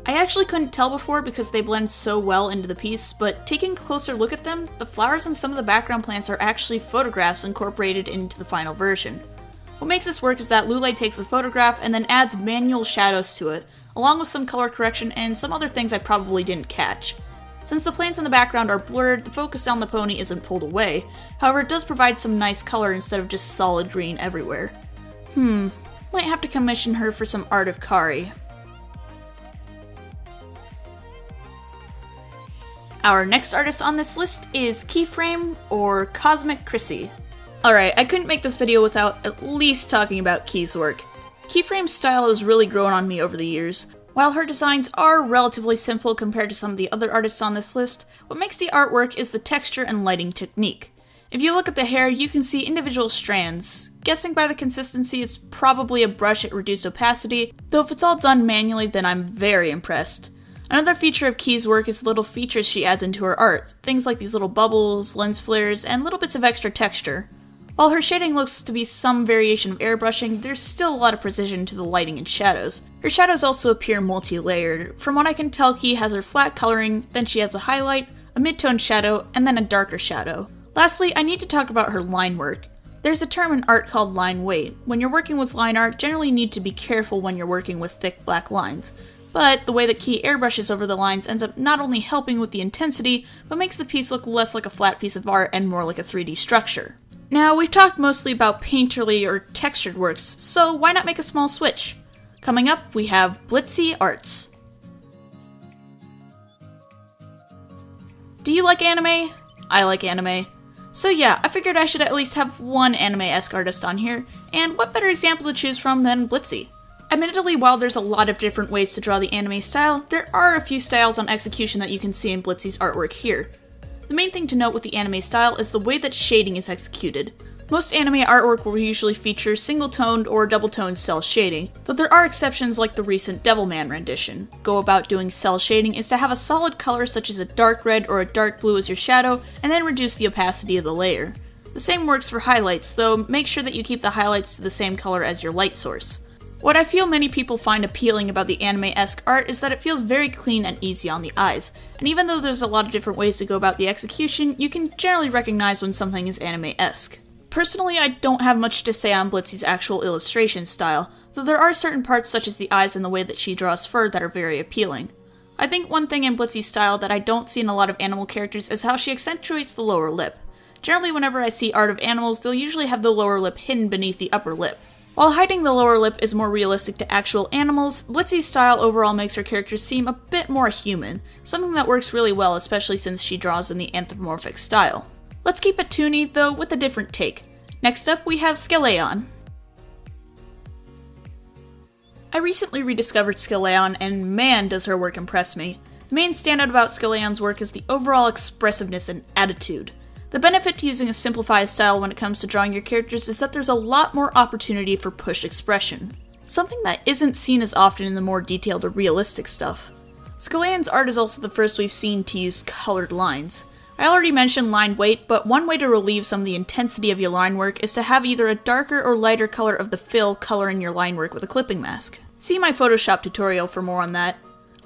I actually couldn't tell before because they blend so well into the piece, but taking a closer look at them, the flowers and some of the background plants are actually photographs incorporated into the final version. What makes this work is that Lulay takes the photograph and then adds manual shadows to it, along with some color correction and some other things I probably didn't catch. Since the plants in the background are blurred, the focus on the pony isn't pulled away. However, it does provide some nice color instead of just solid green everywhere. Might have to commission her for some art of Kari. Our next artist on this list is Keyframe, or Cosmic Chrissy. Alright, I couldn't make this video without at least talking about Key's work. Keyframe's style has really grown on me over the years. While her designs are relatively simple compared to some of the other artists on this list, what makes the artwork is the texture and lighting technique. If you look at the hair, you can see individual strands. Guessing by the consistency, it's probably a brush at reduced opacity, though if it's all done manually, then I'm very impressed. Another feature of Key's work is the little features she adds into her art, things like these little bubbles, lens flares, and little bits of extra texture. While her shading looks to be some variation of airbrushing, there's still a lot of precision to the lighting and shadows. Her shadows also appear multi-layered. From what I can tell, Key has her flat coloring, then she adds a highlight, a mid-tone shadow, and then a darker shadow. Lastly, I need to talk about her line work. There's a term in art called line weight. When you're working with line art, generally you need to be careful when you're working with thick black lines. But the way that Key airbrushes over the lines ends up not only helping with the intensity, but makes the piece look less like a flat piece of art and more like a 3D structure. Now, we've talked mostly about painterly or textured works, so why not make a small switch? Coming up, we have Blitzy Arts. Do you like anime? I like anime. So yeah, I figured I should at least have one anime-esque artist on here, and what better example to choose from than Blitzy? Admittedly, while there's a lot of different ways to draw the anime style, there are a few styles on execution that you can see in Blitzy's artwork here. The main thing to note with the anime style is the way that shading is executed. Most anime artwork will usually feature single-toned or double-toned cell shading, though there are exceptions like the recent Devilman rendition. Go about doing cell shading is to have a solid color such as a dark red or a dark blue as your shadow, and then reduce the opacity of the layer. The same works for highlights, though make sure that you keep the highlights to the same color as your light source. What I feel many people find appealing about the anime-esque art is that it feels very clean and easy on the eyes, and even though there's a lot of different ways to go about the execution, you can generally recognize when something is anime-esque. Personally, I don't have much to say on Blitzy's actual illustration style, though there are certain parts such as the eyes and the way that she draws fur that are very appealing. I think one thing in Blitzy's style that I don't see in a lot of animal characters is how she accentuates the lower lip. Generally, whenever I see art of animals, they'll usually have the lower lip hidden beneath the upper lip. While hiding the lower lip is more realistic to actual animals, Blitzy's style overall makes her characters seem a bit more human, something that works really well especially since she draws in the anthropomorphic style. Let's keep it toony, though with a different take. Next up, we have Skeleon. I recently rediscovered Skeleon, and man does her work impress me. The main standout about Skeleon's work is the overall expressiveness and attitude. The benefit to using a simplified style when it comes to drawing your characters is that there's a lot more opportunity for pushed expression, something that isn't seen as often in the more detailed or realistic stuff. Skeleon's art is also the first we've seen to use colored lines. I already mentioned line weight, but one way to relieve some of the intensity of your line work is to have either a darker or lighter color of the fill color in your line work with a clipping mask. See my Photoshop tutorial for more on that.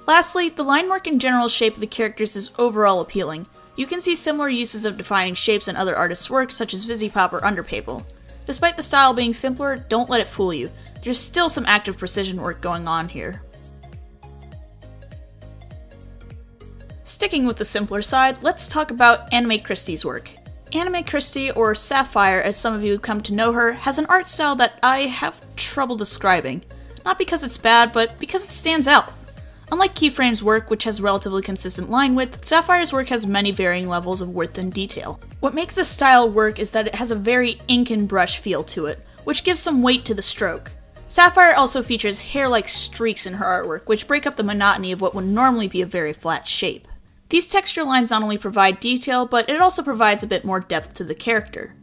Lastly, the line work and general shape of the characters is overall appealing. You can see similar uses of defining shapes in other artists' work, such as Visipop or Underpaple. Despite the style being simpler, don't let it fool you. There's still some active precision work going on here. Sticking with the simpler side, let's talk about Anime Christie's work. Anime Christie, or Sapphire as some of you come to know her, has an art style that I have trouble describing. Not because it's bad, but because it stands out. Unlike Keyframe's work, which has relatively consistent line width, Sapphire's work has many varying levels of width and detail. What makes this style work is that it has a very ink and brush feel to it, which gives some weight to the stroke. Sapphire also features hair-like streaks in her artwork, which break up the monotony of what would normally be a very flat shape. These texture lines not only provide detail, but it also provides a bit more depth to the character.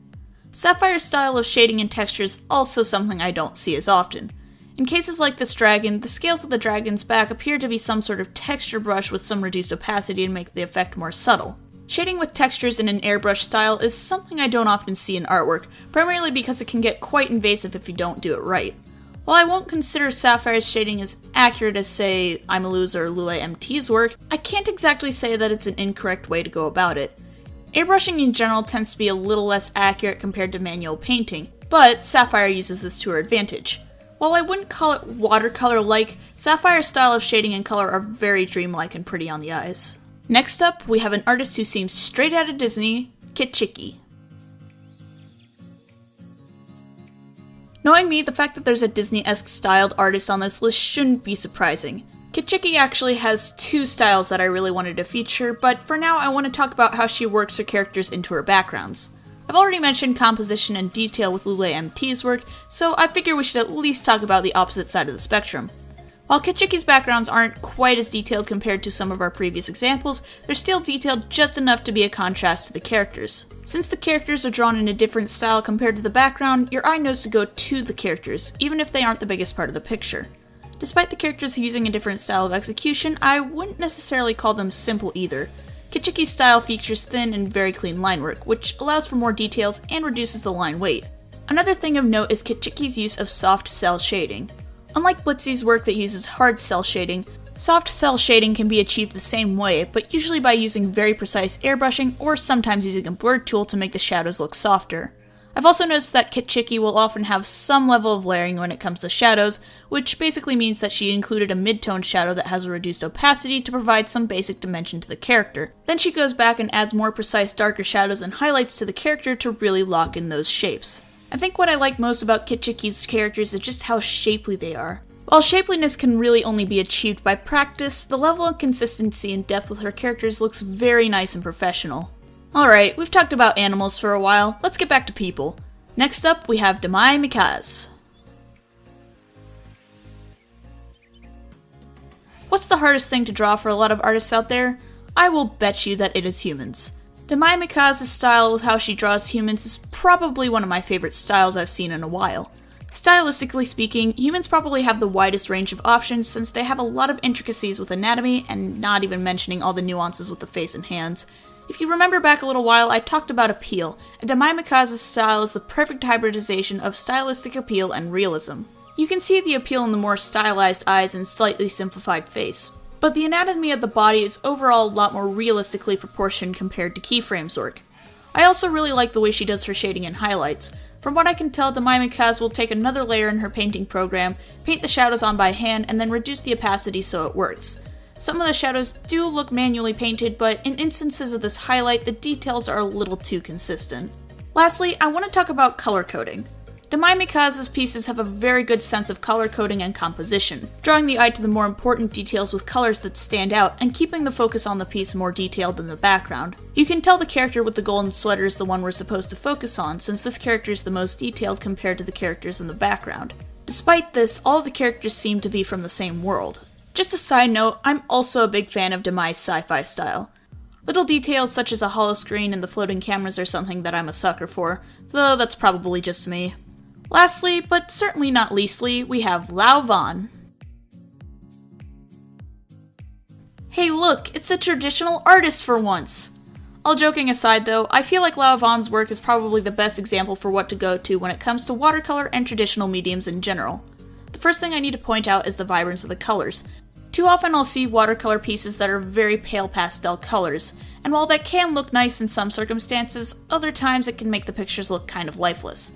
Sapphire's style of shading and texture is also something I don't see as often. In cases like this dragon, the scales of the dragon's back appear to be some sort of texture brush with some reduced opacity to make the effect more subtle. Shading with textures in an airbrush style is something I don't often see in artwork, primarily because it can get quite invasive if you don't do it right. While I won't consider Sapphire's shading as accurate as, say, Imalu's or Lulay MT's work, I can't exactly say that it's an incorrect way to go about it. Airbrushing in general tends to be a little less accurate compared to manual painting, but Sapphire uses this to her advantage. While I wouldn't call it watercolor-like, Sapphire's style of shading and color are very dreamlike and pretty on the eyes. Next up, we have an artist who seems straight out of Disney, Kitschiki. Knowing me, the fact that there's a Disney-esque styled artist on this list shouldn't be surprising. Kitschiki actually has two styles that I really wanted to feature, but for now I want to talk about how she works her characters into her backgrounds. I've already mentioned composition and detail with Lule MT's work, so I figure we should at least talk about the opposite side of the spectrum. While Kitschiki's backgrounds aren't quite as detailed compared to some of our previous examples, they're still detailed just enough to be a contrast to the characters. Since the characters are drawn in a different style compared to the background, your eye knows to go to the characters, even if they aren't the biggest part of the picture. Despite the characters using a different style of execution, I wouldn't necessarily call them simple either. Kitschiki's style features thin and very clean line work, which allows for more details and reduces the line weight. Another thing of note is Kitschiki's use of soft cell shading. Unlike Blitzy's work that uses hard cell shading, soft cell shading can be achieved the same way, but usually by using very precise airbrushing or sometimes using a blurred tool to make the shadows look softer. I've also noticed that Kitschiki will often have some level of layering when it comes to shadows, which basically means that she included a mid-tone shadow that has a reduced opacity to provide some basic dimension to the character. Then she goes back and adds more precise darker shadows and highlights to the character to really lock in those shapes. I think what I like most about Kitschiki's characters is just how shapely they are. While shapeliness can really only be achieved by practice, the level of consistency and depth with her characters looks very nice and professional. Alright, we've talked about animals for a while, let's get back to people. Next up, we have Demai Mikaz. What's the hardest thing to draw for a lot of artists out there? I will bet you that it is humans. Demai Mikaz's style with how she draws humans is probably one of my favorite styles I've seen in a while. Stylistically speaking, humans probably have the widest range of options since they have a lot of intricacies with anatomy, and not even mentioning all the nuances with the face and hands. If you remember back a little while, I talked about appeal, and Demai Mikaz's style is the perfect hybridization of stylistic appeal and realism. You can see the appeal in the more stylized eyes and slightly simplified face. But the anatomy of the body is overall a lot more realistically proportioned compared to Keyframe's work. I also really like the way she does her shading and highlights. From what I can tell, Demai Mikaz will take another layer in her painting program, paint the shadows on by hand, and then reduce the opacity so it works. Some of the shadows do look manually painted, but in instances of this highlight, the details are a little too consistent. Lastly, I want to talk about color coding. Demai Mikaz's pieces have a very good sense of color coding and composition, drawing the eye to the more important details with colors that stand out and keeping the focus on the piece more detailed than the background. You can tell the character with the golden sweater is the one we're supposed to focus on, since this character is the most detailed compared to the characters in the background. Despite this, all of the characters seem to be from the same world. Just a side note, I'm also a big fan of Demai's sci-fi style. Little details such as a hollow screen and the floating cameras are something that I'm a sucker for, though that's probably just me. Lastly, but certainly not leastly, we have Lau Van. Hey look, it's a traditional artist for once! All joking aside though, I feel like Lau Van's work is probably the best example for what to go to when it comes to watercolor and traditional mediums in general. The first thing I need to point out is the vibrance of the colors. Too often I'll see watercolor pieces that are very pale pastel colors, and while that can look nice in some circumstances, other times it can make the pictures look kind of lifeless.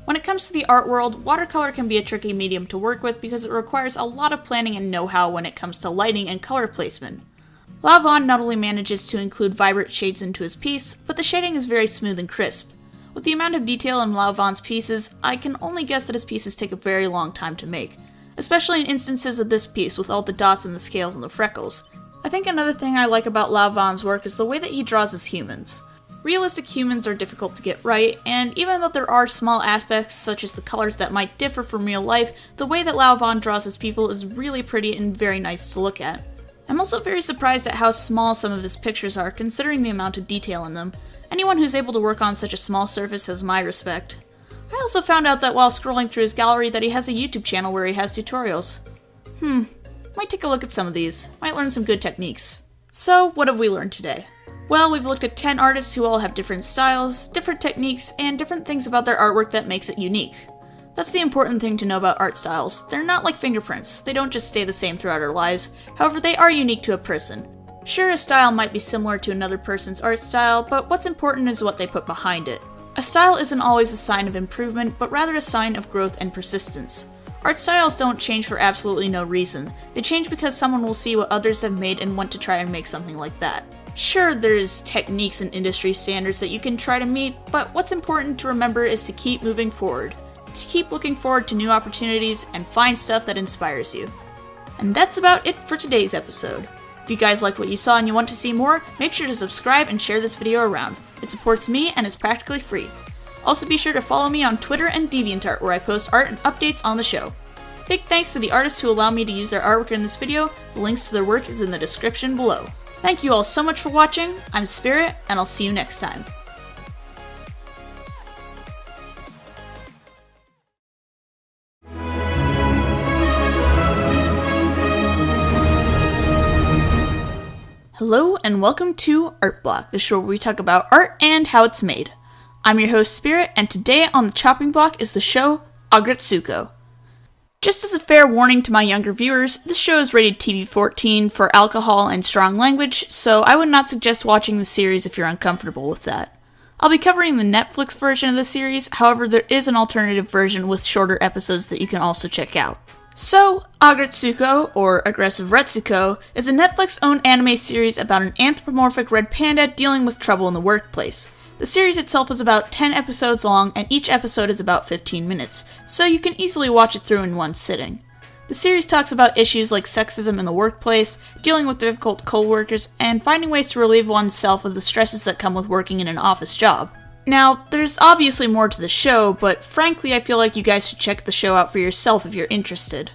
When it comes to the art world, watercolor can be a tricky medium to work with because it requires a lot of planning and know-how when it comes to lighting and color placement. Lau Van not only manages to include vibrant shades into his piece, but the shading is very smooth and crisp. With the amount of detail in Lau Van's pieces, I can only guess that his pieces take a very long time to make, especially in instances of this piece with all the dots and the scales and the freckles. I think another thing I like about Lau Van's work is the way that he draws his humans. Realistic humans are difficult to get right, and even though there are small aspects such as the colors that might differ from real life, the way that Lau Van draws his people is really pretty and very nice to look at. I'm also very surprised at how small some of his pictures are considering the amount of detail in them. Anyone who's able to work on such a small surface has my respect. I also found out that while scrolling through his gallery that he has a YouTube channel where he has tutorials. Might take a look at some of these, might learn some good techniques. So, what have we learned today? Well, we've looked at 10 artists who all have different styles, different techniques, and different things about their artwork that makes it unique. That's the important thing to know about art styles. They're not like fingerprints. They don't just stay the same throughout our lives. However, they are unique to a person. Sure, a style might be similar to another person's art style, but what's important is what they put behind it. A style isn't always a sign of improvement, but rather a sign of growth and persistence. Art styles don't change for absolutely no reason. They change because someone will see what others have made and want to try and make something like that. Sure, there's techniques and industry standards that you can try to meet, but what's important to remember is to keep moving forward. To keep looking forward to new opportunities and find stuff that inspires you. And that's about it for today's episode. If you guys liked what you saw and you want to see more, make sure to subscribe and share this video around. It supports me and is practically free. Also be sure to follow me on Twitter and DeviantArt where I post art and updates on the show. Big thanks to the artists who allow me to use their artwork in this video. The links to their work is in the description below. Thank you all so much for watching. I'm Spirit, and I'll see you next time. Hello and welcome to Art Block, the show where we talk about art and how it's made. I'm your host Spirit, and today on the chopping block is the show Agretsuko. Just as a fair warning to my younger viewers, this show is rated TV-14 for alcohol and strong language, so I would not suggest watching the series if you're uncomfortable with that. I'll be covering the Netflix version of the series, however there is an alternative version with shorter episodes that you can also check out. So, Agretsuko, or Aggressive Retsuko, is a Netflix-owned anime series about an anthropomorphic red panda dealing with trouble in the workplace. The series itself is about 10 episodes long, and each episode is about 15 minutes, so you can easily watch it through in one sitting. The series talks about issues like sexism in the workplace, dealing with difficult co-workers, and finding ways to relieve oneself of the stresses that come with working in an office job. Now, there's obviously more to the show, but frankly I feel like you guys should check the show out for yourself if you're interested.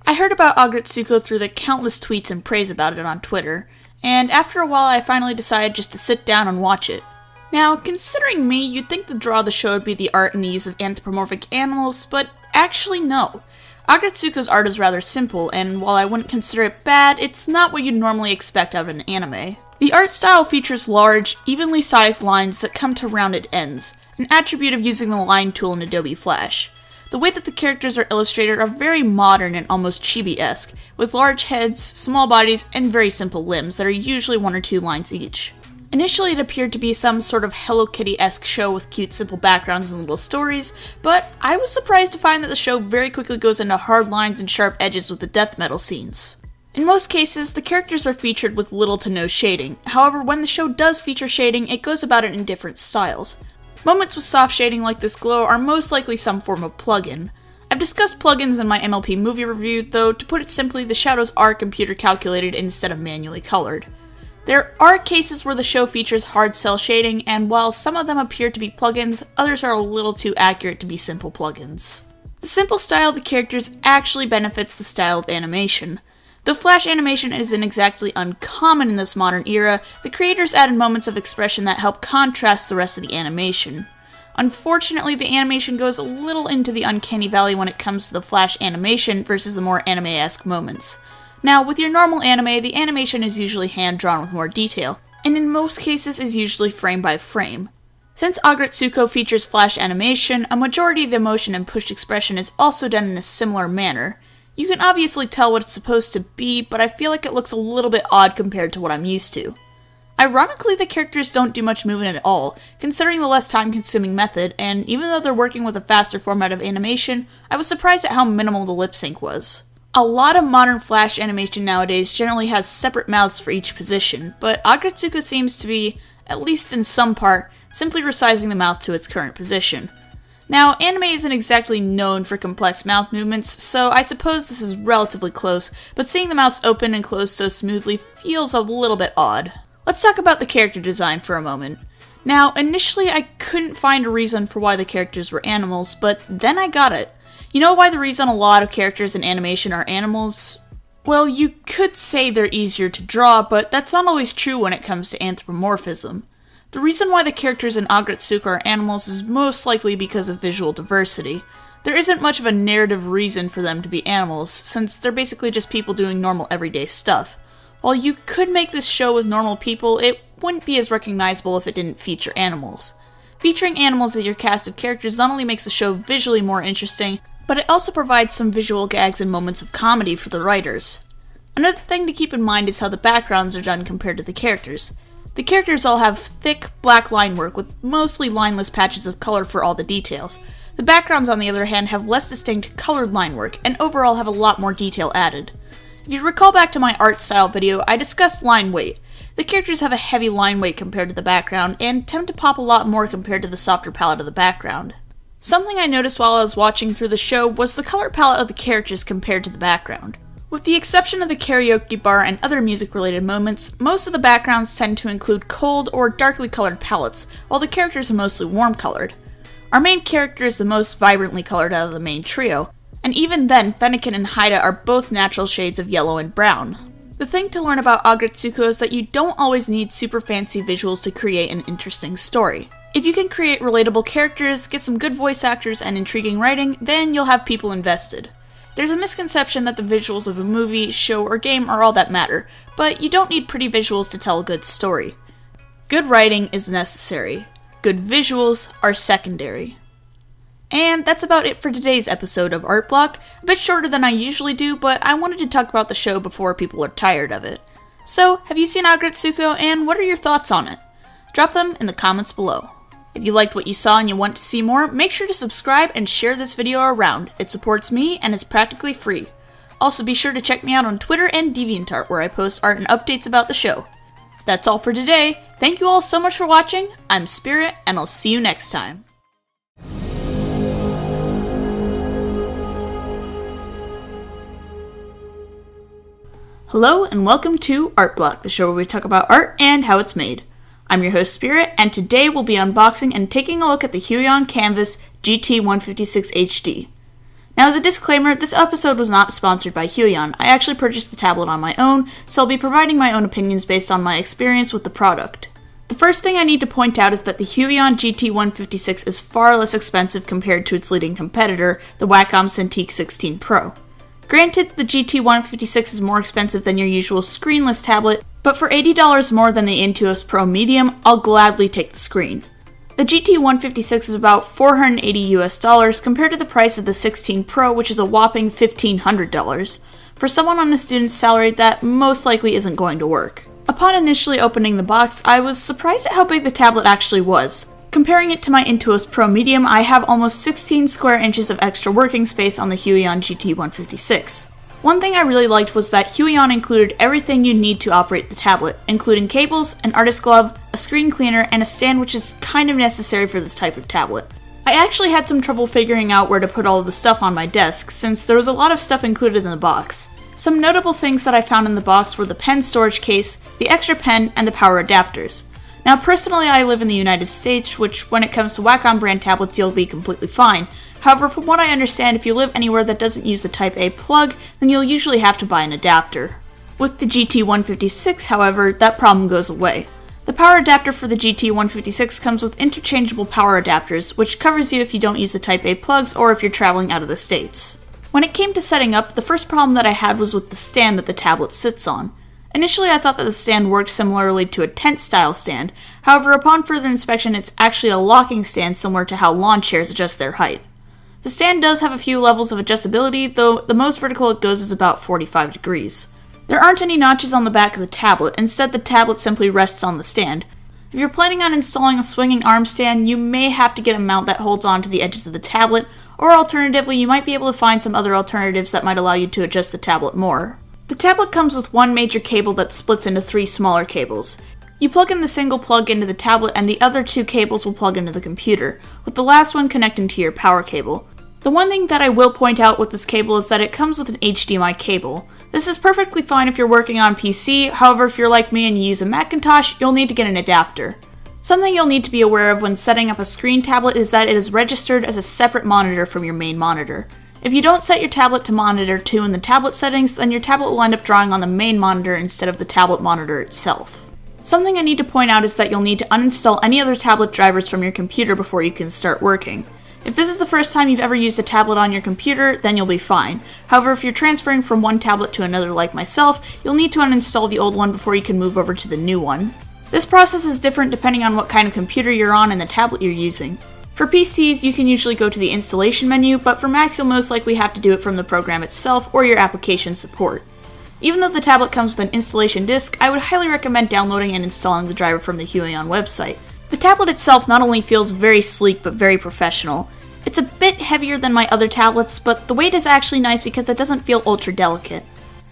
I heard about Agretsuko through the countless tweets and praise about it on Twitter, and after a while I finally decided just to sit down and watch it. Now, considering me, you'd think the draw of the show would be the art and the use of anthropomorphic animals, but actually no. Agretsuko's art is rather simple, and while I wouldn't consider it bad, it's not what you'd normally expect out of an anime. The art style features large, evenly sized lines that come to rounded ends, an attribute of using the line tool in Adobe Flash. The way that the characters are illustrated are very modern and almost chibi-esque, with large heads, small bodies, and very simple limbs that are usually 1 or 2 lines each. Initially it appeared to be some sort of Hello Kitty-esque show with cute simple backgrounds and little stories, but I was surprised to find that the show very quickly goes into hard lines and sharp edges with the death metal scenes. In most cases, the characters are featured with little to no shading, however when the show does feature shading, it goes about it in different styles. Moments with soft shading like this glow are most likely some form of plugin. I've discussed plugins in my MLP movie review, though to put it simply, the shadows are computer calculated instead of manually colored. There are cases where the show features hard cell shading, and while some of them appear to be plugins, others are a little too accurate to be simple plugins. The simple style of the characters actually benefits the style of animation. Though Flash animation isn't exactly uncommon in this modern era, the creators added moments of expression that help contrast the rest of the animation. Unfortunately, the animation goes a little into the uncanny valley when it comes to the Flash animation versus the more anime-esque moments. Now, with your normal anime, the animation is usually hand-drawn with more detail, and in most cases is usually frame by frame. Since Agretsuko features Flash animation, a majority of the emotion and pushed expression is also done in a similar manner. You can obviously tell what it's supposed to be, but I feel like it looks a little bit odd compared to what I'm used to. Ironically, the characters don't do much movement at all, considering the less time-consuming method, and even though they're working with a faster format of animation, I was surprised at how minimal the lip sync was. A lot of modern Flash animation nowadays generally has separate mouths for each position, but Agretsuko seems to be, at least in some part, simply resizing the mouth to its current position. Now, anime isn't exactly known for complex mouth movements, so I suppose this is relatively close, but seeing the mouths open and close so smoothly feels a little bit odd. Let's talk about the character design for a moment. Now, initially I couldn't find a reason for why the characters were animals, but then I got it. You know why the reason a lot of characters in animation are animals? Well, you could say they're easier to draw, but that's not always true when it comes to anthropomorphism. The reason why the characters in Agretsuko are animals is most likely because of visual diversity. There isn't much of a narrative reason for them to be animals, since they're basically just people doing normal everyday stuff. While you could make this show with normal people, it wouldn't be as recognizable if it didn't feature animals. Featuring animals as your cast of characters not only makes the show visually more interesting, but it also provides some visual gags and moments of comedy for the writers. Another thing to keep in mind is how the backgrounds are done compared to the characters. The characters all have thick, black line work with mostly lineless patches of color for all the details. The backgrounds, on the other hand, have less distinct colored line work, and overall have a lot more detail added. If you recall back to my art style video, I discussed line weight. The characters have a heavy line weight compared to the background, and tend to pop a lot more compared to the softer palette of the background. Something I noticed while I was watching through the show was the color palette of the characters compared to the background. With the exception of the karaoke bar and other music-related moments, most of the backgrounds tend to include cold or darkly colored palettes, while the characters are mostly warm-colored. Our main character is the most vibrantly colored out of the main trio, and even then, Fennekin and Haida are both natural shades of yellow and brown. The thing to learn about Agretsuko is that you don't always need super fancy visuals to create an interesting story. If you can create relatable characters, get some good voice actors, and intriguing writing, then you'll have people invested. There's a misconception that the visuals of a movie, show, or game are all that matter, but you don't need pretty visuals to tell a good story. Good writing is necessary. Good visuals are secondary. And that's about it for today's episode of Art Block. A bit shorter than I usually do, but I wanted to talk about the show before people are tired of it. So, have you seen Agretsuko, and what are your thoughts on it? Drop them in the comments below. If you liked what you saw and you want to see more, make sure to subscribe and share this video around. It supports me and is practically free. Also be sure to check me out on Twitter and DeviantArt, where I post art and updates about the show. That's all for today. Thank you all so much for watching. I'm Spirit, and I'll see you next time. Hello and welcome to Art Block, the show where we talk about art and how it's made. I'm your host Spirit, and today we'll be unboxing and taking a look at the Huion Canvas GT156 HD. Now, as a disclaimer, this episode was not sponsored by Huion. I actually purchased the tablet on my own, so I'll be providing my own opinions based on my experience with the product. The first thing I need to point out is that the Huion GT156 is far less expensive compared to its leading competitor, the Wacom Cintiq 16 Pro. Granted, the GT156 is more expensive than your usual screenless tablet, but for $80 more than the Intuos Pro Medium, I'll gladly take the screen. The GT156 is about $480 compared to the price of the 16 Pro, which is a whopping $1,500. For someone on a student's salary, that most likely isn't going to work. Upon initially opening the box, I was surprised at how big the tablet actually was. Comparing it to my Intuos Pro Medium, I have almost 16 square inches of extra working space on the Huion GT156. One thing I really liked was that Huion included everything you need to operate the tablet, including cables, an artist glove, a screen cleaner, and a stand, which is kind of necessary for this type of tablet. I actually had some trouble figuring out where to put all of the stuff on my desk, since there was a lot of stuff included in the box. Some notable things that I found in the box were the pen storage case, the extra pen, and the power adapters. Now, personally, I live in the United States, which, when it comes to Wacom brand tablets, you'll be completely fine. However, from what I understand, if you live anywhere that doesn't use the Type-A plug, then you'll usually have to buy an adapter. With the GT156, however, that problem goes away. The power adapter for the GT156 comes with interchangeable power adapters, which covers you if you don't use the Type-A plugs or if you're traveling out of the States. When it came to setting up, the first problem that I had was with the stand that the tablet sits on. Initially, I thought that the stand worked similarly to a tent-style stand. However, upon further inspection, it's actually a locking stand similar to how lawn chairs adjust their height. The stand does have a few levels of adjustability, though the most vertical it goes is about 45 degrees. There aren't any notches on the back of the tablet, instead the tablet simply rests on the stand. If you're planning on installing a swinging arm stand, you may have to get a mount that holds on to the edges of the tablet, or alternatively, you might be able to find some other alternatives that might allow you to adjust the tablet more. The tablet comes with one major cable that splits into 3 smaller cables. You plug in the single plug into the tablet and the other 2 cables will plug into the computer, with the last one connecting to your power cable. The one thing that I will point out with this cable is that it comes with an HDMI cable. This is perfectly fine if you're working on PC, however if you're like me and you use a Macintosh, you'll need to get an adapter. Something you'll need to be aware of when setting up a screen tablet is that it is registered as a separate monitor from your main monitor. If you don't set your tablet to monitor 2 in the tablet settings, then your tablet will end up drawing on the main monitor instead of the tablet monitor itself. Something I need to point out is that you'll need to uninstall any other tablet drivers from your computer before you can start working. If this is the first time you've ever used a tablet on your computer, then you'll be fine. However, if you're transferring from one tablet to another like myself, you'll need to uninstall the old one before you can move over to the new one. This process is different depending on what kind of computer you're on and the tablet you're using. For PCs, you can usually go to the installation menu, but for Macs you'll most likely have to do it from the program itself or your application support. Even though the tablet comes with an installation disc, I would highly recommend downloading and installing the driver from the Huion website. The tablet itself not only feels very sleek but very professional. It's a bit heavier than my other tablets, but the weight is actually nice because it doesn't feel ultra delicate.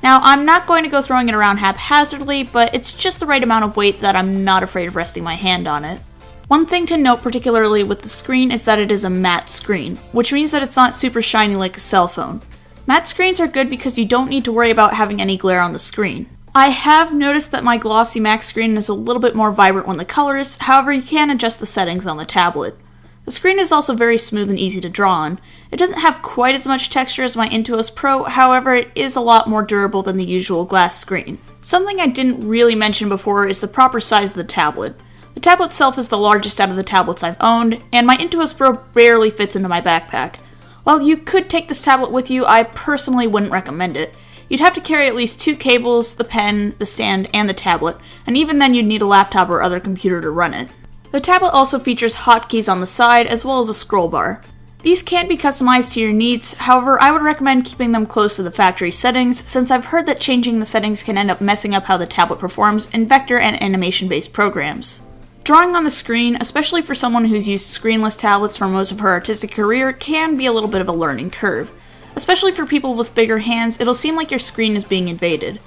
Now, I'm not going to go throwing it around haphazardly, but it's just the right amount of weight that I'm not afraid of resting my hand on it. One thing to note particularly with the screen is that it is a matte screen, which means that it's not super shiny like a cell phone. Matte screens are good because you don't need to worry about having any glare on the screen. I have noticed that my glossy matte screen is a little bit more vibrant when the colors, however you can adjust the settings on the tablet. The screen is also very smooth and easy to draw on. It doesn't have quite as much texture as my Intuos Pro, however it is a lot more durable than the usual glass screen. Something I didn't really mention before is the proper size of the tablet. The tablet itself is the largest out of the tablets I've owned, and my Intuos Pro barely fits into my backpack. While you could take this tablet with you, I personally wouldn't recommend it. You'd have to carry at least 2 cables, the pen, the stand, and the tablet, and even then you'd need a laptop or other computer to run it. The tablet also features hotkeys on the side as well as a scroll bar. These can't be customized to your needs, however I would recommend keeping them close to the factory settings since I've heard that changing the settings can end up messing up how the tablet performs in vector and animation-based programs. Drawing on the screen, especially for someone who's used screenless tablets for most of her artistic career, can be a little bit of a learning curve. Especially for people with bigger hands, it'll seem like your screen is being invaded.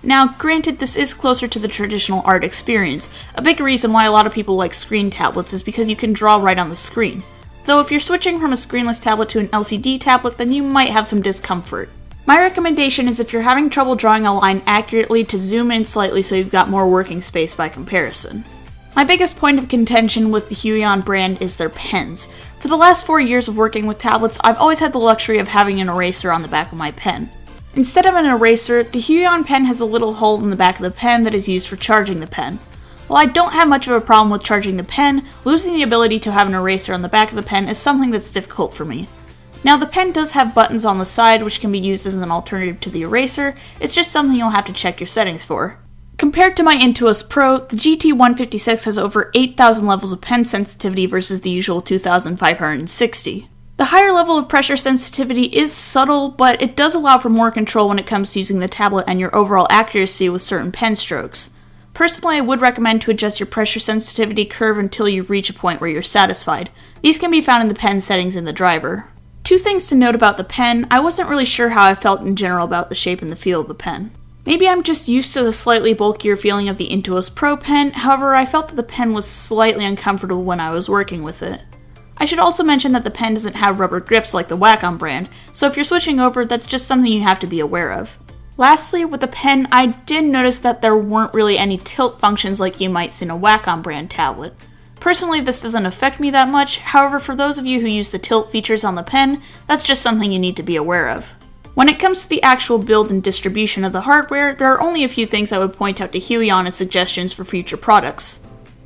Now, granted, this is closer to the traditional art experience. A big reason why a lot of people like screen tablets is because you can draw right on the screen. Though if you're switching from a screenless tablet to an LCD tablet, then you might have some discomfort. My recommendation is if you're having trouble drawing a line accurately to zoom in slightly so you've got more working space by comparison. My biggest point of contention with the Huion brand is their pens. For the last 4 years of working with tablets, I've always had the luxury of having an eraser on the back of my pen. Instead of an eraser, the Huion pen has a little hole in the back of the pen that is used for charging the pen. While I don't have much of a problem with charging the pen, losing the ability to have an eraser on the back of the pen is something that's difficult for me. Now, the pen does have buttons on the side which can be used as an alternative to the eraser, it's just something you'll have to check your settings for. Compared to my Intuos Pro, the GT156 has over 8,000 levels of pen sensitivity versus the usual 2,560. The higher level of pressure sensitivity is subtle, but it does allow for more control when it comes to using the tablet and your overall accuracy with certain pen strokes. Personally, I would recommend to adjust your pressure sensitivity curve until you reach a point where you're satisfied. These can be found in the pen settings in the driver. 2 things to note about the pen: I wasn't really sure how I felt in general about the shape and the feel of the pen. Maybe I'm just used to the slightly bulkier feeling of the Intuos Pro pen, however I felt that the pen was slightly uncomfortable when I was working with it. I should also mention that the pen doesn't have rubber grips like the Wacom brand, so if you're switching over, that's just something you have to be aware of. Lastly, with the pen, I did notice that there weren't really any tilt functions like you might see in a Wacom brand tablet. Personally, this doesn't affect me that much, however for those of you who use the tilt features on the pen, that's just something you need to be aware of. When it comes to the actual build and distribution of the hardware, there are only a few things I would point out to Huion as suggestions for future products.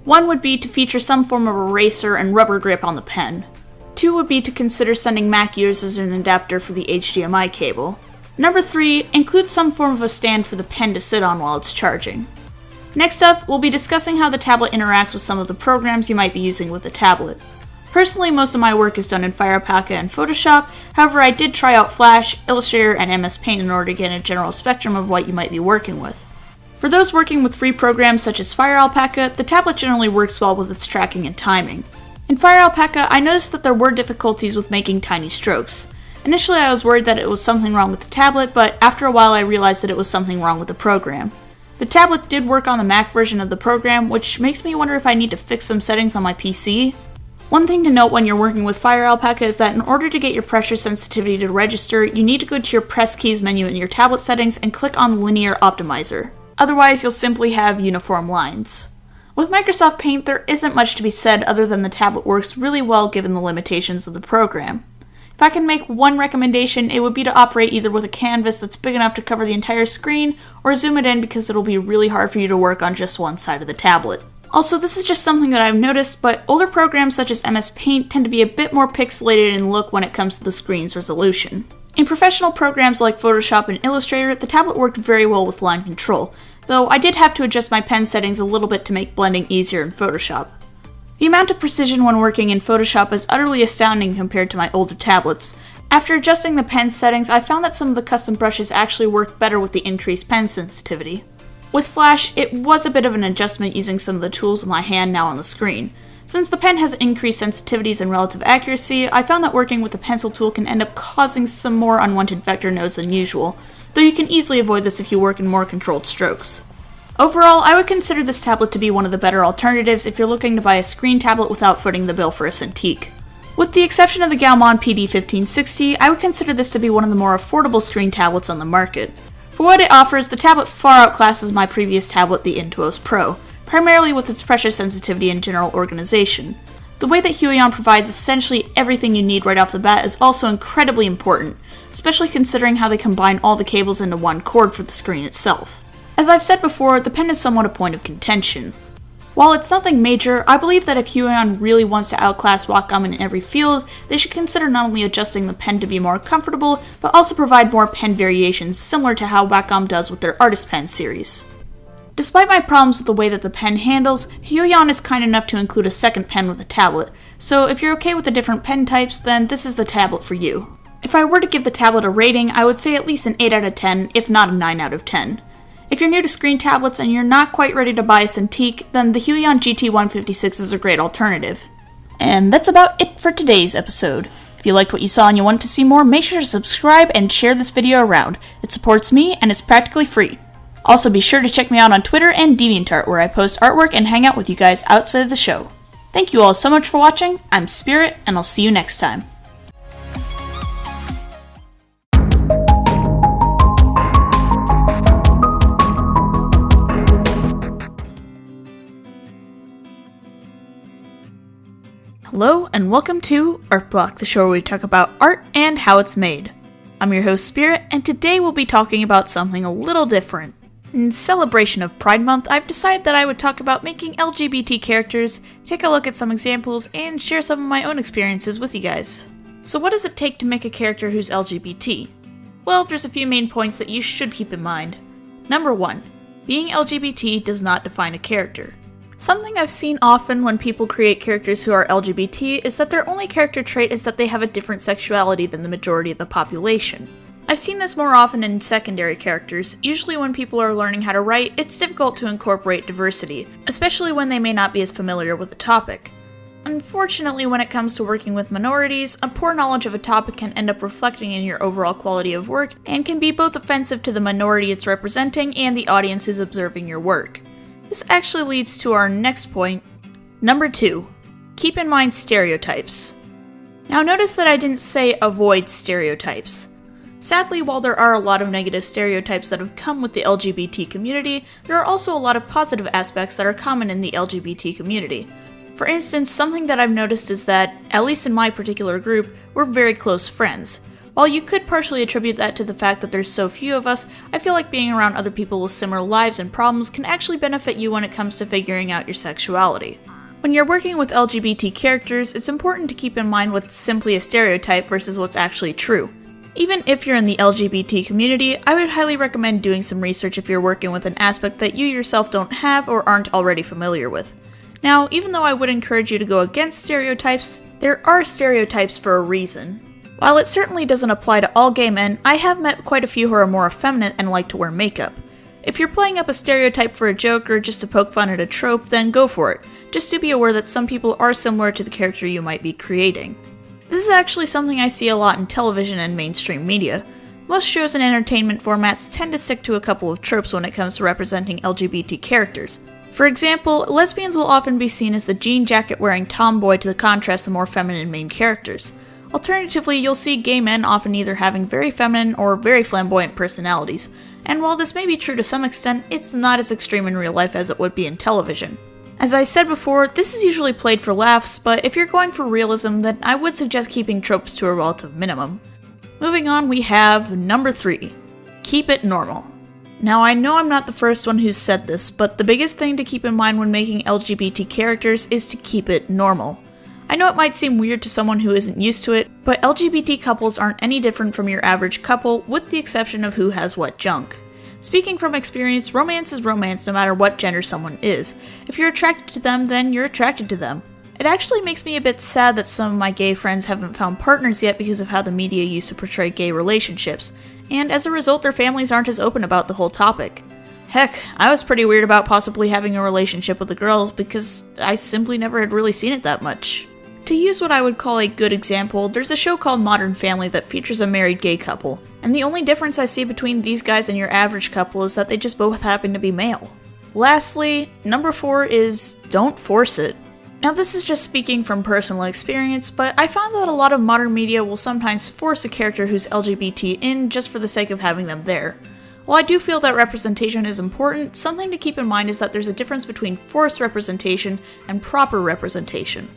1 would be to feature some form of eraser and rubber grip on the pen. 2 would be to consider sending Mac users an adapter for the HDMI cable. Number 3, include some form of a stand for the pen to sit on while it's charging. Next up, we'll be discussing how the tablet interacts with some of the programs you might be using with the tablet. Personally, most of my work is done in Fire Alpaca and Photoshop, however I did try out Flash, Illustrator, and MS Paint in order to get a general spectrum of what you might be working with. For those working with free programs such as Fire Alpaca, the tablet generally works well with its tracking and timing. In Fire Alpaca, I noticed that there were difficulties with making tiny strokes. Initially I was worried that it was something wrong with the tablet, but after a while I realized that it was something wrong with the program. The tablet did work on the Mac version of the program, which makes me wonder if I need to fix some settings on my PC. One thing to note when you're working with Fire Alpaca is that in order to get your pressure sensitivity to register, you need to go to your press keys menu in your tablet settings and click on Linear Optimizer. Otherwise, you'll simply have uniform lines. With Microsoft Paint, there isn't much to be said other than the tablet works really well given the limitations of the program. If I can make one recommendation, it would be to operate either with a canvas that's big enough to cover the entire screen, or zoom it in because it'll be really hard for you to work on just one side of the tablet. Also, this is just something that I've noticed, but older programs such as MS Paint tend to be a bit more pixelated in look when it comes to the screen's resolution. In professional programs like Photoshop and Illustrator, the tablet worked very well with line control, though I did have to adjust my pen settings a little bit to make blending easier in Photoshop. The amount of precision when working in Photoshop is utterly astounding compared to my older tablets. After adjusting the pen settings, I found that some of the custom brushes actually work better with the increased pen sensitivity. With Flash, it was a bit of an adjustment using some of the tools with my hand now on the screen. Since the pen has increased sensitivities and relative accuracy, I found that working with the pencil tool can end up causing some more unwanted vector nodes than usual, though you can easily avoid this if you work in more controlled strokes. Overall, I would consider this tablet to be one of the better alternatives if you're looking to buy a screen tablet without footing the bill for a Cintiq. With the exception of the Gaomon PD1560, I would consider this to be one of the more affordable screen tablets on the market. For what it offers, the tablet far outclasses my previous tablet, the Intuos Pro, primarily with its pressure sensitivity and general organization. The way that Huion provides essentially everything you need right off the bat is also incredibly important, especially considering how they combine all the cables into one cord for the screen itself. As I've said before, the pen is somewhat a point of contention. While it's nothing major, I believe that if Huion really wants to outclass Wacom in every field, they should consider not only adjusting the pen to be more comfortable, but also provide more pen variations similar to how Wacom does with their Artist Pen series. Despite my problems with the way that the pen handles, Huion is kind enough to include a second pen with the tablet, so if you're okay with the different pen types, then this is the tablet for you. If I were to give the tablet a rating, I would say at least an 8 out of 10, if not a 9 out of 10. If you're new to screen tablets and you're not quite ready to buy a Cintiq, then the Huion GT156 is a great alternative. And that's about it for today's episode. If you liked what you saw and you want to see more, make sure to subscribe and share this video around. It supports me and it's practically free. Also be sure to check me out on Twitter and DeviantArt, where I post artwork and hang out with you guys outside of the show. Thank you all so much for watching, I'm Spirit, and I'll see you next time. Hello, and welcome to Art Block, the show where we talk about art and how it's made. I'm your host, Spirit, and today we'll be talking about something a little different. In celebration of Pride Month, I've decided that I would talk about making LGBT characters, take a look at some examples, and share some of my own experiences with you guys. So what does it take to make a character who's LGBT? Well, there's a few main points that you should keep in mind. Number 1. Being LGBT does not define a character. Something I've seen often when people create characters who are LGBT is that their only character trait is that they have a different sexuality than the majority of the population. I've seen this more often in secondary characters. Usually when people are learning how to write, it's difficult to incorporate diversity, especially when they may not be as familiar with the topic. Unfortunately, when it comes to working with minorities, a poor knowledge of a topic can end up reflecting in your overall quality of work, and can be both offensive to the minority it's representing and the audience who's observing your work. This actually leads to our next point. Number 2. Keep in mind stereotypes. Now notice that I didn't say avoid stereotypes. Sadly, while there are a lot of negative stereotypes that have come with the LGBT community, there are also a lot of positive aspects that are common in the LGBT community. For instance, something that I've noticed is that, at least in my particular group, we're very close friends. While you could partially attribute that to the fact that there's so few of us, I feel like being around other people with similar lives and problems can actually benefit you when it comes to figuring out your sexuality. When you're working with LGBT characters, it's important to keep in mind what's simply a stereotype versus what's actually true. Even if you're in the LGBT community, I would highly recommend doing some research if you're working with an aspect that you yourself don't have or aren't already familiar with. Now, even though I would encourage you to go against stereotypes, there are stereotypes for a reason. While it certainly doesn't apply to all gay men, I have met quite a few who are more effeminate and like to wear makeup. If you're playing up a stereotype for a joke or just to poke fun at a trope, then go for it. Just do be aware that some people are similar to the character you might be creating. This is actually something I see a lot in television and mainstream media. Most shows and entertainment formats tend to stick to a couple of tropes when it comes to representing LGBT characters. For example, lesbians will often be seen as the jean jacket wearing tomboy to contrast the more feminine main characters. Alternatively, you'll see gay men often either having very feminine or very flamboyant personalities, and while this may be true to some extent, it's not as extreme in real life as it would be in television. As I said before, this is usually played for laughs, but if you're going for realism, then I would suggest keeping tropes to a relative minimum. Moving on, we have number 3. Keep it normal. Now, I know I'm not the first one who's said this, but the biggest thing to keep in mind when making LGBT characters is to keep it normal. I know it might seem weird to someone who isn't used to it, but LGBT couples aren't any different from your average couple, with the exception of who has what junk. Speaking from experience, romance is romance no matter what gender someone is. If you're attracted to them, then you're attracted to them. It actually makes me a bit sad that some of my gay friends haven't found partners yet because of how the media used to portray gay relationships, and as a result their families aren't as open about the whole topic. Heck, I was pretty weird about possibly having a relationship with a girl because I simply never had really seen it that much. To use what I would call a good example, there's a show called Modern Family that features a married gay couple, and the only difference I see between these guys and your average couple is that they just both happen to be male. Lastly, number 4 is don't force it. Now this is just speaking from personal experience, but I found that a lot of modern media will sometimes force a character who's LGBT in just for the sake of having them there. While I do feel that representation is important, something to keep in mind is that there's a difference between forced representation and proper representation.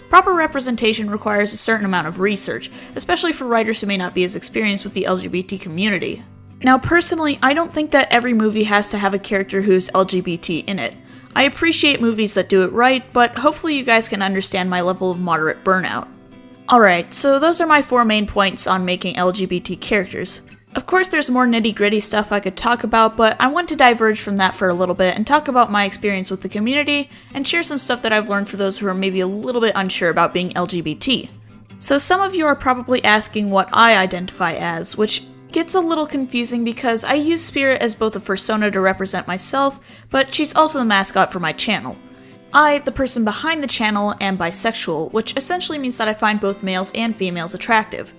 Proper representation requires a certain amount of research, especially for writers who may not be as experienced with the LGBT community. Now personally, I don't think that every movie has to have a character who's LGBT in it. I appreciate movies that do it right, but hopefully you guys can understand my level of moderate burnout. Alright, so those are my 4 main points on making LGBT characters. Of course there's more nitty-gritty stuff I could talk about, but I want to diverge from that for a little bit and talk about my experience with the community and share some stuff that I've learned for those who are maybe a little bit unsure about being LGBT. So some of you are probably asking what I identify as, which gets a little confusing because I use Spirit as both a persona to represent myself, but she's also the mascot for my channel. I, the person behind the channel, am bisexual, which essentially means that I find both males and females attractive.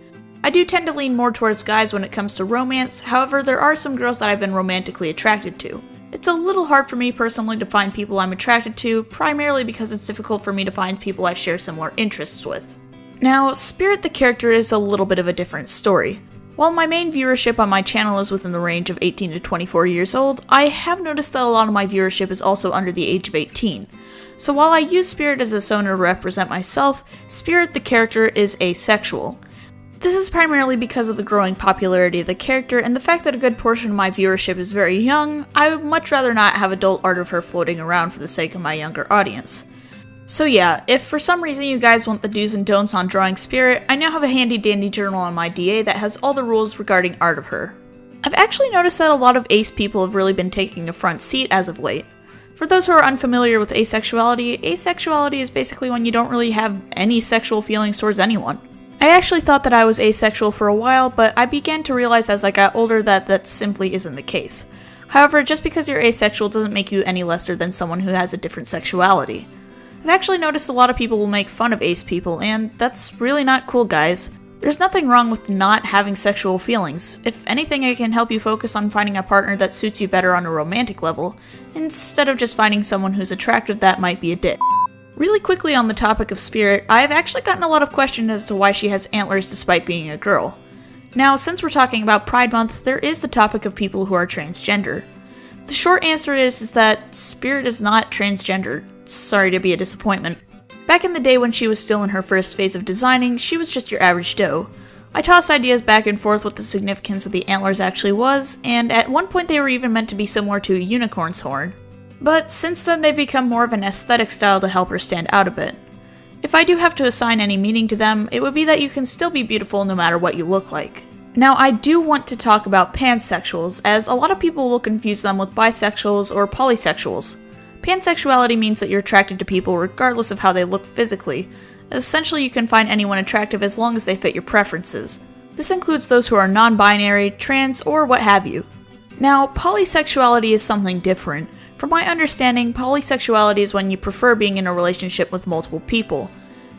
I do tend to lean more towards guys when it comes to romance, however there are some girls that I've been romantically attracted to. It's a little hard for me personally to find people I'm attracted to, primarily because it's difficult for me to find people I share similar interests with. Now, Spirit the character is a little bit of a different story. While my main viewership on my channel is within the range of 18 to 24 years old, I have noticed that a lot of my viewership is also under the age of 18. So while I use Spirit as a persona to represent myself, Spirit the character is asexual. This is primarily because of the growing popularity of the character and the fact that a good portion of my viewership is very young. I would much rather not have adult art of her floating around for the sake of my younger audience. So yeah, if for some reason you guys want the do's and don'ts on drawing Spirit, I now have a handy dandy journal on my DA that has all the rules regarding art of her. I've actually noticed that a lot of ace people have really been taking a front seat as of late. For those who are unfamiliar with asexuality, asexuality is basically when you don't really have any sexual feelings towards anyone. I actually thought that I was asexual for a while, but I began to realize as I got older that that simply isn't the case. However, just because you're asexual doesn't make you any lesser than someone who has a different sexuality. I've actually noticed a lot of people will make fun of ace people, and that's really not cool, guys. There's nothing wrong with not having sexual feelings. If anything, it can help you focus on finding a partner that suits you better on a romantic level, instead of just finding someone who's attractive that might be a dick. Really quickly on the topic of Spirit, I've actually gotten a lot of questions as to why she has antlers despite being a girl. Now, since we're talking about Pride Month, there is the topic of people who are transgender. The short answer is that Spirit is not transgender. Sorry to be a disappointment. Back in the day when she was still in her first phase of designing, she was just your average doe. I tossed ideas back and forth what the significance of the antlers actually was, and at one point they were even meant to be similar to a unicorn's horn. But since then they've become more of an aesthetic style to help her stand out a bit. If I do have to assign any meaning to them, it would be that you can still be beautiful no matter what you look like. Now I do want to talk about pansexuals, as a lot of people will confuse them with bisexuals or polysexuals. Pansexuality means that you're attracted to people regardless of how they look physically. Essentially, you can find anyone attractive as long as they fit your preferences. This includes those who are non-binary, trans, or what have you. Now, polysexuality is something different. From my understanding, polysexuality is when you prefer being in a relationship with multiple people.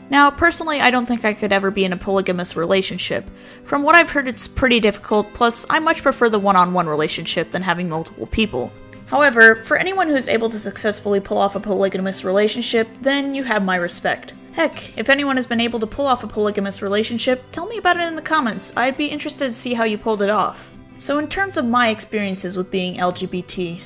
Now, personally, I don't think I could ever be in a polygamous relationship. From what I've heard, it's pretty difficult, plus I much prefer the one-on-one relationship than having multiple people. However, for anyone who is able to successfully pull off a polygamous relationship, then you have my respect. Heck, if anyone has been able to pull off a polygamous relationship, tell me about it in the comments. I'd be interested to see how you pulled it off. So in terms of my experiences with being LGBT,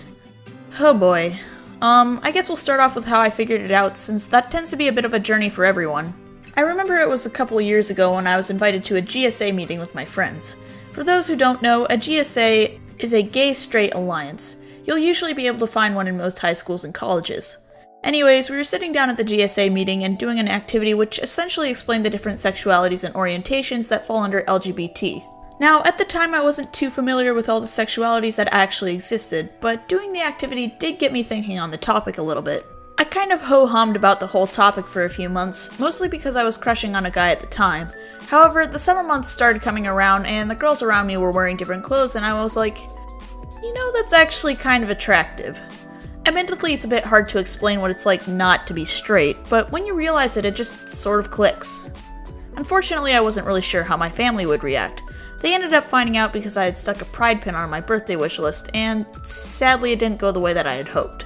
oh boy. I guess we'll start off with how I figured it out, since that tends to be a bit of a journey for everyone. I remember it was a couple years ago when I was invited to a GSA meeting with my friends. For those who don't know, a GSA is a gay-straight alliance. You'll usually be able to find one in most high schools and colleges. Anyways, we were sitting down at the GSA meeting and doing an activity which essentially explained the different sexualities and orientations that fall under LGBT. Now, at the time I wasn't too familiar with all the sexualities that actually existed, but doing the activity did get me thinking on the topic a little bit. I kind kind of ho-hummed about the whole topic for a few months, mostly because I was crushing on a guy at the time. However, the summer months started coming around and the girls around me were wearing different clothes and I was like, you know, that's actually kind of attractive. Admittedly, it's a bit hard to explain what it's like not to be straight, but when you realize it, it just sort of clicks. Unfortunately, I wasn't really sure how my family would react. They ended up finding out because I had stuck a pride pin on my birthday wish list, and sadly it didn't go the way that I had hoped.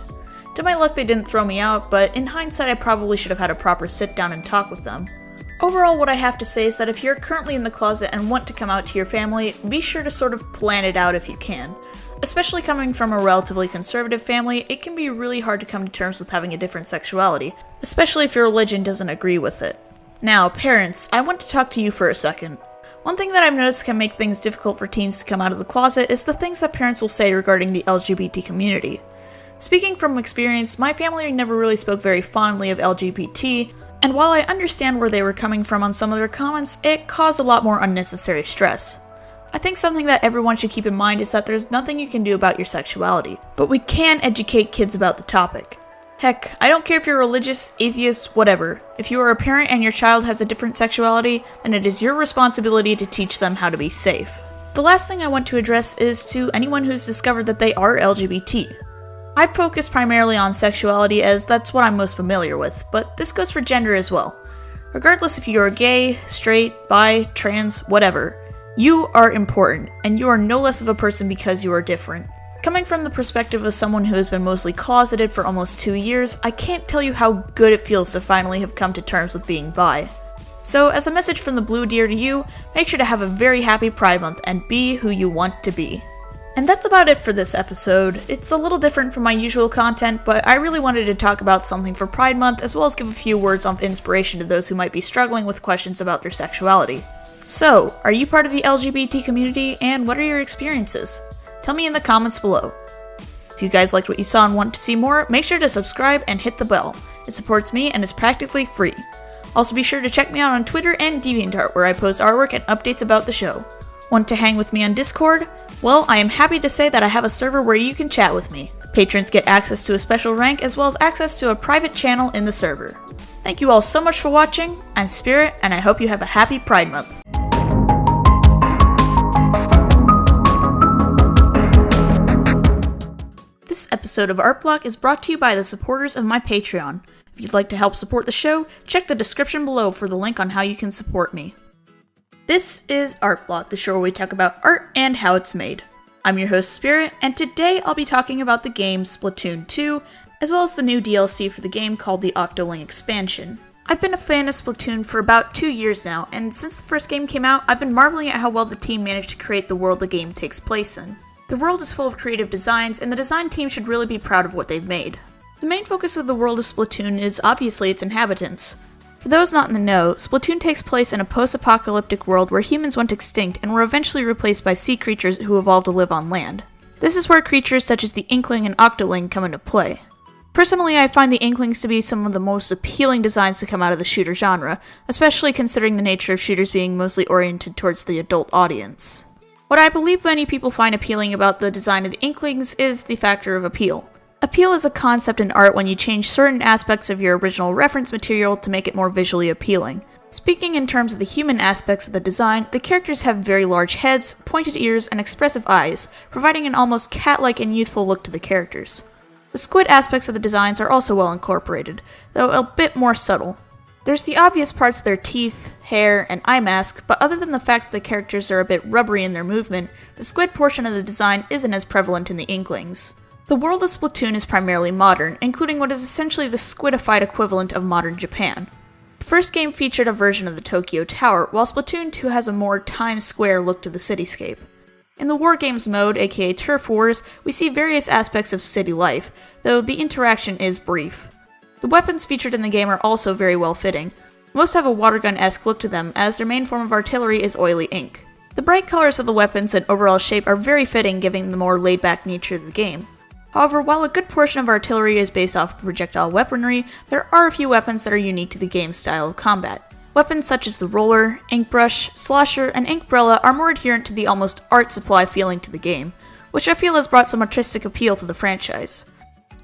To my luck, they didn't throw me out, but in hindsight I probably should have had a proper sit down and talk with them. Overall, what I have to say is that if you're currently in the closet and want to come out to your family, be sure to sort of plan it out if you can. Especially coming from a relatively conservative family, it can be really hard to come to terms with having a different sexuality, especially if your religion doesn't agree with it. Now, parents, I want to talk to you for a second. One thing that I've noticed can make things difficult for teens to come out of the closet is the things that parents will say regarding the LGBT community. Speaking from experience, my family never really spoke very fondly of LGBT, and while I understand where they were coming from on some of their comments, it caused a lot more unnecessary stress. I think something that everyone should keep in mind is that there's nothing you can do about your sexuality, but we can educate kids about the topic. Heck, I don't care if you're religious, atheist, whatever. If you are a parent and your child has a different sexuality, then it is your responsibility to teach them how to be safe. The last thing I want to address is to anyone who's discovered that they are LGBT. I've focused primarily on sexuality as that's what I'm most familiar with, but this goes for gender as well. Regardless if you are gay, straight, bi, trans, whatever, you are important, and you are no less of a person because you are different. Coming from the perspective of someone who has been mostly closeted for almost 2 years, I can't tell you how good it feels to finally have come to terms with being bi. So, as a message from the Blue Deer to you, make sure to have a very happy Pride Month and be who you want to be. And that's about it for this episode. It's a little different from my usual content, but I really wanted to talk about something for Pride Month, as well as give a few words of inspiration to those who might be struggling with questions about their sexuality. So, are you part of the LGBT community, and what are your experiences? Tell me in the comments below. If you guys liked what you saw and want to see more, make sure to subscribe and hit the bell. It supports me and is practically free. Also be sure to check me out on Twitter and DeviantArt, where I post artwork and updates about the show. Want to hang with me on Discord? Well, I am happy to say that I have a server where you can chat with me. Patrons get access to a special rank as well as access to a private channel in the server. Thank you all so much for watching. I'm Spirit, and I hope you have a happy Pride Month. This episode of Art Block is brought to you by the supporters of my Patreon. If you'd like to help support the show, check the description below for the link on how you can support me. This is Art Block, the show where we talk about art and how it's made. I'm your host Spirit, and today I'll be talking about the game Splatoon 2, as well as the new DLC for the game called the Octoling Expansion. I've been a fan of Splatoon for about 2 years now, and since the first game came out, I've been marveling at how well the team managed to create the world the game takes place in. The world is full of creative designs, and the design team should really be proud of what they've made. The main focus of the world of Splatoon is obviously its inhabitants. For those not in the know, Splatoon takes place in a post-apocalyptic world where humans went extinct and were eventually replaced by sea creatures who evolved to live on land. This is where creatures such as the Inkling and Octoling come into play. Personally, I find the Inklings to be some of the most appealing designs to come out of the shooter genre, especially considering the nature of shooters being mostly oriented towards the adult audience. What I believe many people find appealing about the design of the Inklings is the factor of appeal. Appeal is a concept in art when you change certain aspects of your original reference material to make it more visually appealing. Speaking in terms of the human aspects of the design, the characters have very large heads, pointed ears, and expressive eyes, providing an almost cat-like and youthful look to the characters. The squid aspects of the designs are also well incorporated, though a bit more subtle. There's the obvious parts of their teeth, hair, and eye mask, but other than the fact that the characters are a bit rubbery in their movement, the squid portion of the design isn't as prevalent in the Inklings. The world of Splatoon is primarily modern, including what is essentially the squidified equivalent of modern Japan. The first game featured a version of the Tokyo Tower, while Splatoon 2 has a more Times Square look to the cityscape. In the War Games mode, aka Turf Wars, we see various aspects of city life, though the interaction is brief. The weapons featured in the game are also very well fitting. Most have a water gun-esque look to them, as their main form of artillery is oily ink. The bright colors of the weapons and overall shape are very fitting given the more laid-back nature of the game. However, while a good portion of artillery is based off projectile weaponry, there are a few weapons that are unique to the game's style of combat. Weapons such as the roller, ink brush, slosher, and inkbrella are more adherent to the almost art supply feeling to the game, which I feel has brought some artistic appeal to the franchise.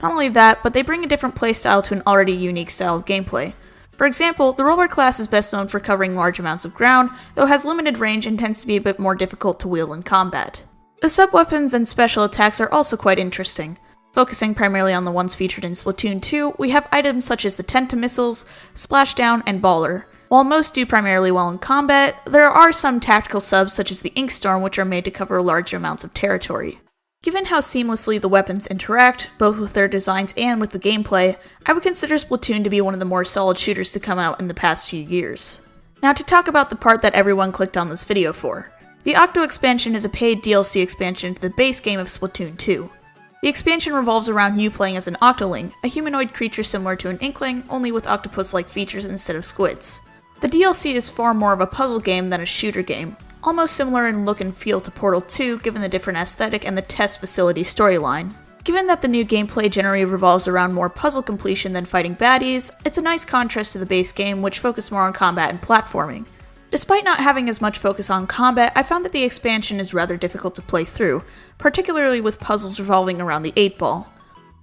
Not only that, but they bring a different playstyle to an already unique style of gameplay. For example, the roller class is best known for covering large amounts of ground, though it has limited range and tends to be a bit more difficult to wield in combat. The sub-weapons and special attacks are also quite interesting. Focusing primarily on the ones featured in Splatoon 2, we have items such as the Tenta missiles, Splashdown, and Baller. While most do primarily well in combat, there are some tactical subs such as the Inkstorm which are made to cover large amounts of territory. Given how seamlessly the weapons interact, both with their designs and with the gameplay, I would consider Splatoon to be one of the more solid shooters to come out in the past few years. Now to talk about the part that everyone clicked on this video for. The Octo expansion is a paid DLC expansion to the base game of Splatoon 2. The expansion revolves around you playing as an Octoling, a humanoid creature similar to an Inkling, only with octopus-like features instead of squids. The DLC is far more of a puzzle game than a shooter game, almost similar in look and feel to Portal 2 given the different aesthetic and the test facility storyline. Given that the new gameplay generally revolves around more puzzle completion than fighting baddies, it's a nice contrast to the base game which focused more on combat and platforming. Despite not having as much focus on combat, I found that the expansion is rather difficult to play through, particularly with puzzles revolving around the 8-ball.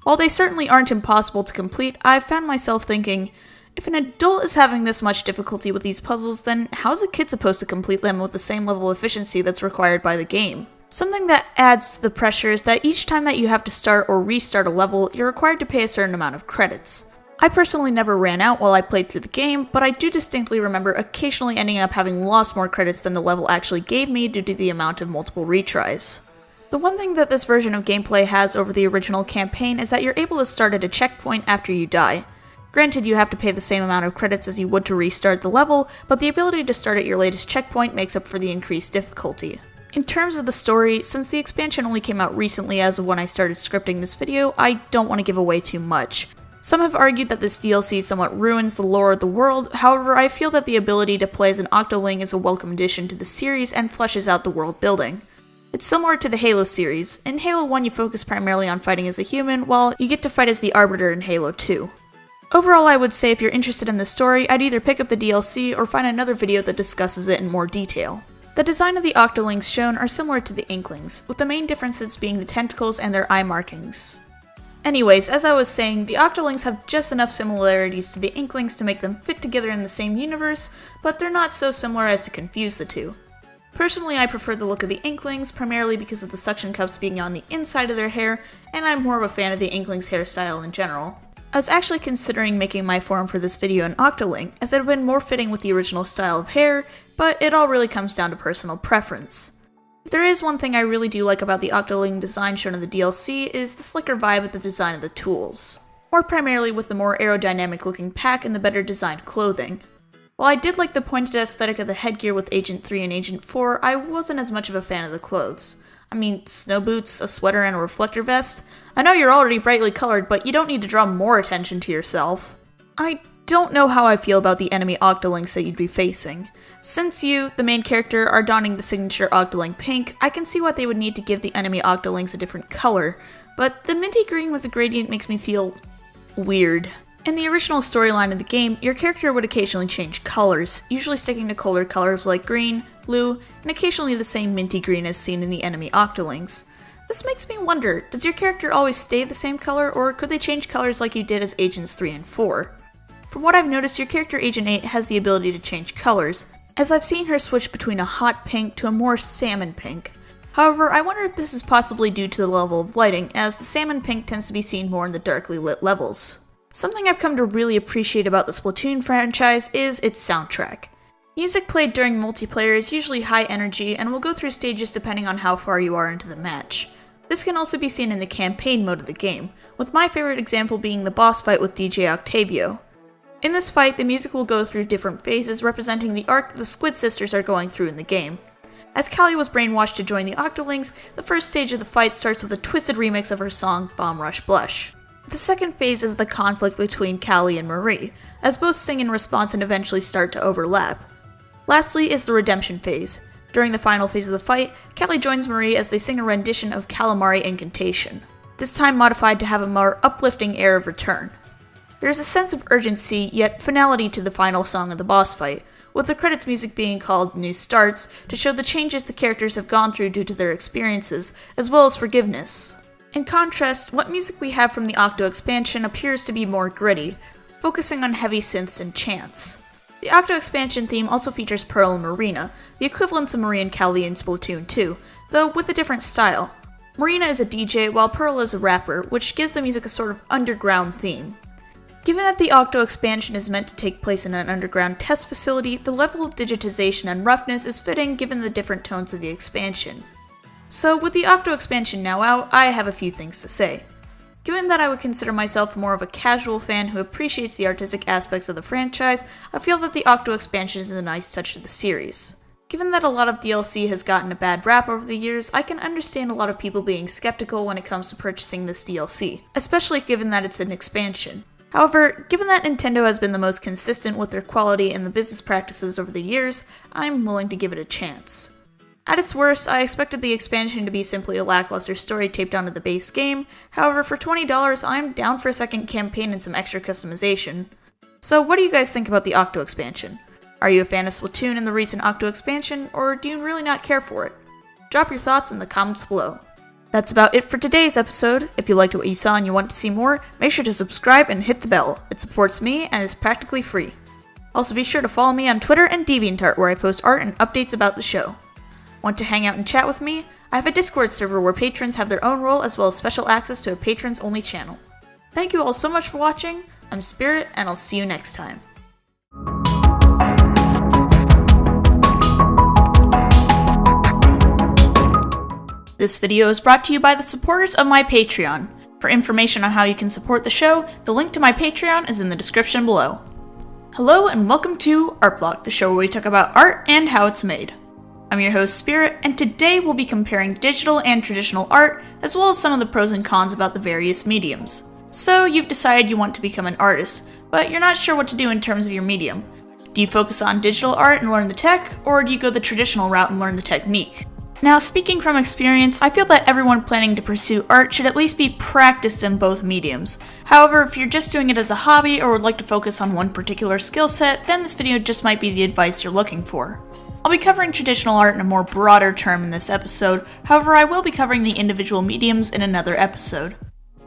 While they certainly aren't impossible to complete, I've found myself thinking, if an adult is having this much difficulty with these puzzles, then how is a kid supposed to complete them with the same level of efficiency that's required by the game? Something that adds to the pressure is that each time that you have to start or restart a level, you're required to pay a certain amount of credits. I personally never ran out while I played through the game, but I do distinctly remember occasionally ending up having lost more credits than the level actually gave me due to the amount of multiple retries. The one thing that this version of gameplay has over the original campaign is that you're able to start at a checkpoint after you die. Granted, you have to pay the same amount of credits as you would to restart the level, but the ability to start at your latest checkpoint makes up for the increased difficulty. In terms of the story, since the expansion only came out recently as of when I started scripting this video, I don't want to give away too much. Some have argued that this DLC somewhat ruins the lore of the world, however I feel that the ability to play as an Octoling is a welcome addition to the series and fleshes out the world building. It's similar to the Halo series. In Halo 1 you focus primarily on fighting as a human, while you get to fight as the Arbiter in Halo 2. Overall, I would say if you're interested in the story, I'd either pick up the DLC or find another video that discusses it in more detail. The design of the Octolings shown are similar to the Inklings, with the main differences being the tentacles and their eye markings. Anyways, as I was saying, the Octolings have just enough similarities to the Inklings to make them fit together in the same universe, but they're not so similar as to confuse the two. Personally, I prefer the look of the Inklings, primarily because of the suction cups being on the inside of their hair, and I'm more of a fan of the Inklings' hairstyle in general. I was actually considering making my form for this video an Octoling, as it would have been more fitting with the original style of hair, but it all really comes down to personal preference. If there is one thing I really do like about the Octoling design shown in the DLC is the slicker vibe of the design of the tools, more primarily with the more aerodynamic looking pack and the better designed clothing. While I did like the pointed aesthetic of the headgear with Agent 3 and Agent 4, I wasn't as much of a fan of the clothes. I mean, snow boots, a sweater, and a reflector vest? I know you're already brightly colored, but you don't need to draw more attention to yourself. I don't know how I feel about the enemy Octolings that you'd be facing. Since you, the main character, are donning the signature Octoling pink, I can see why they would need to give the enemy Octolings a different color, but the minty green with the gradient makes me feel weird. In the original storyline of the game, your character would occasionally change colors, usually sticking to colder colors like green, blue, and occasionally the same minty green as seen in the enemy Octolings. This makes me wonder, does your character always stay the same color, or could they change colors like you did as Agents 3 and 4? From what I've noticed, your character Agent 8 has the ability to change colors, as I've seen her switch between a hot pink to a more salmon pink. However, I wonder if this is possibly due to the level of lighting, as the salmon pink tends to be seen more in the darkly lit levels. Something I've come to really appreciate about the Splatoon franchise is its soundtrack. Music played during multiplayer is usually high energy and will go through stages depending on how far you are into the match. This can also be seen in the campaign mode of the game, with my favorite example being the boss fight with DJ Octavio. In this fight, the music will go through different phases representing the arc the Squid Sisters are going through in the game. As Callie was brainwashed to join the Octolings, the first stage of the fight starts with a twisted remix of her song Bomb Rush Blush. The second phase is the conflict between Callie and Marie, as both sing in response and eventually start to overlap. Lastly is the redemption phase. During the final phase of the fight, Callie joins Marie as they sing a rendition of Calamari Incantation, this time modified to have a more uplifting air of return. There is a sense of urgency, yet finality to the final song of the boss fight, with the credits music being called New Starts to show the changes the characters have gone through due to their experiences, as well as forgiveness. In contrast, what music we have from the Octo expansion appears to be more gritty, focusing on heavy synths and chants. The Octo expansion theme also features Pearl and Marina, the equivalents of Marie and Callie in Splatoon 2, though with a different style. Marina is a DJ while Pearl is a rapper, which gives the music a sort of underground theme. Given that the Octo expansion is meant to take place in an underground test facility, the level of digitization and roughness is fitting given the different tones of the expansion. So with the Octo expansion now out, I have a few things to say. Given that I would consider myself more of a casual fan who appreciates the artistic aspects of the franchise, I feel that the Octo expansion is a nice touch to the series. Given that a lot of DLC has gotten a bad rap over the years, I can understand a lot of people being skeptical when it comes to purchasing this DLC, especially given that it's an expansion. However, given that Nintendo has been the most consistent with their quality and the business practices over the years, I'm willing to give it a chance. At its worst, I expected the expansion to be simply a lackluster story taped onto the base game, however for $20 I'm down for a second campaign and some extra customization. So what do you guys think about the Octo expansion? Are you a fan of Splatoon and the recent Octo expansion, or do you really not care for it? Drop your thoughts in the comments below. That's about it for today's episode. If you liked what you saw and you want to see more, make sure to subscribe and hit the bell. It supports me and is practically free. Also be sure to follow me on Twitter and DeviantArt where I post art and updates about the show. Want to hang out and chat with me? I have a Discord server where patrons have their own role as well as special access to a patrons only channel. Thank you all so much for watching. I'm Spirit and I'll see you next time. This video is brought to you by the supporters of my Patreon. For information on how you can support the show, the link to my Patreon is in the description below. Hello and welcome to Art Block, the show where we talk about art and how it's made. I'm your host Spirit, and today we'll be comparing digital and traditional art, as well as some of the pros and cons about the various mediums. So you've decided you want to become an artist, but you're not sure what to do in terms of your medium. Do you focus on digital art and learn the tech, or do you go the traditional route and learn the technique? Now, speaking from experience, I feel that everyone planning to pursue art should at least be practiced in both mediums. However, if you're just doing it as a hobby or would like to focus on one particular skill set, then this video just might be the advice you're looking for. I'll be covering traditional art in a more broader term in this episode, however I will be covering the individual mediums in another episode.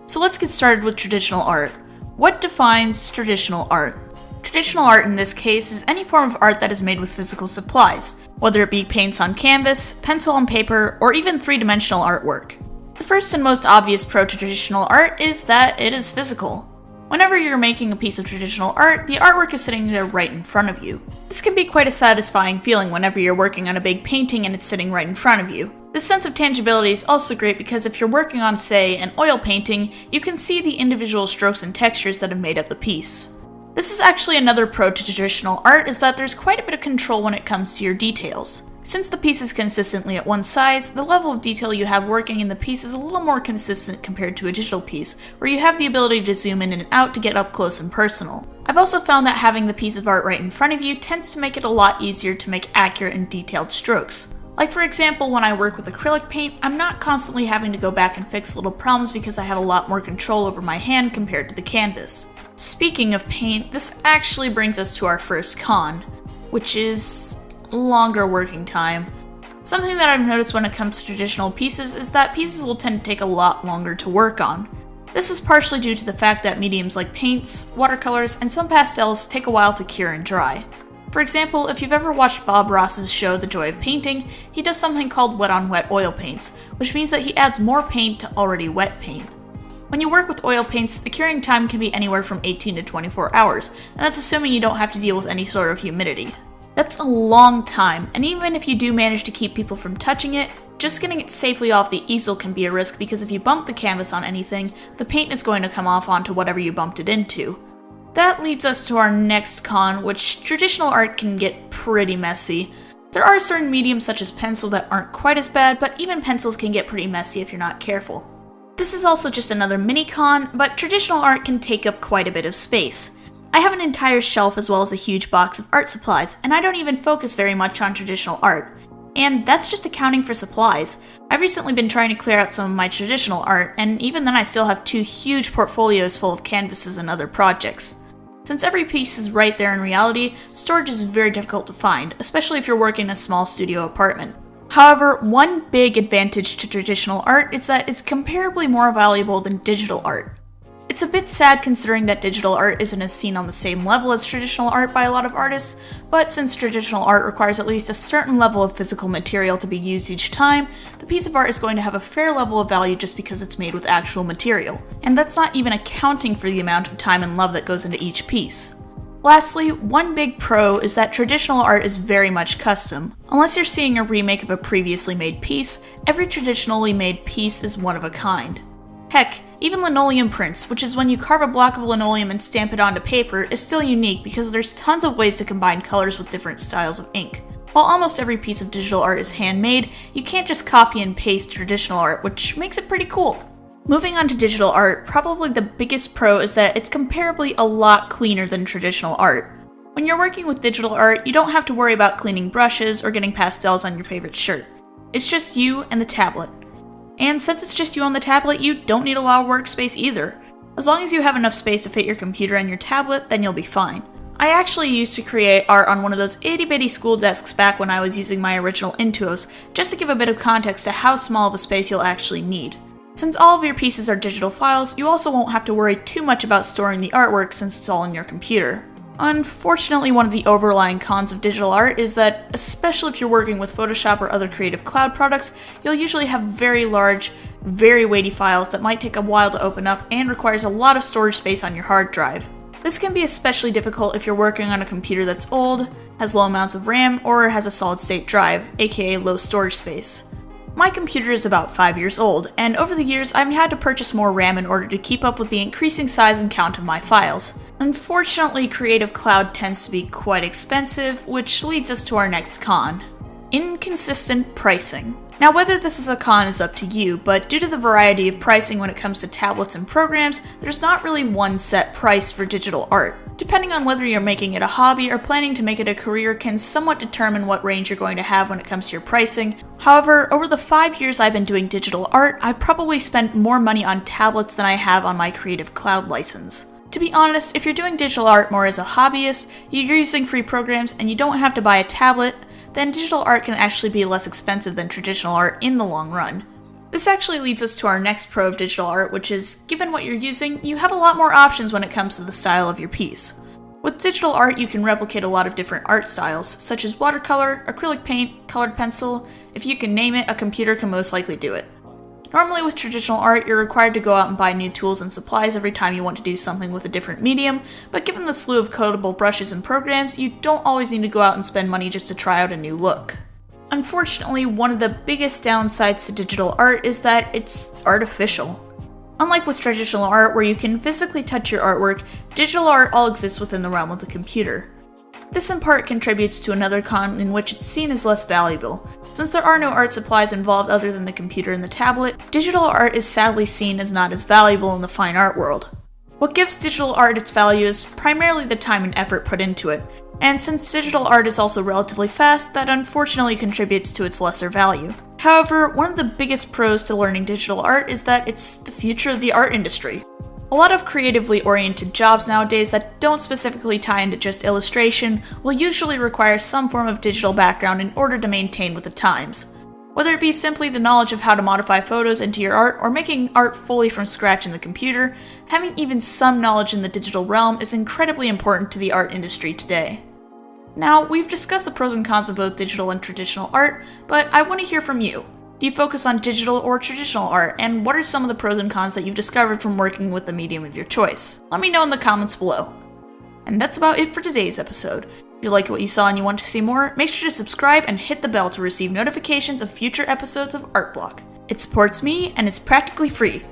So let's get started with traditional art. What defines traditional art? Traditional art in this case is any form of art that is made with physical supplies, whether it be paints on canvas, pencil on paper, or even three-dimensional artwork. The first and most obvious pro to traditional art is that it is physical. Whenever you're making a piece of traditional art, the artwork is sitting there right in front of you. This can be quite a satisfying feeling whenever you're working on a big painting and it's sitting right in front of you. This sense of tangibility is also great because if you're working on, say, an oil painting, you can see the individual strokes and textures that have made up the piece. This is actually another pro to traditional art, is that there's quite a bit of control when it comes to your details. Since the piece is consistently at one size, the level of detail you have working in the piece is a little more consistent compared to a digital piece, where you have the ability to zoom in and out to get up close and personal. I've also found that having the piece of art right in front of you tends to make it a lot easier to make accurate and detailed strokes. Like for example, when I work with acrylic paint, I'm not constantly having to go back and fix little problems because I have a lot more control over my hand compared to the canvas. Speaking of paint, this actually brings us to our first con, which is longer working time. Something that I've noticed when it comes to traditional pieces is that pieces will tend to take a lot longer to work on. This is partially due to the fact that mediums like paints, watercolors, and some pastels take a while to cure and dry. For example, if you've ever watched Bob Ross's show The Joy of Painting, he does something called wet on wet oil paints, which means that he adds more paint to already wet paint. When you work with oil paints, the curing time can be anywhere from 18 to 24 hours, and that's assuming you don't have to deal with any sort of humidity. That's a long time, and even if you do manage to keep people from touching it, just getting it safely off the easel can be a risk because if you bump the canvas on anything, the paint is going to come off onto whatever you bumped it into. That leads us to our next con, which traditional art can get pretty messy. There are certain mediums such as pencil that aren't quite as bad, but even pencils can get pretty messy if you're not careful. This is also just another mini con, but traditional art can take up quite a bit of space. I have an entire shelf as well as a huge box of art supplies, and I don't even focus very much on traditional art. And that's just accounting for supplies. I've recently been trying to clear out some of my traditional art, and even then I still have 2 huge portfolios full of canvases and other projects. Since every piece is right there in reality, storage is very difficult to find, especially if you're working in a small studio apartment. However, one big advantage to traditional art is that it's comparably more valuable than digital art. It's a bit sad considering that digital art isn't as seen on the same level as traditional art by a lot of artists, but since traditional art requires at least a certain level of physical material to be used each time, the piece of art is going to have a fair level of value just because it's made with actual material. And that's not even accounting for the amount of time and love that goes into each piece. Lastly, one big pro is that traditional art is very much custom. Unless you're seeing a remake of a previously made piece, every traditionally made piece is one of a kind. Heck, even linoleum prints, which is when you carve a block of linoleum and stamp it onto paper, is still unique because there's tons of ways to combine colors with different styles of ink. While almost every piece of digital art is handmade, you can't just copy and paste traditional art, which makes it pretty cool. Moving on to digital art, probably the biggest pro is that it's comparably a lot cleaner than traditional art. When you're working with digital art, you don't have to worry about cleaning brushes or getting pastels on your favorite shirt. It's just you and the tablet. And since it's just you on the tablet, you don't need a lot of workspace either. As long as you have enough space to fit your computer and your tablet, then you'll be fine. I actually used to create art on one of those itty-bitty school desks back when I was using my original Intuos, just to give a bit of context to how small of a space you'll actually need. Since all of your pieces are digital files, you also won't have to worry too much about storing the artwork since it's all in your computer. Unfortunately, one of the overlying cons of digital art is that, especially if you're working with Photoshop or other creative cloud products, you'll usually have very large, very weighty files that might take a while to open up and requires a lot of storage space on your hard drive. This can be especially difficult if you're working on a computer that's old, has low amounts of RAM, or has a solid-state drive, aka low storage space. My computer is about 5 years old, and over the years I've had to purchase more RAM in order to keep up with the increasing size and count of my files. Unfortunately, Creative Cloud tends to be quite expensive, which leads us to our next con. Inconsistent pricing. Now, whether this is a con is up to you, but due to the variety of pricing when it comes to tablets and programs, there's not really one set price for digital art. Depending on whether you're making it a hobby or planning to make it a career can somewhat determine what range you're going to have when it comes to your pricing. However, over the 5 years I've been doing digital art, I've probably spent more money on tablets than I have on my Creative Cloud license. To be honest, if you're doing digital art more as a hobbyist, you're using free programs, and you don't have to buy a tablet, then digital art can actually be less expensive than traditional art in the long run. This actually leads us to our next pro of digital art, which is, given what you're using, you have a lot more options when it comes to the style of your piece. With digital art, you can replicate a lot of different art styles, such as watercolor, acrylic paint, colored pencil. If you can name it, a computer can most likely do it. Normally with traditional art, you're required to go out and buy new tools and supplies every time you want to do something with a different medium, but given the slew of codeable brushes and programs, you don't always need to go out and spend money just to try out a new look. Unfortunately, one of the biggest downsides to digital art is that it's artificial. Unlike with traditional art, where you can physically touch your artwork, digital art all exists within the realm of the computer. This in part contributes to another con in which it's seen as less valuable. Since there are no art supplies involved other than the computer and the tablet, digital art is sadly seen as not as valuable in the fine art world. What gives digital art its value is primarily the time and effort put into it, and since digital art is also relatively fast, that unfortunately contributes to its lesser value. However, one of the biggest pros to learning digital art is that it's the future of the art industry. A lot of creatively oriented jobs nowadays that don't specifically tie into just illustration will usually require some form of digital background in order to maintain with the times. Whether it be simply the knowledge of how to modify photos into your art or making art fully from scratch in the computer, having even some knowledge in the digital realm is incredibly important to the art industry today. Now, we've discussed the pros and cons of both digital and traditional art, but I want to hear from you. Do you focus on digital or traditional art, and what are some of the pros and cons that you've discovered from working with the medium of your choice? Let me know in the comments below. And that's about it for today's episode. If you liked what you saw and you want to see more, make sure to subscribe and hit the bell to receive notifications of future episodes of Art Block. It supports me and is practically free.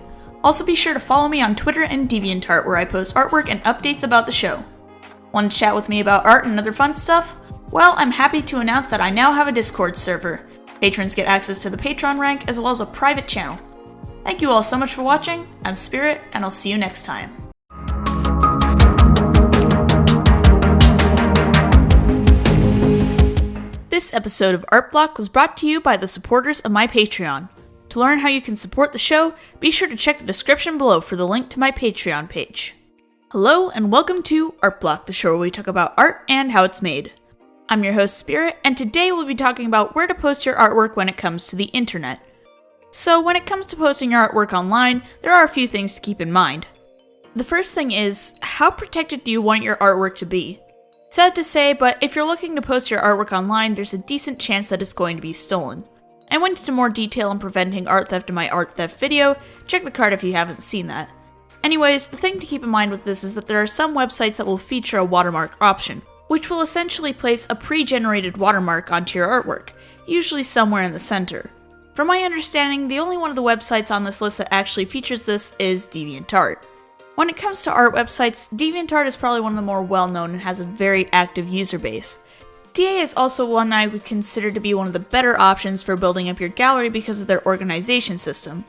Also be sure to follow me on Twitter and DeviantArt, where I post artwork and updates about the show. Want to chat with me about art and other fun stuff? Well, I'm happy to announce that I now have a Discord server. Patrons get access to the Patreon rank as well as a private channel. Thank you all so much for watching. I'm Spirit, and I'll see you next time. This episode of Art Block was brought to you by the supporters of my Patreon. To learn how you can support the show, be sure to check the description below for the link to my Patreon page. Hello and welcome to Art Block, the show where we talk about art and how it's made. I'm your host Spirit, and today we'll be talking about where to post your artwork when it comes to the internet. So when it comes to posting your artwork online, there are a few things to keep in mind. The first thing is, how protected do you want your artwork to be? Sad to say, but if you're looking to post your artwork online, there's a decent chance that it's going to be stolen. I went into more detail on preventing art theft in my art theft video. Check the card if you haven't seen that. Anyways, the thing to keep in mind with this is that there are some websites that will feature a watermark option, which will essentially place a pre-generated watermark onto your artwork, usually somewhere in the center. From my understanding, the only one of the websites on this list that actually features this is DeviantArt. When it comes to art websites, DeviantArt is probably one of the more well-known and has a very active user base. DA is also one I would consider to be one of the better options for building up your gallery because of their organization system.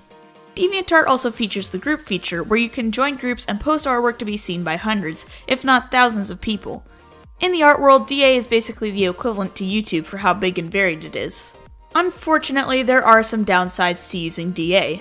DeviantArt also features the group feature, where you can join groups and post artwork to be seen by hundreds, if not thousands of people. In the art world, DA is basically the equivalent to YouTube for how big and varied it is. Unfortunately, there are some downsides to using DA.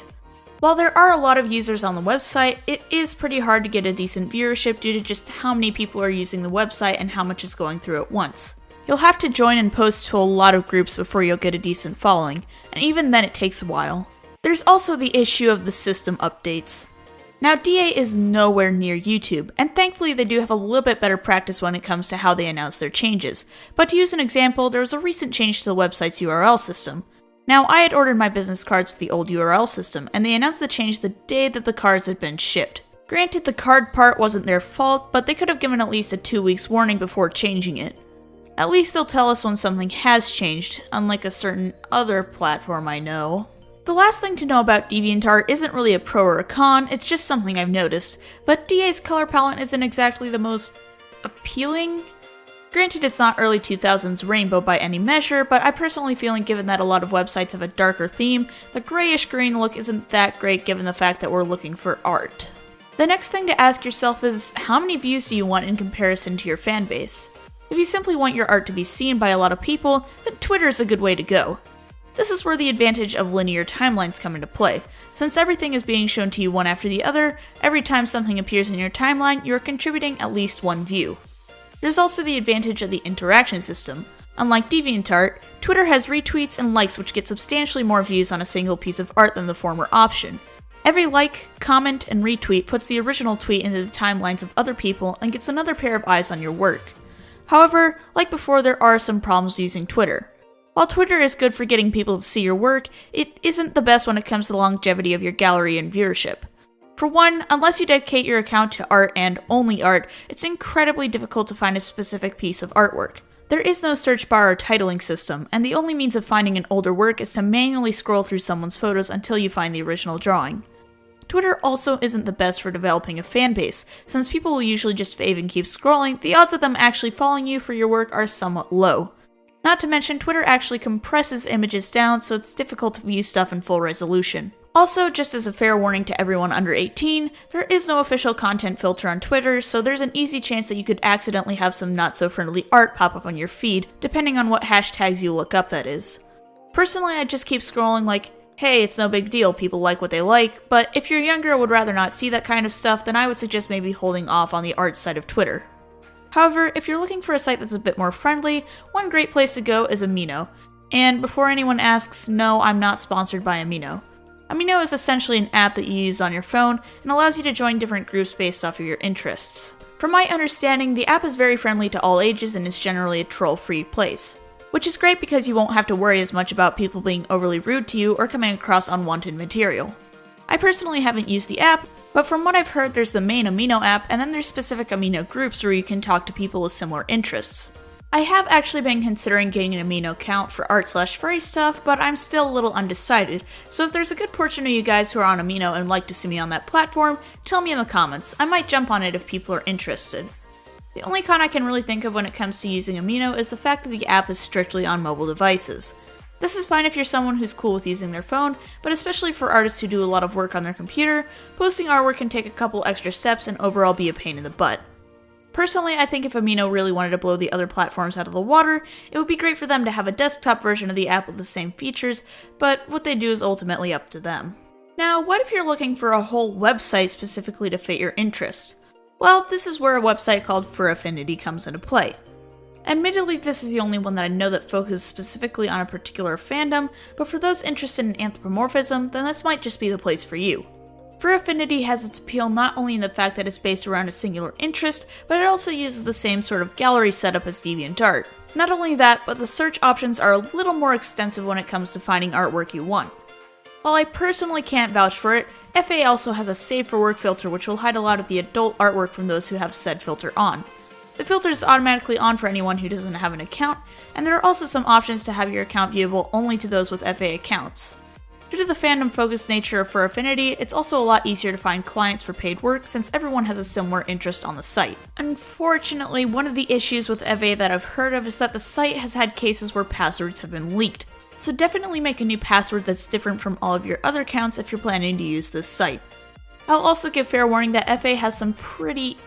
While there are a lot of users on the website, it is pretty hard to get a decent viewership due to just how many people are using the website and how much is going through at once. You'll have to join and post to a lot of groups before you'll get a decent following, and even then it takes a while. There's also the issue of the system updates. Now, DA is nowhere near YouTube, and thankfully they do have a little bit better practice when it comes to how they announce their changes. But to use an example, there was a recent change to the website's URL system. Now, I had ordered my business cards with the old URL system, and they announced the change the day that the cards had been shipped. Granted, the card part wasn't their fault, but they could have given at least a 2 weeks warning before changing it. At least they'll tell us when something has changed, unlike a certain other platform I know. The last thing to know about DeviantArt isn't really a pro or a con, it's just something I've noticed, but DA's color palette isn't exactly the most appealing. Granted, it's not early 2000s rainbow by any measure, but I personally feel like given that a lot of websites have a darker theme, the grayish green look isn't that great given the fact that we're looking for art. The next thing to ask yourself is, how many views do you want in comparison to your fan base? If you simply want your art to be seen by a lot of people, then Twitter is a good way to go. This is where the advantage of linear timelines come into play. Since everything is being shown to you one after the other, every time something appears in your timeline, you are contributing at least one view. There's also the advantage of the interaction system. Unlike DeviantArt, Twitter has retweets and likes which get substantially more views on a single piece of art than the former option. Every like, comment, and retweet puts the original tweet into the timelines of other people and gets another pair of eyes on your work. However, like before, there are some problems using Twitter. While Twitter is good for getting people to see your work, it isn't the best when it comes to the longevity of your gallery and viewership. For one, unless you dedicate your account to art and only art, it's incredibly difficult to find a specific piece of artwork. There is no search bar or titling system, and the only means of finding an older work is to manually scroll through someone's photos until you find the original drawing. Twitter also isn't the best for developing a fan base. Since people will usually just fave and keep scrolling, the odds of them actually following you for your work are somewhat low. Not to mention, Twitter actually compresses images down, so it's difficult to view stuff in full resolution. Also, just as a fair warning to everyone under 18, there is no official content filter on Twitter, so there's an easy chance that you could accidentally have some not-so-friendly art pop up on your feed, depending on what hashtags you look up, that is. Personally, I just keep scrolling like, hey, it's no big deal, people like what they like, but if you're younger and would rather not see that kind of stuff, then I would suggest maybe holding off on the art side of Twitter. However, if you're looking for a site that's a bit more friendly, one great place to go is Amino. And before anyone asks, no, I'm not sponsored by Amino. Amino is essentially an app that you use on your phone and allows you to join different groups based off of your interests. From my understanding, the app is very friendly to all ages and is generally a troll-free place. Which is great because you won't have to worry as much about people being overly rude to you or coming across unwanted material. I personally haven't used the app, but from what I've heard there's the main Amino app and then there's specific Amino groups where you can talk to people with similar interests. I have actually been considering getting an Amino account for art/furry stuff, but I'm still a little undecided, so if there's a good portion of you guys who are on Amino and like to see me on that platform, tell me in the comments. I might jump on it if people are interested. The only con I can really think of when it comes to using Amino is the fact that the app is strictly on mobile devices. This is fine if you're someone who's cool with using their phone, but especially for artists who do a lot of work on their computer, posting artwork can take a couple extra steps and overall be a pain in the butt. Personally, I think if Amino really wanted to blow the other platforms out of the water, it would be great for them to have a desktop version of the app with the same features, but what they do is ultimately up to them. Now, what if you're looking for a whole website specifically to fit your interest? Well, this is where a website called For Affinity comes into play. Admittedly, this is the only one that I know that focuses specifically on a particular fandom, but for those interested in anthropomorphism, then this might just be the place for you. Fur Affinity has its appeal not only in the fact that it's based around a singular interest, but it also uses the same sort of gallery setup as DeviantArt. Not only that, but the search options are a little more extensive when it comes to finding artwork you want. While I personally can't vouch for it, FA also has a Save for Work filter which will hide a lot of the adult artwork from those who have said filter on. The filter is automatically on for anyone who doesn't have an account, and there are also some options to have your account viewable only to those with FA accounts. Due to the fandom-focused nature of Fur Affinity, it's also a lot easier to find clients for paid work since everyone has a similar interest on the site. Unfortunately, one of the issues with FA that I've heard of is that the site has had cases where passwords have been leaked, so definitely make a new password that's different from all of your other accounts if you're planning to use this site. I'll also give fair warning that FA has some pretty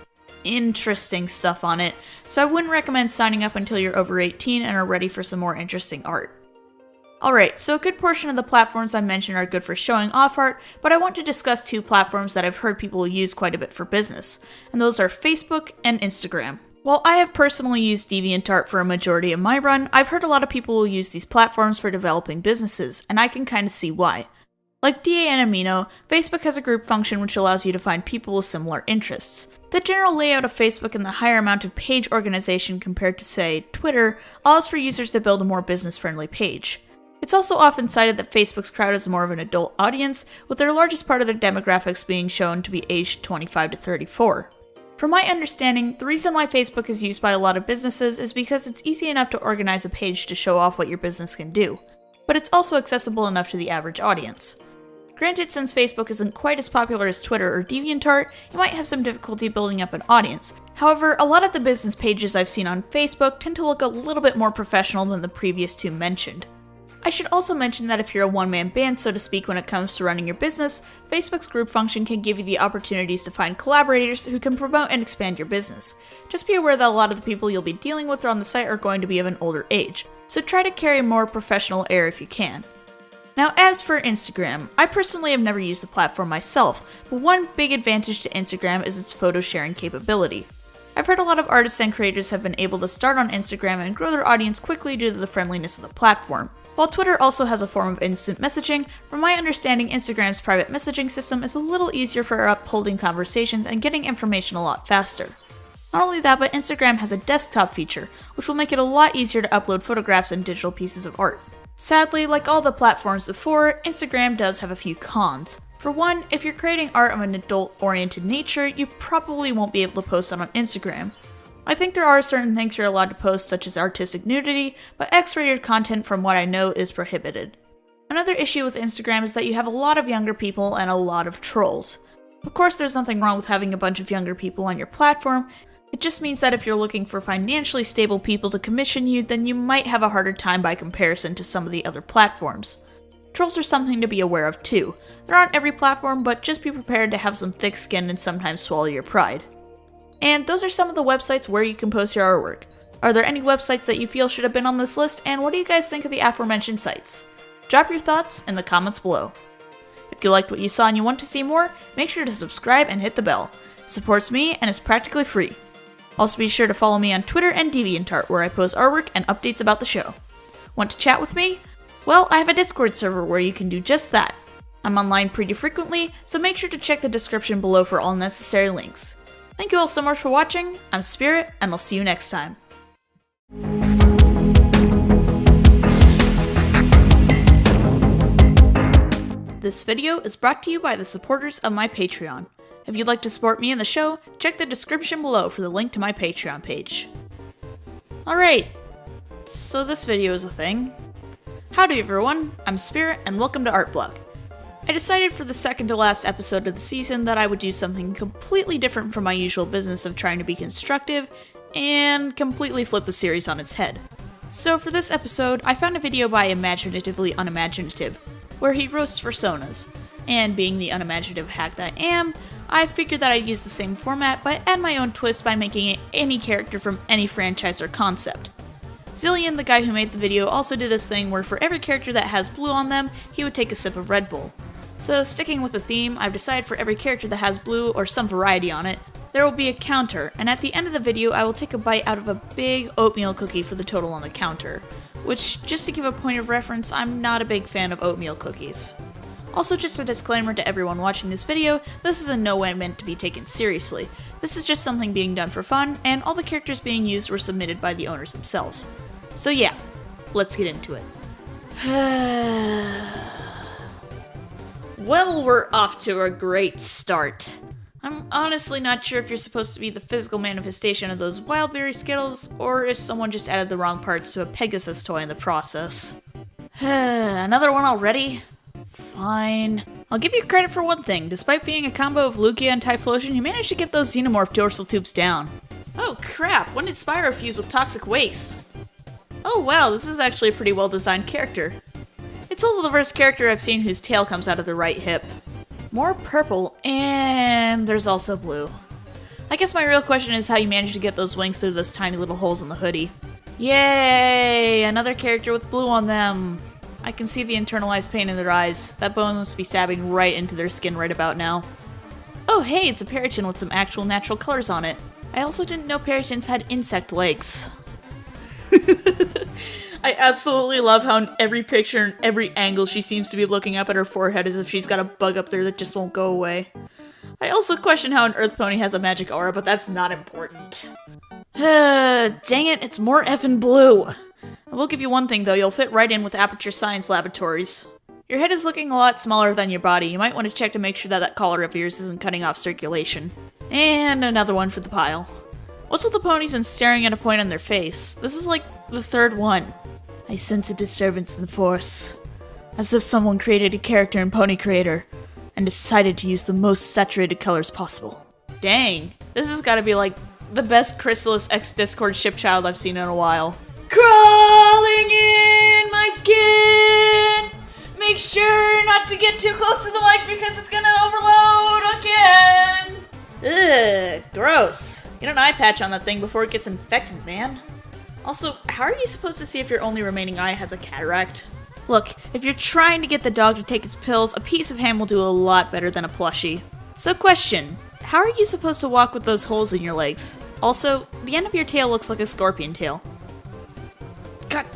interesting stuff on it, so I wouldn't recommend signing up until you're over 18 and are ready for some more interesting art. Alright, so a good portion of the platforms I mentioned are good for showing off art, but I want to discuss two platforms that I've heard people use quite a bit for business, and those are Facebook and Instagram. While I have personally used DeviantArt for a majority of my run, I've heard a lot of people will use these platforms for developing businesses, and I can kind of see why. Like DA and Amino, Facebook has a group function which allows you to find people with similar interests. The general layout of Facebook and the higher amount of page organization compared to, say, Twitter, allows for users to build a more business-friendly page. It's also often cited that Facebook's crowd is more of an adult audience, with their largest part of their demographics being shown to be aged 25 to 34. From my understanding, the reason why Facebook is used by a lot of businesses is because it's easy enough to organize a page to show off what your business can do, but it's also accessible enough to the average audience. Granted, since Facebook isn't quite as popular as Twitter or DeviantArt, you might have some difficulty building up an audience. However, a lot of the business pages I've seen on Facebook tend to look a little bit more professional than the previous two mentioned. I should also mention that if you're a one-man band, so to speak, when it comes to running your business, Facebook's group function can give you the opportunities to find collaborators who can promote and expand your business. Just be aware that a lot of the people you'll be dealing with on the site are going to be of an older age, so try to carry a more professional air if you can. Now, as for Instagram, I personally have never used the platform myself, but one big advantage to Instagram is its photo sharing capability. I've heard a lot of artists and creators have been able to start on Instagram and grow their audience quickly due to the friendliness of the platform. While Twitter also has a form of instant messaging, from my understanding, Instagram's private messaging system is a little easier for upholding conversations and getting information a lot faster. Not only that, but Instagram has a desktop feature, which will make it a lot easier to upload photographs and digital pieces of art. Sadly, like all the platforms before, Instagram does have a few cons. For one, if you're creating art of an adult-oriented nature, you probably won't be able to post that on Instagram. I think there are certain things you're allowed to post, such as artistic nudity, but X-rated content from what I know is prohibited. Another issue with Instagram is that you have a lot of younger people and a lot of trolls. Of course, there's nothing wrong with having a bunch of younger people on your platform. It just means that if you're looking for financially stable people to commission you, then you might have a harder time by comparison to some of the other platforms. Trolls are something to be aware of too. They're on every platform, but just be prepared to have some thick skin and sometimes swallow your pride. And those are some of the websites where you can post your artwork. Are there any websites that you feel should have been on this list, and what do you guys think of the aforementioned sites? Drop your thoughts in the comments below. If you liked what you saw and you want to see more, make sure to subscribe and hit the bell. It supports me and is practically free. Also be sure to follow me on Twitter and DeviantArt, where I post artwork and updates about the show. Want to chat with me? Well, I have a Discord server where you can do just that. I'm online pretty frequently, so make sure to check the description below for all necessary links. Thank you all so much for watching. I'm Spirit, and I'll see you next time. This video is brought to you by the supporters of my Patreon. If you'd like to support me in the show, check the description below for the link to my Patreon page. Alright, so this video is a thing. Howdy everyone, I'm Spirit, and welcome to Artblock. I decided for the second to last episode of the season that I would do something completely different from my usual business of trying to be constructive, and completely flip the series on its head. So for this episode, I found a video by Imaginatively Unimaginative, where he roasts personas, and being the unimaginative hack that I am, I figured that I'd use the same format, but add my own twist by making it any character from any franchise or concept. Zillion, the guy who made the video, also did this thing where for every character that has blue on them, he would take a sip of Red Bull. So sticking with the theme, I've decided for every character that has blue or some variety on it, there will be a counter, and at the end of the video I will take a bite out of a big oatmeal cookie for the total on the counter. Which, just to give a point of reference, I'm not a big fan of oatmeal cookies. Also, just a disclaimer to everyone watching this video, this is in no way meant to be taken seriously. This is just something being done for fun, and all the characters being used were submitted by the owners themselves. So yeah, let's get into it. Well, we're off to a great start. I'm honestly not sure if you're supposed to be the physical manifestation of those Wildberry Skittles, or if someone just added the wrong parts to a Pegasus toy in the process. Another one already? Fine. I'll give you credit for one thing. Despite being a combo of Lugia and Typhlosion, you managed to get those Xenomorph dorsal tubes down. Oh crap, when did Spyro fuse with toxic waste? Oh wow, this is actually a pretty well designed character. It's also the first character I've seen whose tail comes out of the right hip. More purple, and there's also blue. I guess my real question is how you managed to get those wings through those tiny little holes in the hoodie. Yay! Another character with blue on them! I can see the internalized pain in their eyes. That bone must be stabbing right into their skin right about now. Oh hey, it's a Periton with some actual natural colors on it. I also didn't know Peritons had insect legs. I absolutely love how in every picture and every angle she seems to be looking up at her forehead as if she's got a bug up there that just won't go away. I also question how an Earth Pony has a magic aura, but that's not important. Dang it, it's more effing blue. I will give you one thing though, you'll fit right in with Aperture Science Laboratories. Your head is looking a lot smaller than your body. You might want to check to make sure that that collar of yours isn't cutting off circulation. And another one for the pile. What's with the ponies and staring at a point on their face? This is like the third one. I sense a disturbance in the force. As if someone created a character in Pony Creator and decided to use the most saturated colors possible. Dang, this has gotta be like the best Chrysalis X Discord ship child I've seen in a while. Crawling in my skin! Make sure not to get too close to the mic because it's gonna overload again! Ugh, gross. Get an eye patch on that thing before it gets infected, man. Also, how are you supposed to see if your only remaining eye has a cataract? Look, if you're trying to get the dog to take its pills, a piece of ham will do a lot better than a plushie. So question, how are you supposed to walk with those holes in your legs? Also, the end of your tail looks like a scorpion tail. God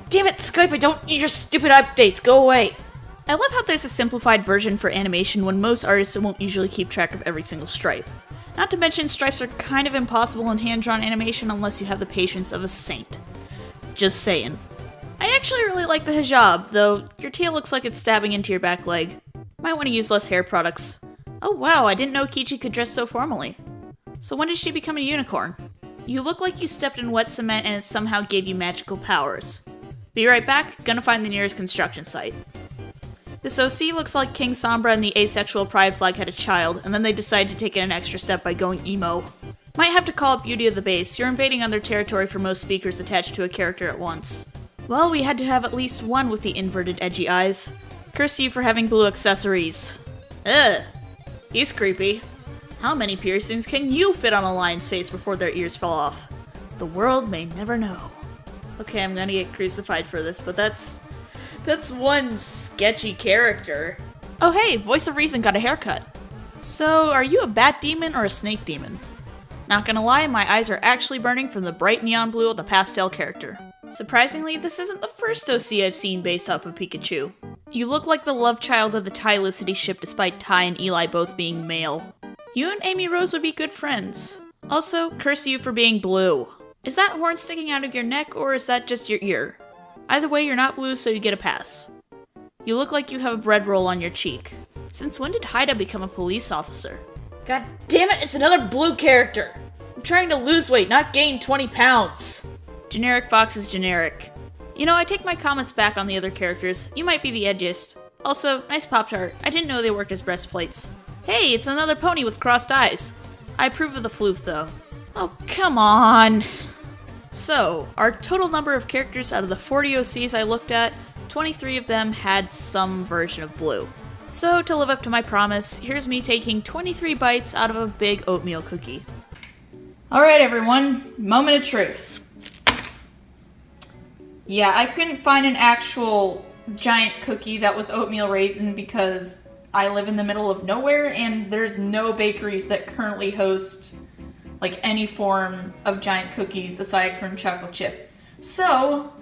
damn it, Skype, I don't need your stupid updates, go away! I love how there's a simplified version for animation when most artists won't usually keep track of every single stripe. Not to mention, stripes are kind of impossible in hand-drawn animation unless you have the patience of a saint. Just saying. I actually really like the hijab, though your tail looks like it's stabbing into your back leg. Might want to use less hair products. Oh wow, I didn't know Kichi could dress so formally. So when did she become a unicorn? You look like you stepped in wet cement and it somehow gave you magical powers. Be right back, gonna find the nearest construction site. This OC looks like King Sombra and the asexual pride flag had a child, and then they decided to take it an extra step by going emo. Might have to call it Beauty of the Base, you're invading on their territory for most speakers attached to a character at once. Well, we had to have at least one with the inverted edgy eyes. Curse you for having blue accessories. Ugh, he's creepy. How many piercings can you fit on a lion's face before their ears fall off? The world may never know. Okay, I'm gonna get crucified for this, but that's one sketchy character. Oh hey, Voice of Reason got a haircut. So, are you a bat demon or a snake demon? Not gonna lie, my eyes are actually burning from the bright neon blue of the pastel character. Surprisingly, this isn't the first OC I've seen based off of Pikachu. You look like the love child of the Tylicity ship despite Ty and Eli both being male. You and Amy Rose would be good friends. Also, curse you for being blue. Is that horn sticking out of your neck or is that just your ear? Either way, you're not blue, so you get a pass. You look like you have a bread roll on your cheek. Since when did Haida become a police officer? God damn it, it's another blue character! I'm trying to lose weight, not gain 20 pounds! Generic Fox is generic. You know, I take my comments back on the other characters. You might be the edgiest. Also, nice Pop-Tart. I didn't know they worked as breastplates. Hey, it's another pony with crossed eyes. I approve of the floof, though. Oh, come on! So, our total number of characters out of the 40 OCs I looked at, 23 of them had some version of blue. So, to live up to my promise, here's me taking 23 bites out of a big oatmeal cookie. Alright everyone, moment of truth. Yeah, I couldn't find an actual giant cookie that was oatmeal raisin because I live in the middle of nowhere and there's no bakeries that currently host like any form of giant cookies aside from chocolate chip. So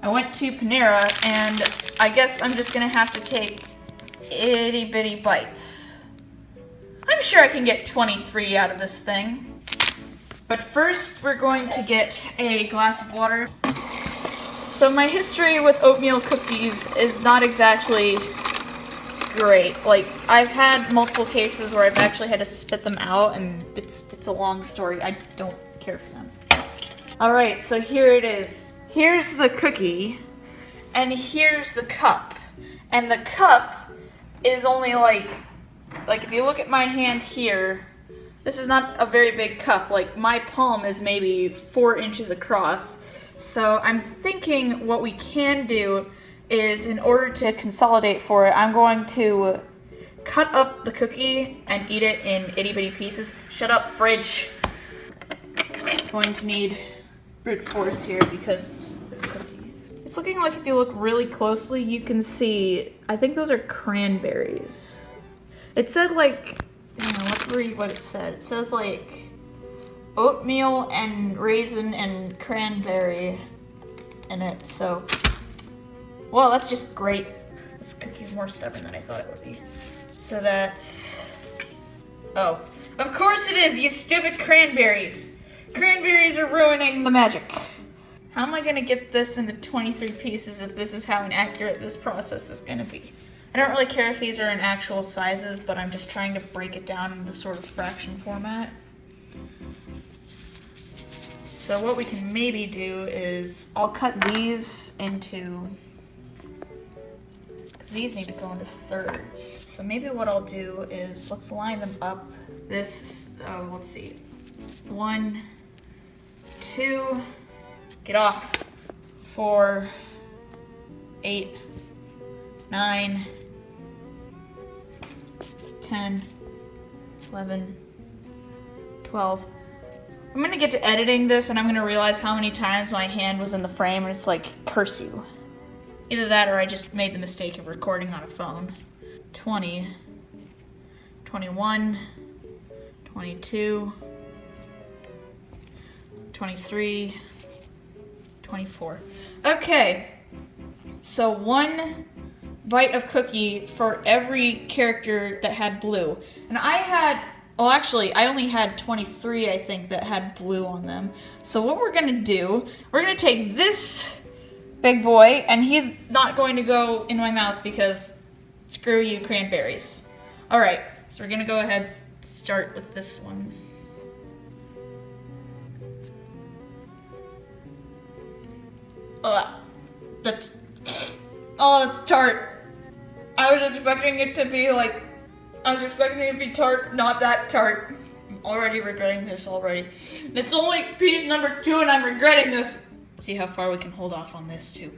I went to Panera and I guess I'm just gonna have to take itty bitty bites. I'm sure I can get 23 out of this thing. But first we're going to get a glass of water. So my history with oatmeal cookies is not exactly great. Like, I've had multiple cases where I've actually had to spit them out, and it's a long story. I don't care for them. Alright, so here it is. Here's the cookie, and here's the cup. And the cup is only like if you look at my hand here, this is not a very big cup. Like, my palm is maybe 4 inches across. So I'm thinking what we can do is, in order to consolidate for it, I'm going to cut up the cookie and eat it in itty bitty pieces. Shut up, fridge. I'm going to need brute force here because this cookie. It's looking like, if you look really closely, you can see, I think those are cranberries. It said like, let's read what it said. It says like oatmeal and raisin and cranberry in it, so, well, that's just great. This cookie's more stubborn than I thought it would be. So that's, oh, of course it is, you stupid cranberries. Cranberries are ruining the magic. How am I gonna get this into 23 pieces if this is how inaccurate this process is gonna be? I don't really care if these are in actual sizes, but I'm just trying to break it down into sort of fraction format. So what we can maybe do is, I'll cut these into, because these need to go into thirds. So maybe what I'll do is, let's line them up. This, let's see, 1, 2, get off, 4, 8, 9, 10, 11, 12. I'm gonna get to editing this and I'm gonna realize how many times my hand was in the frame and it's like, curse you. Either that or I just made the mistake of recording on a phone. 20, 21, 22, 23, 24. Okay, so 1 bite of cookie for every character that had blue. And I had, well, actually, I only had 23, I think, that had blue on them. So what we're gonna do, we're gonna take this big boy, and he's not going to go in my mouth because screw you, cranberries. All right, so we're gonna go ahead and start with this one. That's tart. I was expecting it to be like, I was expecting it to be tart, not that tart. I'm already regretting this already. It's only piece number 2 and I'm regretting this. See how far we can hold off on this too.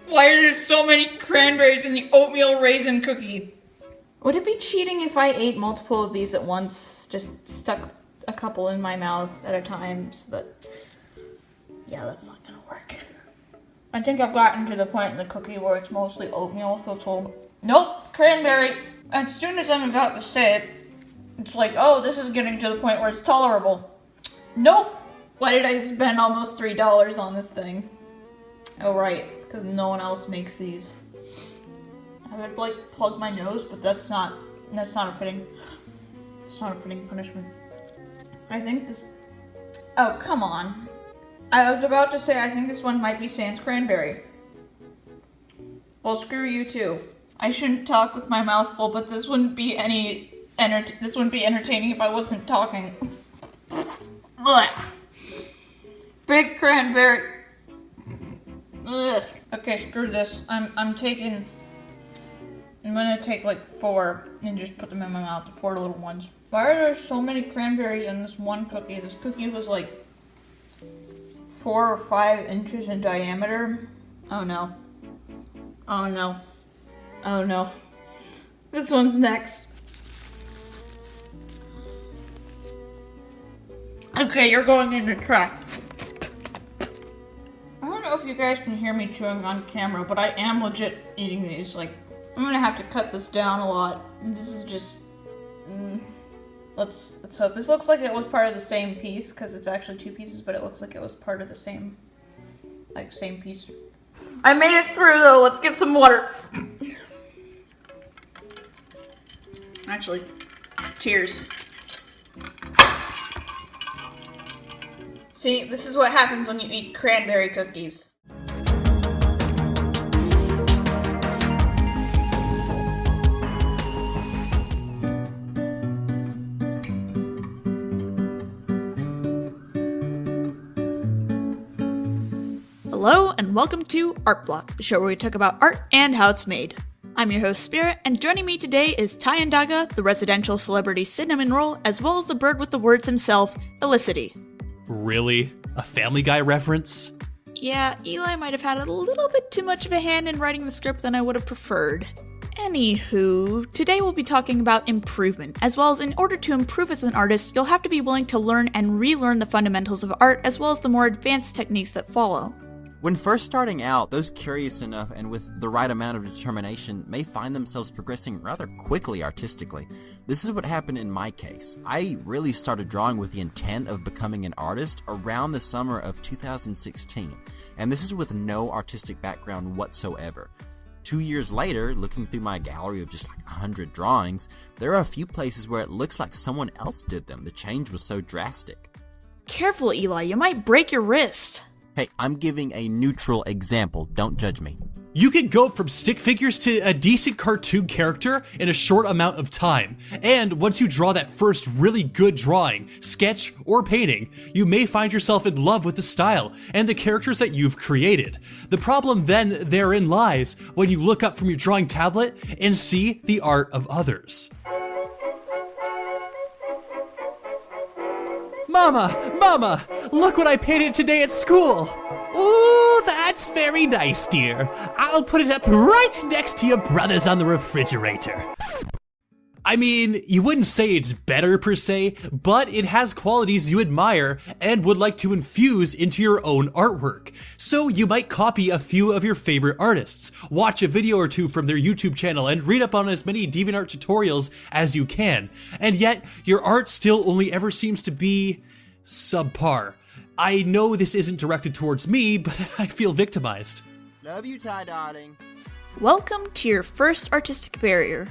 Why are there so many cranberries in the oatmeal raisin cookie? Would it be cheating if I ate multiple of these at once? Just stuck a couple in my mouth at a time so that, yeah, that's not gonna work. I think I've gotten to the point in the cookie where it's mostly oatmeal, so it's all, nope, cranberry. As soon as I'm about to say it, it's like, oh, this is getting to the point where it's tolerable. Nope. Why did I spend almost $3 on this thing? Oh, right, it's because no one else makes these. I would like plug my nose, but that's not a fitting, it's not a fitting punishment. I think this, oh, come on. I was about to say, I think this one might be sans cranberry. Well, screw you too. I shouldn't talk with my mouth full, but this wouldn't be entertaining if I wasn't talking. Ugh. Big cranberry. Ugh. Okay, screw this. I'm gonna take like 4 and just put them in my mouth, 4 little ones. Why are there so many cranberries in this one cookie? This cookie was like 4 or 5 inches in diameter. Oh no. Oh no. Oh no. This one's next. Okay, you're going in the track. I don't know if you guys can hear me chewing on camera, but I am legit eating these. Like, I'm gonna have to cut this down a lot. This is just... Let's hope. This looks like it was part of the same piece, because it's actually two pieces, but it looks like it was part of the same piece. I made it through, though. Let's get some water. Actually, cheers. See, this is what happens when you eat cranberry cookies. Hello and welcome to Art Block, the show where we talk about art and how it's made. I'm your host Spirit, and joining me today is Ty Ndaga, the residential celebrity cinnamon roll, as well as the bird with the words himself, Elicity. Really? A Family Guy reference? Yeah, Eli might have had a little bit too much of a hand in writing the script than I would have preferred. Anywho, today we'll be talking about improvement, as well as in order to improve as an artist, you'll have to be willing to learn and relearn the fundamentals of art, as well as the more advanced techniques that follow. When first starting out, those curious enough and with the right amount of determination may find themselves progressing rather quickly artistically. This is what happened in my case. I really started drawing with the intent of becoming an artist around the summer of 2016, and this is with no artistic background whatsoever. 2 years later, looking through my gallery of just 100 drawings, there are a few places where it looks like someone else did them. The change was so drastic. Careful, Eli, you might break your wrist. Hey, I'm giving a neutral example, don't judge me. You can go from stick figures to a decent cartoon character in a short amount of time. And once you draw that first really good drawing, sketch, or painting, you may find yourself in love with the style and the characters that you've created. The problem then therein lies when you look up from your drawing tablet and see the art of others. Mama, look what I painted today at school. Ooh, that's very nice, dear. I'll put it up right next to your brother's on the refrigerator. I mean, you wouldn't say it's better per se, but it has qualities you admire and would like to infuse into your own artwork. So you might copy a few of your favorite artists, watch a video or two from their YouTube channel, and read up on as many DeviantArt tutorials as you can. And yet, your art still only ever seems to be subpar. I know this isn't directed towards me, but I feel victimized. Love you, Ty, darling. Welcome to your first artistic barrier.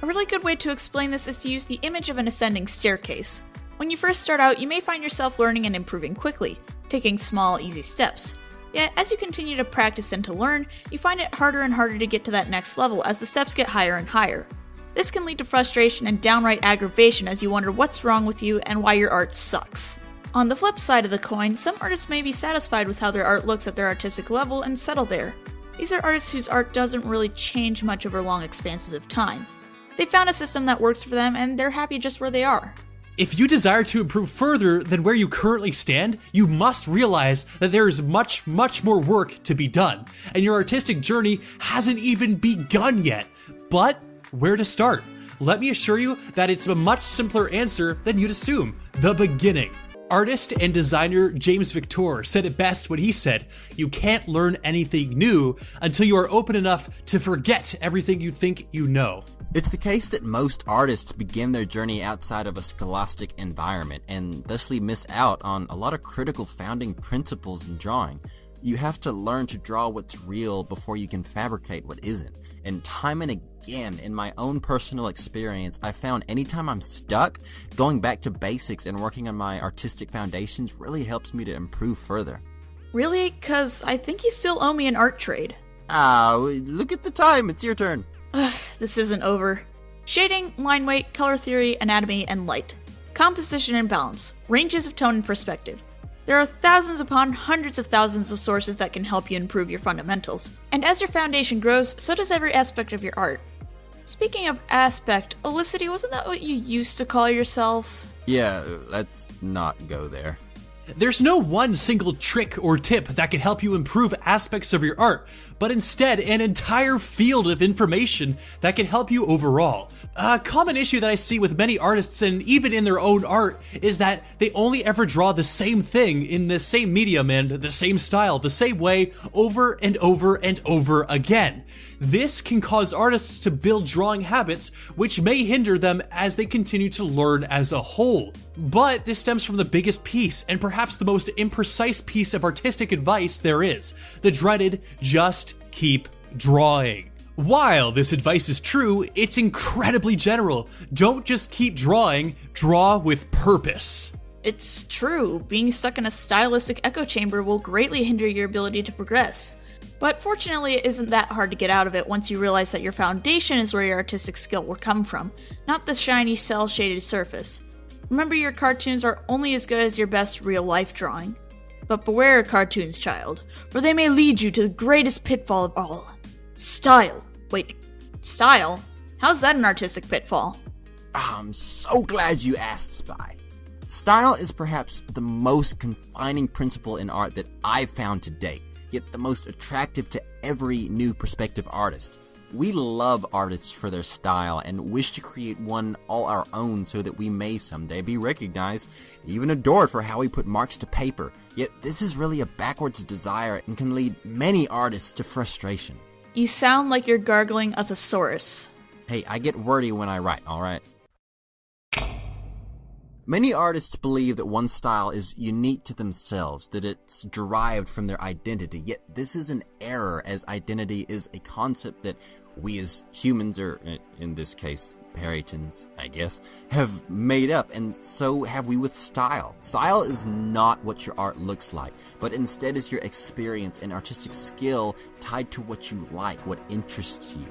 A really good way to explain this is to use the image of an ascending staircase. When you first start out, you may find yourself learning and improving quickly, taking small, easy steps. Yet, as you continue to practice and to learn, you find it harder and harder to get to that next level as the steps get higher and higher. This can lead to frustration and downright aggravation as you wonder what's wrong with you and why your art sucks. On the flip side of the coin, some artists may be satisfied with how their art looks at their artistic level and settle there. These are artists whose art doesn't really change much over long expanses of time. They found a system that works for them, and they're happy just where they are. If you desire to improve further than where you currently stand, you must realize that there is much more work to be done, and your artistic journey hasn't even begun yet. But where to start? Let me assure you that it's a much simpler answer than you'd assume: the beginning. Artist and designer James Victor said it best when he said, "You can't learn anything new until you are open enough to forget everything you think you know." It's the case that most artists begin their journey outside of a scholastic environment and thusly miss out on a lot of critical founding principles in drawing. You have to learn to draw what's real before you can fabricate what isn't. And time and again, in my own personal experience, I found anytime I'm stuck, going back to basics and working on my artistic foundations really helps me to improve further. Really? 'Cause I think you still owe me an art trade. Look at the time, it's your turn. This isn't over. Shading, line weight, color theory, anatomy, and light. Composition and balance. Ranges of tone and perspective. There are thousands upon hundreds of thousands of sources that can help you improve your fundamentals. And as your foundation grows, so does every aspect of your art. Speaking of aspect, Elicity, wasn't that what you used to call yourself? Yeah, let's not go there. There's no one single trick or tip that can help you improve aspects of your art, but instead an entire field of information that can help you overall. A common issue that I see with many artists and even in their own art is that they only ever draw the same thing in the same medium and the same style, the same way over and over and over again. This can cause artists to build drawing habits, which may hinder them as they continue to learn as a whole. But this stems from the biggest piece, and perhaps the most imprecise piece of artistic advice there is, the dreaded, just keep drawing. While this advice is true, it's incredibly general. Don't just keep drawing, draw with purpose. It's true, being stuck in a stylistic echo chamber will greatly hinder your ability to progress. But fortunately, it isn't that hard to get out of it once you realize that your foundation is where your artistic skill will come from, not the shiny, cel-shaded surface. Remember, your cartoons are only as good as your best real-life drawing. But beware cartoons, child, for they may lead you to the greatest pitfall of all. Style. Wait, style? How's that an artistic pitfall? I'm so glad you asked, Spy. Style is perhaps the most confining principle in art that I've found to date, yet the most attractive to every new prospective artist. We love artists for their style and wish to create one all our own so that we may someday be recognized, even adored for how we put marks to paper. Yet this is really a backwards desire and can lead many artists to frustration. You sound like you're gargling a thesaurus. Hey, I get wordy when I write, alright? Many artists believe that one style is unique to themselves, that it's derived from their identity, yet this is an error, as identity is a concept that we as humans, or in this case, Puritans, I guess, have made up, and so have we with style. Style is not what your art looks like, but instead is your experience and artistic skill tied to what you like, what interests you.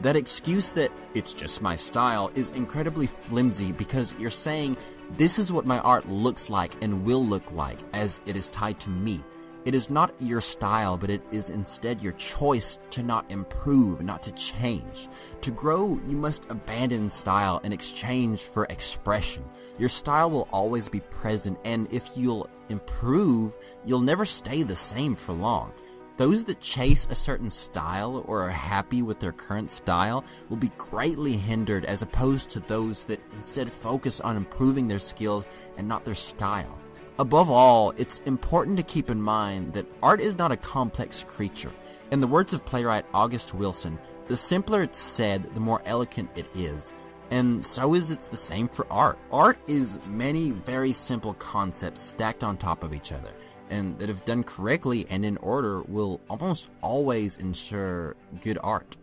That excuse that it's just my style is incredibly flimsy because you're saying this is what my art looks like and will look like as it is tied to me. It is not your style, but it is instead your choice to not improve, not to change. To grow, you must abandon style in exchange for expression. Your style will always be present, and if you'll improve, you'll never stay the same for long. Those that chase a certain style or are happy with their current style will be greatly hindered, as opposed to those that instead focus on improving their skills and not their style. Above all, it's important to keep in mind that art is not a complex creature. In the words of playwright August Wilson, the simpler it's said, the more eloquent it is. And so is it's the same for art. Art is many very simple concepts stacked on top of each other, and that if done correctly and in order will almost always ensure good art.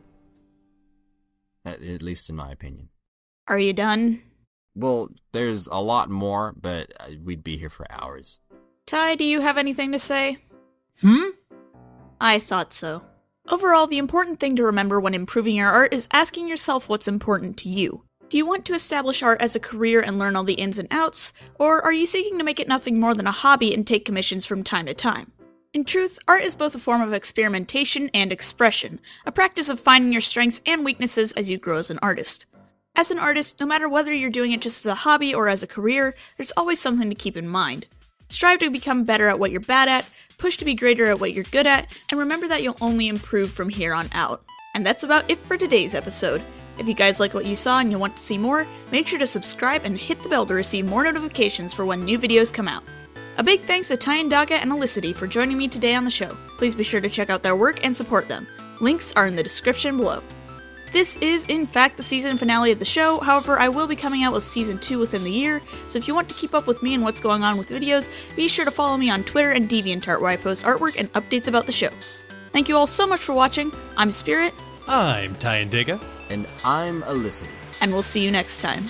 At least in my opinion. Are you done? Well, there's a lot more, but we'd be here for hours. Ty, do you have anything to say? I thought so. Overall, the important thing to remember when improving your art is asking yourself what's important to you. Do you want to establish art as a career and learn all the ins and outs, or are you seeking to make it nothing more than a hobby and take commissions from time to time? In truth, art is both a form of experimentation and expression, a practice of finding your strengths and weaknesses as you grow as an artist. As an artist, no matter whether you're doing it just as a hobby or as a career, there's always something to keep in mind. Strive to become better at what you're bad at, push to be greater at what you're good at, and remember that you'll only improve from here on out. And that's about it for today's episode. If you guys like what you saw and you want to see more, make sure to subscribe and hit the bell to receive more notifications for when new videos come out. A big thanks to Ty and Daga and Elicity for joining me today on the show. Please be sure to check out their work and support them. Links are in the description below. This is, in fact, the season finale of the show. However, I will be coming out with Season 2 within the year, so if you want to keep up with me and what's going on with videos, be sure to follow me on Twitter and DeviantArt, where I post artwork and updates about the show. Thank you all so much for watching. I'm Spirit. I'm Ty and Digga. And I'm Elicity. And we'll see you next time.